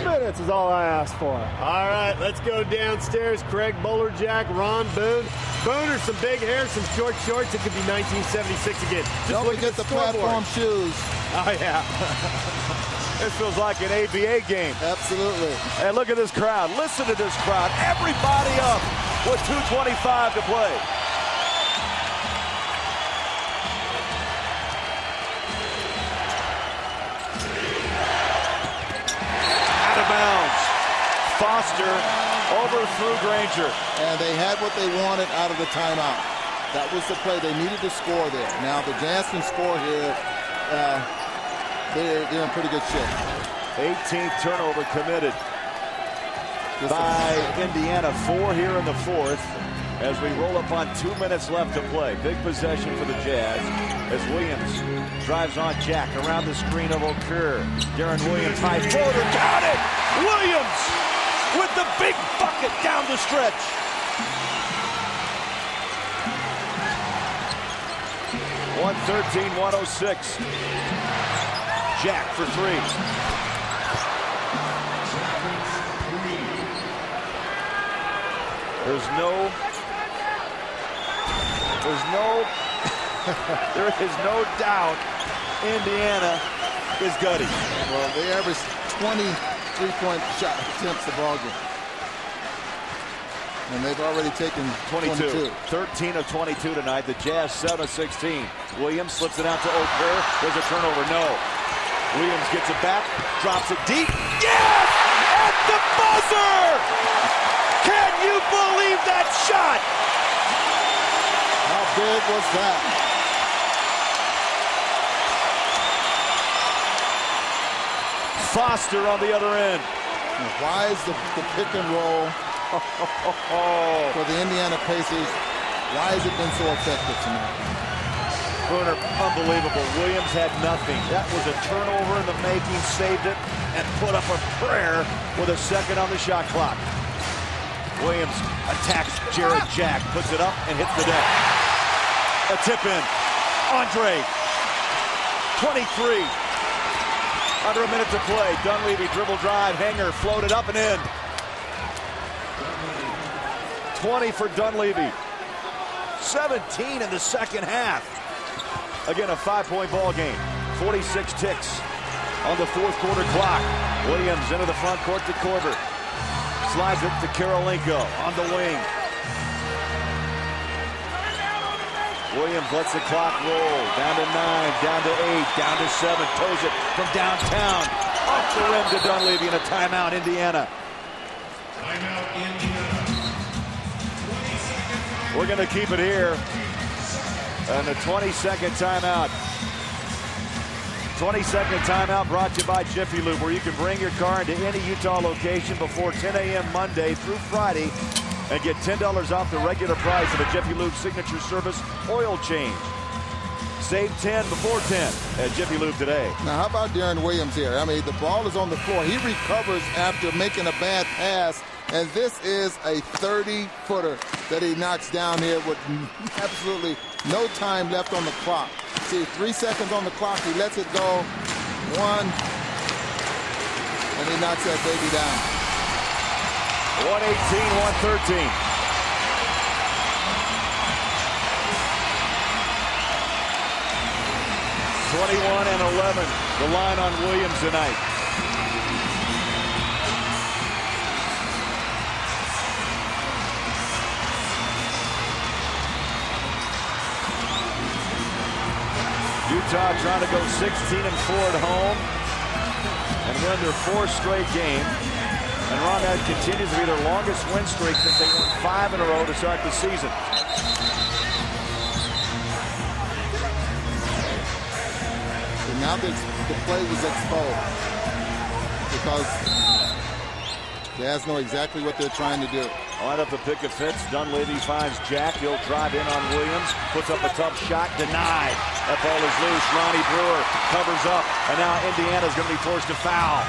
minutes is all I asked for. All right, let's go downstairs. Craig Bowlerjack, Ron Boone. Booner, some big hair, some short shorts. It could be 1976 again. Don't forget the platform shoes. Oh, yeah. This feels like an ABA game. Absolutely. And look at this crowd. Listen to this crowd. Everybody up with 2:25 to play. Out of bounds. Foster overthrew Granger. And they had what they wanted out of the timeout. That was the play. They needed to score there. Now the Jazz can score here. They're in pretty good shape. 18th turnover committed by Indiana. 4 here in the fourth as we roll up on 2 minutes left to play. Big possession for the Jazz as Williams drives on Jack around the screen of Okur. Darren Williams, high floater, got it! Williams with the big bucket down the stretch. (113-106). Jack for 3. There is no doubt Indiana is gutty. Well, they averaged 20 3-point shot attempts a ball game. And they've already taken 22. 13 of 22 tonight. The Jazz 7 of 16. Williams slips it out to Okur. There's a turnover. No. Williams gets it back. Drops it deep. Yes! At the buzzer! Can you believe that shot? How big was that? Foster on the other end. Why is the pick and roll for the Indiana Pacers, why has it been so effective tonight? Bruner, unbelievable. Williams had nothing. That was a turnover in the making, saved it, and put up a prayer with a second on the shot clock. Williams attacks Jared Jack, puts it up and hits the deck. A tip in. Andre, 23. Under a minute to play. Dunleavy dribble drive. Hanger floated up and in. 20 for Dunleavy. 17 in the second half. Again, a 5-point ball game. 46 ticks on the fourth quarter clock. Williams into the front court to Korver. Slides it to Kirilenko on the wing. Williams lets the clock roll. Down to 9, down to 8, down to 7. Toes it from downtown. Off the rim to Dunleavy and a timeout, Indiana. Timeout, Indiana. We're going to keep it here. And the 20-second timeout. 20-second timeout brought to you by Jiffy Lube, where you can bring your car into any Utah location before 10 a.m. Monday through Friday and get $10 off the regular price of a Jiffy Lube signature service oil change. Save 10 before 10 at Jiffy Lube today. Now, how about Deron Williams here? I mean, the ball is on the floor. He recovers after making a bad pass, and this is a 30-footer that he knocks down here with absolutely no time left on the clock. See, 3 seconds on the clock. He lets it go. 1, and he knocks that baby down. 118-113. (21-11). The line on Williams tonight. Utah trying to go 16-4 at home and win their 4th straight game. And Ron, that continues to be their longest win streak since they won 5 in a row to start the season. So now the play was exposed because Jazz know exactly what they're trying to do. Line up the pick of fits. Dunleavy finds Jack. He'll drive in on Williams. Puts up a tough shot. Denied. That ball is loose. Ronnie Brewer covers up. And now Indiana's going to be forced to foul.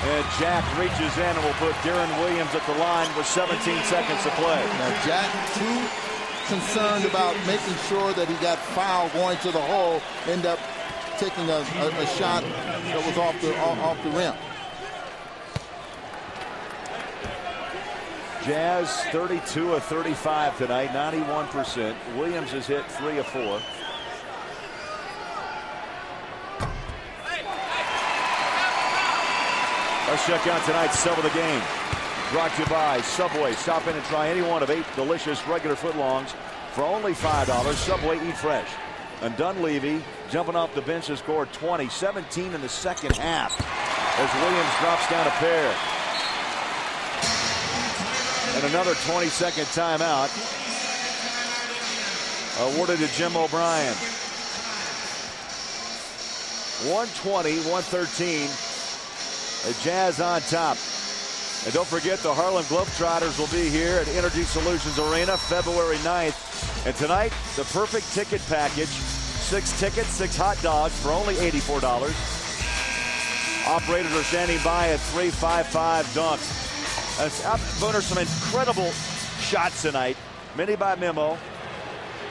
And Jack reaches in and will put Deron Williams at the line with 17 seconds to play. Now Jack, too concerned about making sure that he got fouled going to the hole, end up taking a shot that was off the rim. Jazz 32 of 35 tonight, 91%. Williams has hit 3 of 4. Let's check out tonight's sub of the game. Brought to you by Subway. Stop in and try any one of 8 delicious regular footlongs for only $5. Subway, eat fresh. And Dunleavy, jumping off the bench, has scored 20, 17 in the second half as Williams drops down a pair. And another 20-second timeout awarded to Jim O'Brien. 120-113. The Jazz on top. And don't forget, the Harlem Globetrotters will be here at Energy Solutions Arena February 9th. And tonight, the perfect ticket package. 6 tickets, 6 hot dogs for only $84. Operators are standing by at 355 dunks. Booner, some incredible shots tonight. Many by Memo.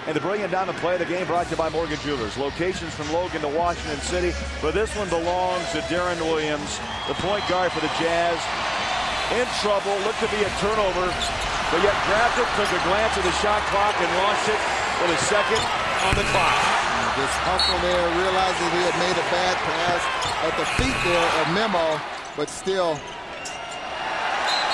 And the brilliant diamond play of the game brought to you by Morgan Jewelers. Locations from Logan to Washington City. But this one belongs to Deron Williams, the point guard for the Jazz. In trouble. Looked to be a turnover. but yet grabbed it, took a glance at the shot clock, and launched it with a second on the clock. Just hustle there, realizing he had made a bad pass at the feet there of Memo, but still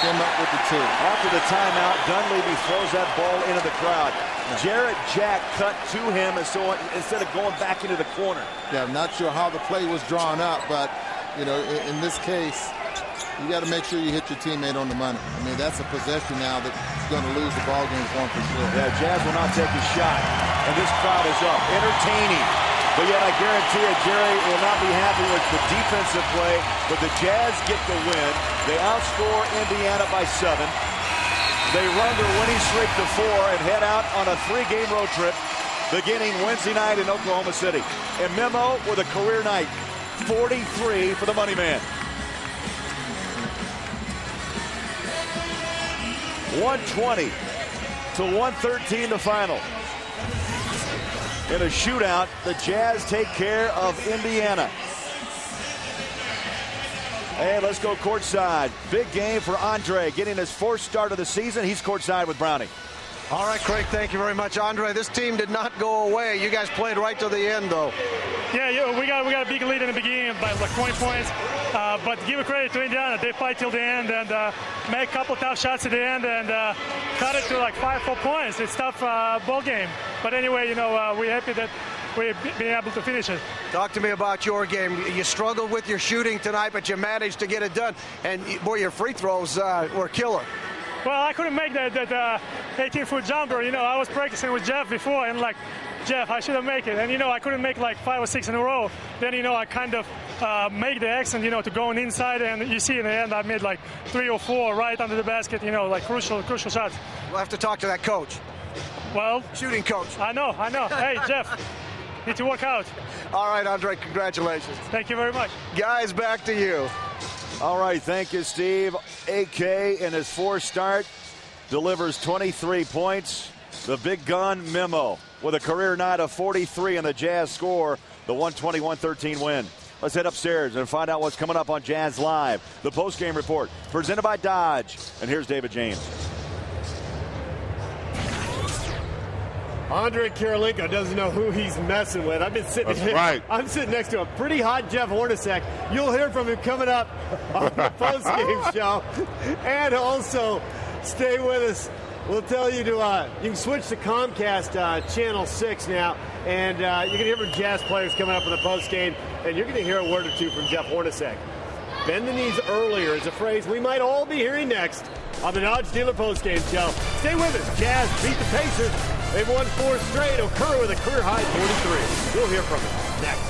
came up with the two. After the timeout, Dunleavy throws that ball into the crowd. Jarrett Jack cut to him, and so instead of going back into the corner. Yeah, I'm not sure how the play was drawn up, but you know, in this case, you got to make sure you hit your teammate on the money. I mean, that's a possession now that's going to lose the ball game for him for sure. Yeah, Jazz will not take a shot, and this crowd is up, entertaining. But yet, I guarantee you, Jerry will not be happy with the defensive play. But the Jazz get the win. They outscore Indiana by 7. They run their winning streak to 4 and head out on a 3-game road trip beginning Wednesday night in Oklahoma City. And Memo with a career night, 43 for the money man. 120 to 113 the final. In a shootout, the Jazz take care of Indiana. Hey, let's go courtside. Big game for Andre, getting his 4th start of the season. He's courtside with Brownie. All right, Craig, thank you very much. Andre, this team did not go away. You guys played right to the end, though. Yeah, we got a big lead in the beginning by like 20 points. But give credit to Indiana. They fight till the end and make a couple tough shots at the end and cut it to like 5-4 points. It's a tough ball game. But anyway, you know, we're happy that we've been able to finish it. Talk to me about your game. You struggled with your shooting tonight, but you managed to get it done. And, boy, your free throws were killer. Well, I couldn't make that 18-foot jumper. You know, I was practicing with Jeff before, and like, Jeff, I should have made it. And, you know, I couldn't make like 5 or 6 in a row. Then, you know, I kind of make the accent, you know, to going inside. And you see in the end, I made like 3 or 4 right under the basket, you know, like crucial shots. We'll have to talk to that coach. Well, shooting coach. I know. Hey, Jeff, need to work out. All right, Andre, congratulations. Thank you very much. Guys, back to you. All right, thank you, Steve. AK in his 4th start delivers 23 points. The big gun Memo with a career night of 43, and the Jazz score the 120-113 win. Let's head upstairs and find out what's coming up on Jazz Live. The postgame report presented by Dodge. And here's David James. Andre Kirilenko doesn't know who he's messing with. I've been sitting here. Right. I'm sitting next to a pretty hot Jeff Hornacek. You'll hear from him coming up on the postgame show. And also, stay with us. We'll tell you to you can switch to Comcast Channel 6 now, and you're going to hear from Jazz players coming up in the postgame, and you're going to hear a word or two from Jeff Hornacek. Bend the knees earlier is a phrase we might all be hearing next on the Dodge Dealer postgame show. Stay with us. Jazz beat the Pacers. They've won 4 straight. Okur with a career high 43. We'll hear from him next.